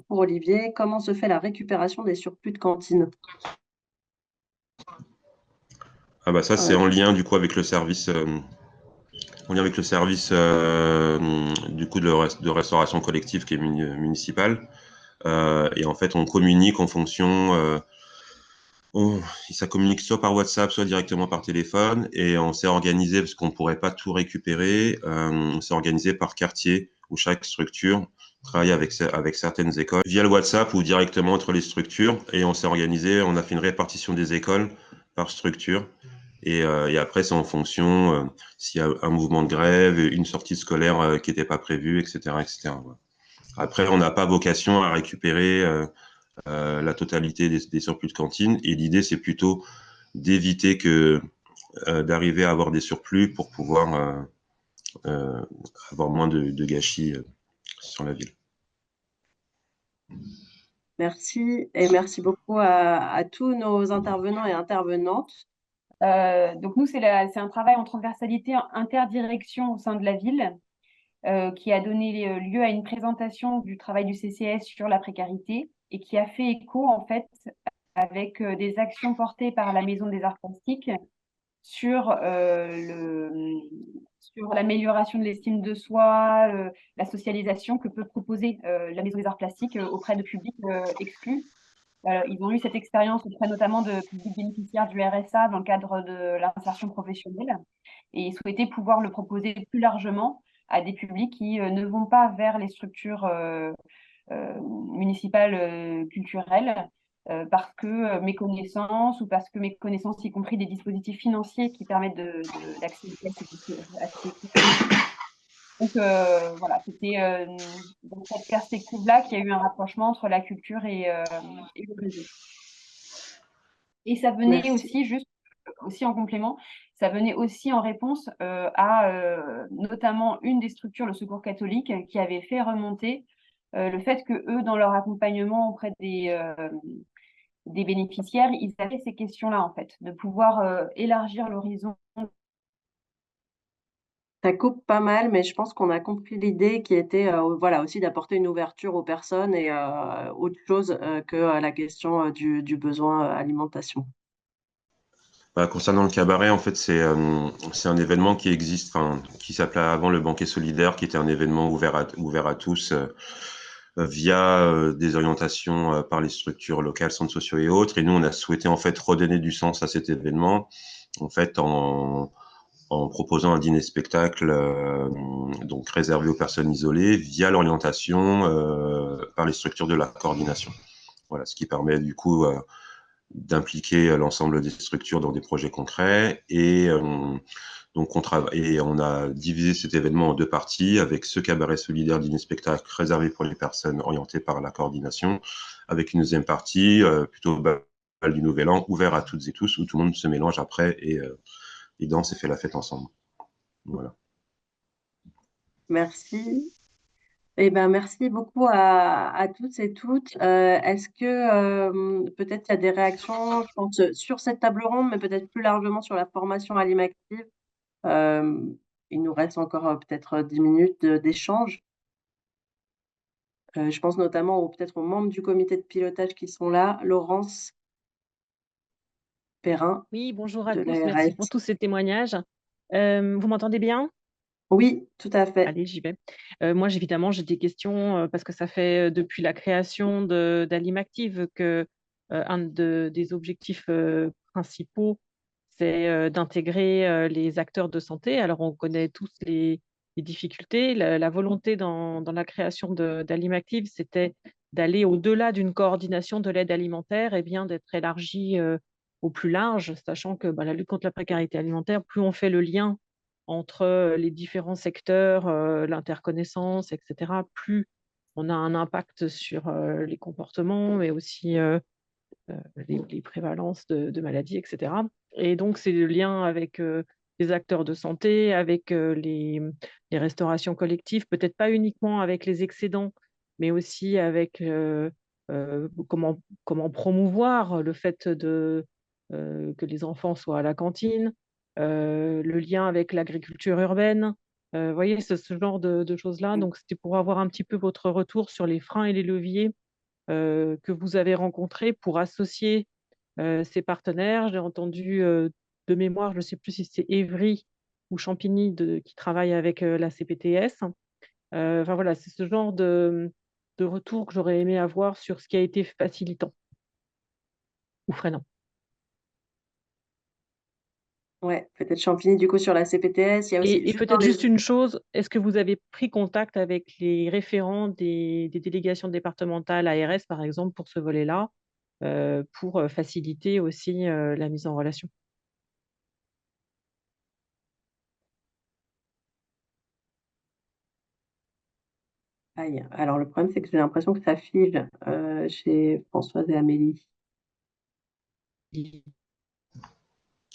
Olivier. Comment se fait la récupération des surplus de cantine? Ah bah ça, c'est en lien du coup avec le service, du coup de restauration collective qui est municipal. Et en fait, on communique en fonction. Ça communique soit par WhatsApp, soit directement par téléphone. Et on s'est organisé, parce qu'on ne pourrait pas tout récupérer, on s'est organisé par quartier, où chaque structure travaille avec certaines écoles, via le WhatsApp ou directement entre les structures. Et on s'est organisé, on a fait une répartition des écoles par structure. Et après, c'est en fonction s'il y a un mouvement de grève, une sortie scolaire qui n'était pas prévue, etc., etc. Après, on n'a pas vocation à récupérer la totalité des surplus de cantine. Et l'idée, c'est plutôt d'éviter d'arriver à avoir des surplus pour pouvoir avoir moins de gâchis sur la ville. Merci et merci beaucoup à tous nos intervenants et intervenantes. Donc nous, c'est un travail en transversalité interdirection au sein de la ville qui a donné lieu à une présentation du travail du CCS sur la précarité et qui a fait écho en fait avec des actions portées par la Maison des Arts Plastiques sur l'amélioration de l'estime de soi, la socialisation que peut proposer la Maison des Arts Plastiques auprès de publics exclus. Ils ont eu cette expérience auprès notamment de publics bénéficiaires du RSA dans le cadre de l'insertion professionnelle. et ils souhaitaient pouvoir le proposer plus largement à des publics qui ne vont pas vers les structures municipales culturelles parce que méconnaissance ou parce que méconnaissance y compris des dispositifs financiers qui permettent d'accéder à ces donc voilà, c'était dans cette perspective-là qu'il y a eu un rapprochement entre la culture et le réseau. Et ça venait Merci. aussi, juste aussi en complément, ça venait aussi en réponse à notamment une des structures, le Secours catholique, qui avait fait remonter le fait que eux, dans leur accompagnement auprès des bénéficiaires, ils avaient ces questions-là, en fait, de pouvoir élargir l'horizon. Ça coupe pas mal, mais je pense qu'on a compris l'idée qui était, voilà, aussi d'apporter une ouverture aux personnes et autre chose, que, la question, du besoin, alimentation. Bah, concernant le cabaret, en fait, c'est un événement qui existe, enfin, qui s'appelait avant le banquet solidaire, qui était un événement ouvert à tous via des orientations par les structures locales, centres sociaux et autres. Et nous, on a souhaité en fait redonner du sens à cet événement, en fait, en proposant un dîner-spectacle donc réservé aux personnes isolées via l'orientation par les structures de la coordination. Voilà, ce qui permet du coup d'impliquer l'ensemble des structures dans des projets concrets. Et donc on a divisé cet événement en deux parties, avec ce cabaret solidaire dîner-spectacle réservé pour les personnes orientées par la coordination, avec une deuxième partie plutôt bal du Nouvel An, ouvert à toutes et tous, où tout le monde se mélange après et danse et fait la fête ensemble. Voilà. Merci. Eh ben, merci beaucoup à toutes et toutes. Est-ce que, peut-être il y a des réactions, je pense, sur cette table ronde, mais peut-être plus largement sur la formation Alimaktive? Il nous reste encore, peut-être, 10 minutes d'échange. Je pense notamment peut-être aux membres du comité de pilotage qui sont là. Laurence Perrin Oui, bonjour à de tous. Merci l'ARS. pour tous ces témoignages. Vous m'entendez bien? Oui, tout à fait. Allez, j'y vais. Moi, évidemment, j'ai des questions parce que ça fait depuis la création d'Alimactive que des objectifs principaux, c'est d'intégrer les acteurs de santé. Alors, on connaît tous les difficultés. La volonté dans la création d'Alimactive, c'était d'aller au-delà d'une coordination de l'aide alimentaire et bien d'être élargi au plus large, sachant que la lutte contre la précarité alimentaire, plus on fait le lien entre les différents secteurs, l'interconnaissance, etc., plus on a un impact sur les comportements, mais aussi les prévalences de maladies, etc. Et donc, c'est le lien avec les acteurs de santé, avec les restaurations collectives, peut-être pas uniquement avec les excédents, mais aussi avec comment promouvoir le fait que les enfants soient à la cantine, le lien avec l'agriculture urbaine. Vous voyez, ce genre de choses-là. Donc, c'était pour avoir un petit peu votre retour sur les freins et les leviers que vous avez rencontrés pour associer ces partenaires. J'ai entendu de mémoire, je ne sais plus si c'est Évry ou Champigny qui travaille avec la CPTS. Enfin voilà, c'est ce genre de retour que j'aurais aimé avoir sur ce qui a été facilitant ou freinant. Ouais, peut-être Champigny, du coup, sur la CPTS. Il y a aussi Et juste dans peut-être les juste une chose, est-ce que vous avez pris contact avec les référents des délégations départementales ARS, par exemple, pour ce volet-là, pour faciliter aussi la mise en relation? Aïe. Alors le problème, c'est que j'ai l'impression que ça fige, chez Françoise et Amélie.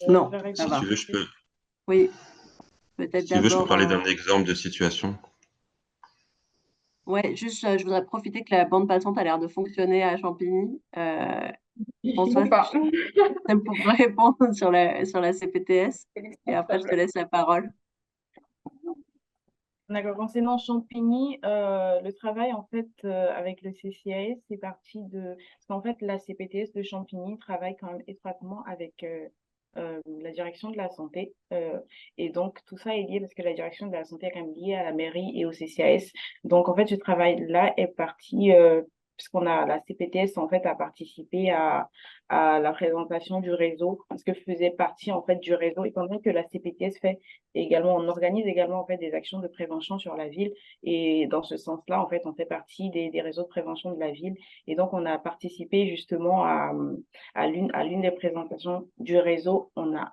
Non, ça Si va. tu veux, je peux, Oui, peut-être si tu veux, je peux d'abord, parler d'un exemple de situation. ouais, juste, je voudrais profiter que la bande passante a l'air de fonctionner à Champigny. Françoise, D'accord. tu pour répondre sur la CPTS et après je te laisse la parole. D'accord. Concernant Champigny, le travail en fait avec le CCAS, c'est parti de parce qu'en fait la CPTS de Champigny travaille quand même étroitement avec la direction de la santé et donc tout ça est lié parce que la direction de la santé est quand même liée à la mairie et au CCAS. Donc en fait ce travail-là est parti puisqu'on a la CPTS en fait a participé à la présentation du réseau, parce que faisait partie en fait du réseau, étant donné que la CPTS fait également, on organise également en fait des actions de prévention sur la ville, et dans ce sens-là, en fait, on fait partie des réseaux de prévention de la ville, et donc on a participé justement à l'une des présentations du réseau. On a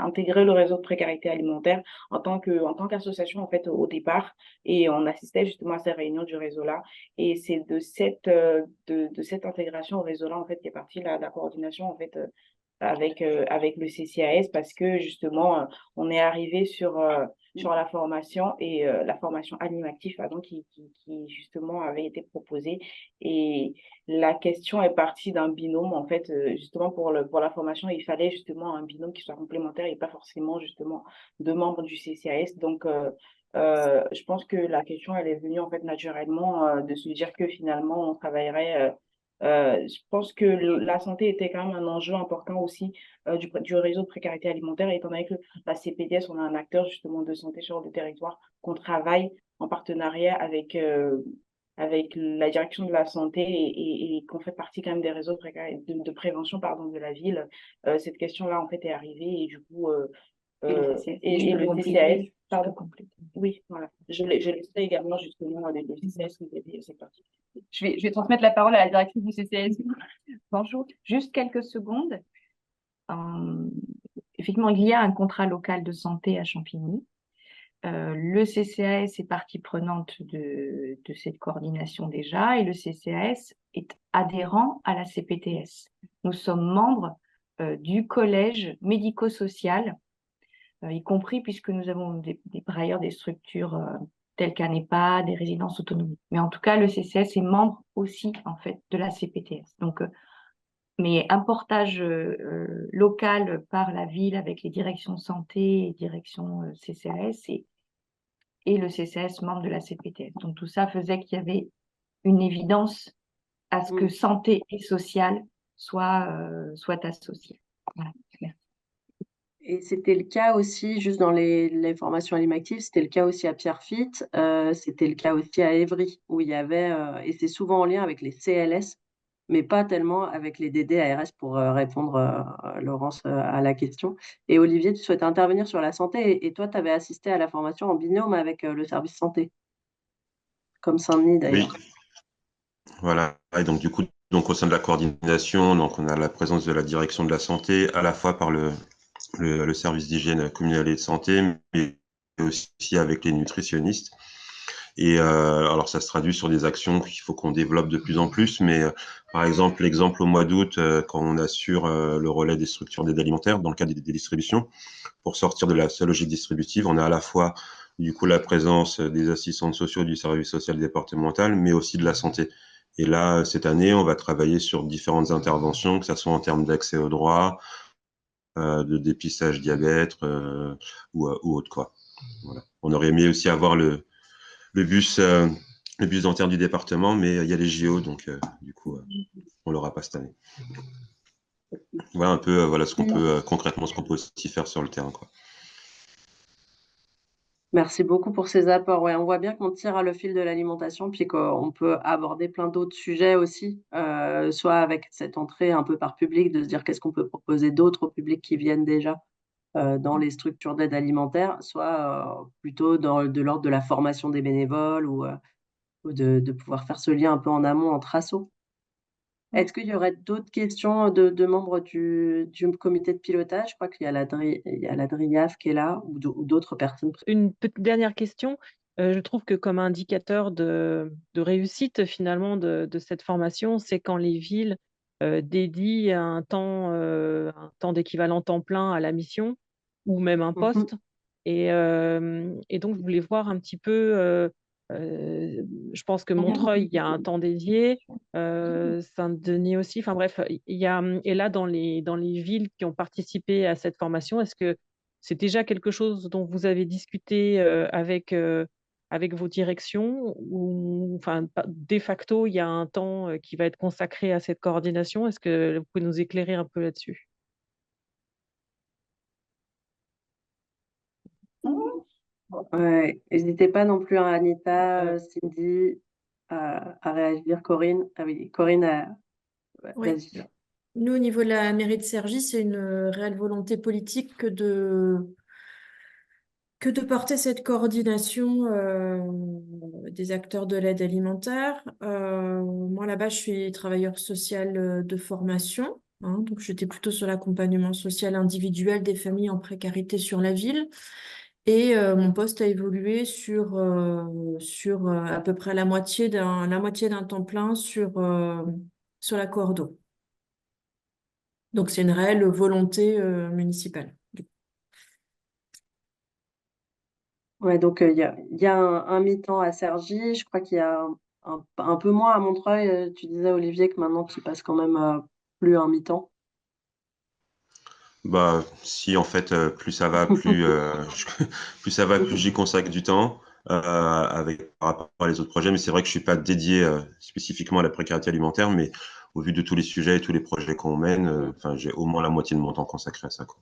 intégré le réseau de précarité alimentaire en tant qu'association en fait au départ, et on assistait justement à ces réunions du réseau-là. Et c'est de cette intégration au réseau-là en fait qui est partie la coordination en fait avec le CCAS, parce que justement on est arrivé sur la formation, et la formation animative pardon, qui justement avait été proposée, et la question est partie d'un binôme en fait, justement pour la formation il fallait justement un binôme qui soit complémentaire et pas forcément justement deux membres du CCAS. Donc je pense que la question elle est venue en fait naturellement, de se dire que finalement on travaillerait. Je pense que la santé était quand même un enjeu important aussi, du réseau de précarité alimentaire, étant donné que la CPTS, on a un acteur justement de santé sur le territoire, qu'on travaille en partenariat avec la direction de la santé, et qu'on fait partie quand même des réseaux de prévention pardon, de la ville. Cette question-là en fait est arrivée, et du coup, et le CCAS, pardon. Oui, voilà. Je laisserai également justement le CCAS compléter cette partie. Je vais transmettre la parole à la directrice du CCAS. Bonjour, juste quelques secondes. Effectivement, il y a un contrat local de santé à Champigny. Le CCAS est partie prenante de cette coordination déjà, et le CCAS est adhérent à la CPTS. Nous sommes membres du collège médico-social, y compris puisque nous avons par ailleurs des structures telles qu'un EHPAD, des résidences autonomes. Mais en tout cas, le CCAS est membre aussi en fait de la CPTS. Donc, mais un portage local par la ville avec les directions santé et directions CCAS, et le CCAS membre de la CPTS. Donc tout ça faisait qu'il y avait une évidence à ce que santé et social soient associés. Voilà. Merci. Et c'était le cas aussi, juste dans les formations animatives, c'était le cas aussi à Pierrefitte, c'était le cas aussi à Évry, où il y avait, et c'est souvent en lien avec les CLS, mais pas tellement avec les DD-ARS, pour répondre, Laurence, à la question. Et Olivier, tu souhaitais intervenir sur la santé, et toi, tu avais assisté à la formation en binôme avec le service santé, comme Saint-Denis Oui, d'ailleurs. voilà. Et donc, du coup, donc, au sein de la coordination, donc, on a la présence de la direction de la santé, à la fois par le service d'hygiène communal et de santé, mais aussi avec les nutritionnistes. Et alors, ça se traduit sur des actions qu'il faut qu'on développe de plus en plus. Mais par exemple, l'exemple au mois d'août, quand on assure le relais des structures d'aide alimentaire dans le cadre des distributions, pour sortir de la seule logique distributive, on a à la fois du coup la présence des assistants sociaux du service social départemental, mais aussi de la santé. Et là, cette année, on va travailler sur différentes interventions, que ce soit en termes d'accès aux droits, de dépistage diabète ou autre quoi. Voilà. On aurait aimé aussi avoir le bus dentaire du département, mais il y a les JO, donc du coup, on l'aura pas cette année. Voilà un peu voilà ce qu'on peut concrètement, ce qu'on peut aussi faire sur le terrain, quoi. Merci beaucoup pour ces apports. Ouais, on voit bien qu'on tire à le fil de l'alimentation, puis qu'on peut aborder plein d'autres sujets aussi, soit avec cette entrée un peu par public, de se dire qu'est-ce qu'on peut proposer d'autre au public qui viennent déjà dans les structures d'aide alimentaire, soit plutôt de l'ordre de la formation des bénévoles, ou de pouvoir faire ce lien un peu en amont entre assos. Est-ce qu'il y aurait d'autres questions de membres du comité de pilotage? Je crois qu'il y a la DRIAF qui est là, ou d'autres personnes. Une petite dernière question. Je trouve que comme indicateur de réussite finalement de cette formation, c'est quand les villes dédient un temps d'équivalent temps plein à la mission, ou même un poste. Et donc, je voulais voir un petit peu, je pense que Montreuil, il y a un temps dédié, Saint-Denis aussi, enfin bref, et là, dans les villes qui ont participé à cette formation, est-ce que c'est déjà quelque chose dont vous avez discuté avec vos directions, ou enfin, de facto, il y a un temps qui va être consacré à cette coordination? Est-ce que vous pouvez nous éclairer un peu là-dessus? Ouais, n'hésitez pas non plus, hein, Anita, Cindy. à réagir. Corinne, ah oui, Corinne, Oui. vas-y. Nous, au niveau de la mairie de Cergy, c'est une réelle volonté politique que de porter cette coordination des acteurs de l'aide alimentaire. Moi, là-bas, je suis travailleur social de formation, hein, donc j'étais plutôt sur l'accompagnement social individuel des familles en précarité sur la ville. Et mon poste a évolué sur à peu près la moitié d'un temps plein sur la coordo. Donc, c'est une réelle volonté municipale. Ouais, donc il y a un mi-temps à Cergy. Je crois qu'il y a un peu moins à Montreuil. Tu disais, Olivier, que maintenant tu passes quand même plus un mi-temps. Bah, si en fait, plus ça va, plus ça va, plus j'y consacre du temps par rapport à les autres projets. Mais c'est vrai que je suis pas dédié spécifiquement à la précarité alimentaire, mais au vu de tous les sujets et tous les projets qu'on mène, enfin, j'ai au moins la moitié de mon temps consacré à ça, quoi.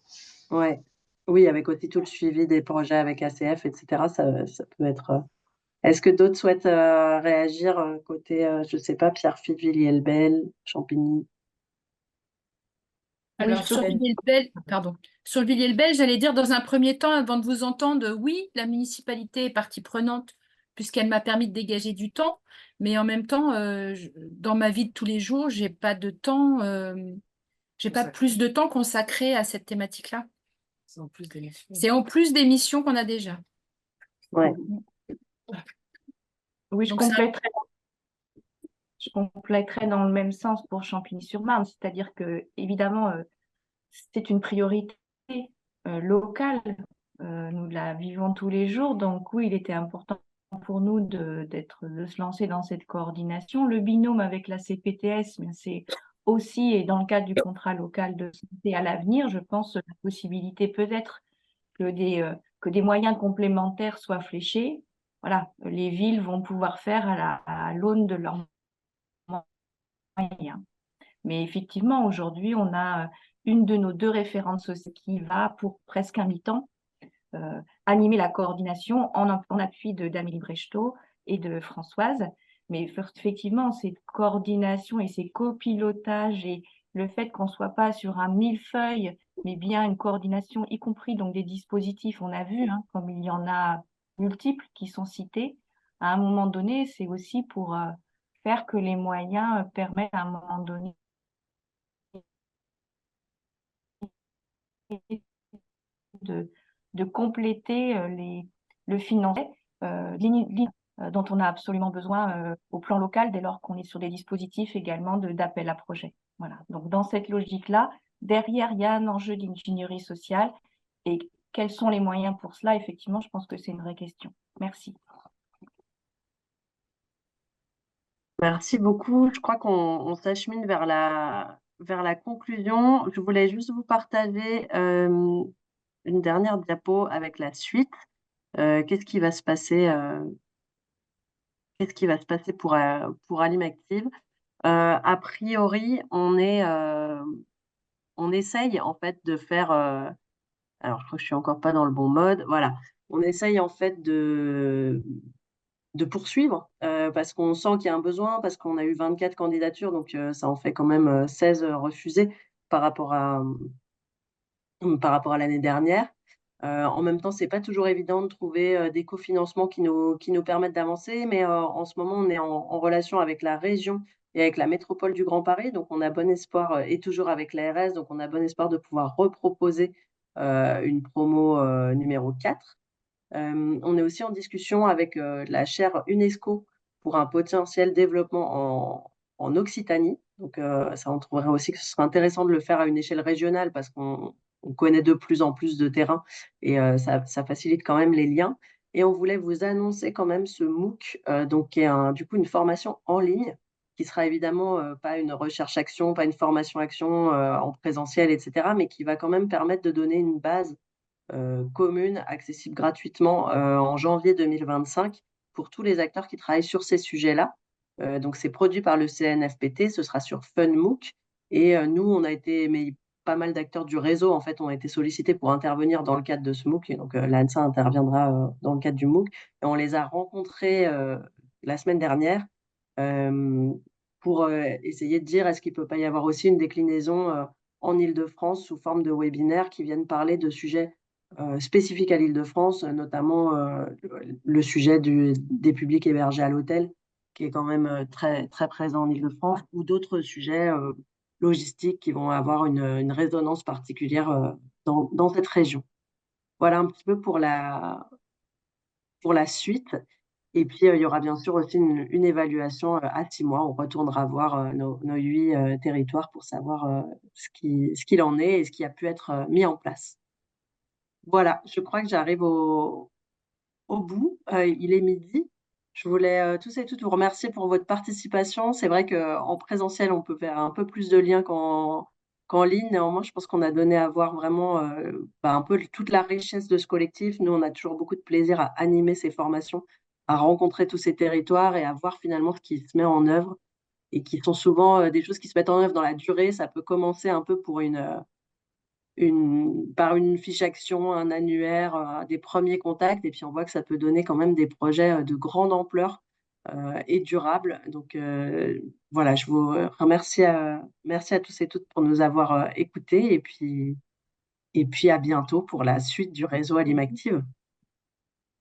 Ouais. Oui, avec aussi tout le suivi des projets avec ACF, etc. Ça peut être. Est-ce que d'autres souhaitent réagir côté, je sais pas, Pierrefitte, Villiers-le-Bel, Champigny? Oui, Alors, sur Villiers-le-Bel, pardon. Sur Villiers-le-Bel, j'allais dire dans un premier temps, avant de vous entendre, oui, la municipalité est partie prenante puisqu'elle m'a permis de dégager du temps, mais en même temps, dans ma vie de tous les jours, j'ai pas de temps, j'ai pas plus de temps consacré à cette thématique-là. C'est en plus des missions. C'est en plus des missions qu'on a déjà. Ouais. Oui, je Donc, ça- compléterais dans le même sens pour Champigny-sur-Marne, c'est-à-dire que évidemment, c'est une priorité locale. Nous la vivons tous les jours, donc oui, il était important pour nous de se lancer dans cette coordination. Le binôme avec la CPTS, mais c'est aussi, et dans le cadre du contrat local de santé à l'avenir, je pense la possibilité peut-être que des moyens complémentaires soient fléchés. Voilà, les villes vont pouvoir faire à l'aune de leurs moyens. Mais effectivement, aujourd'hui, on a une de nos deux référentes sociales qui va pour presque un mi-temps animer la coordination en appui d'Amélie Brechtot et de Françoise. Mais effectivement, cette coordination et ces copilotages et le fait qu'on ne soit pas sur un millefeuille, mais bien une coordination, y compris donc des dispositifs, on a vu, hein, comme il y en a multiples qui sont cités, à un moment donné, c'est aussi pour faire que les moyens permettent à un moment donné de compléter le financement dont on a absolument besoin au plan local dès lors qu'on est sur des dispositifs également d'appel à projet. Voilà. Donc dans cette logique-là, derrière, il y a un enjeu d'ingénierie sociale et quels sont les moyens pour cela? Effectivement, je pense que c'est une vraie question. Merci. Merci beaucoup. Je crois qu'on s'achemine vers la conclusion. Je voulais juste vous partager une dernière diapo avec la suite. Qu'est-ce qui va se passer pour Alimactive? A priori, on essaye en fait de faire. Alors, je crois que je suis encore pas dans le bon mode. Voilà, on essaye en fait de poursuivre parce qu'on sent qu'il y a un besoin, parce qu'on a eu 24 candidatures, donc ça en fait quand même 16 refusées par rapport à, l'année dernière. En même temps, c'est pas toujours évident de trouver des cofinancements qui nous permettent d'avancer, mais en ce moment, on est en relation avec la région et avec la métropole du Grand Paris, donc on a bon espoir, et toujours avec l'ARS, donc on a bon espoir de pouvoir reproposer une promo numéro 4. On est aussi en discussion avec la chaire UNESCO pour un potentiel développement en Occitanie. Donc, ça, on trouverait aussi que ce serait intéressant de le faire à une échelle régionale parce qu'on connaît de plus en plus de terrain et ça facilite quand même les liens. Et on voulait vous annoncer quand même ce MOOC, donc qui est du coup une formation en ligne qui sera évidemment pas une recherche-action, pas une formation-action en présentiel, etc., mais qui va quand même permettre de donner une base commune, accessible gratuitement en janvier 2025 pour tous les acteurs qui travaillent sur ces sujets-là. Donc, c'est produit par le CNFPT, ce sera sur FunMOOC. Et nous, on a été, mais pas mal d'acteurs du réseau, en fait, ont été sollicités pour intervenir dans le cadre de ce MOOC. Et donc, l'ANSA interviendra dans le cadre du MOOC. Et on les a rencontrés la semaine dernière. pour essayer de dire est-ce qu'il ne peut pas y avoir aussi une déclinaison en Île-de-France sous forme de webinaires qui viennent parler de sujets spécifiques à l'Île-de-France, notamment le sujet des publics hébergés à l'hôtel, qui est quand même très, très présent en Île-de-France, ou d'autres sujets logistiques qui vont avoir une résonance particulière dans cette région. Voilà un petit peu pour la suite. Et puis, il y aura bien sûr aussi une évaluation à 6 mois. On retournera voir nos 8 territoires pour savoir ce qu'il en est et ce qui a pu être mis en place. Voilà, je crois que j'arrive au bout. Il est midi. Je voulais tous et toutes vous remercier pour votre participation. C'est vrai qu'en présentiel, on peut faire un peu plus de liens qu'en ligne. Néanmoins, je pense qu'on a donné à voir vraiment un peu toute la richesse de ce collectif. Nous, on a toujours beaucoup de plaisir à animer ces formations, à rencontrer tous ces territoires et à voir finalement ce qui se met en œuvre et qui sont souvent des choses qui se mettent en œuvre dans la durée. Ça peut commencer un peu pour par une fiche action, un annuaire, des premiers contacts, et puis on voit que ça peut donner quand même des projets de grande ampleur et durables. Donc voilà, je vous remercie, merci à tous et toutes pour nous avoir écoutés, et puis à bientôt pour la suite du réseau Alimactive.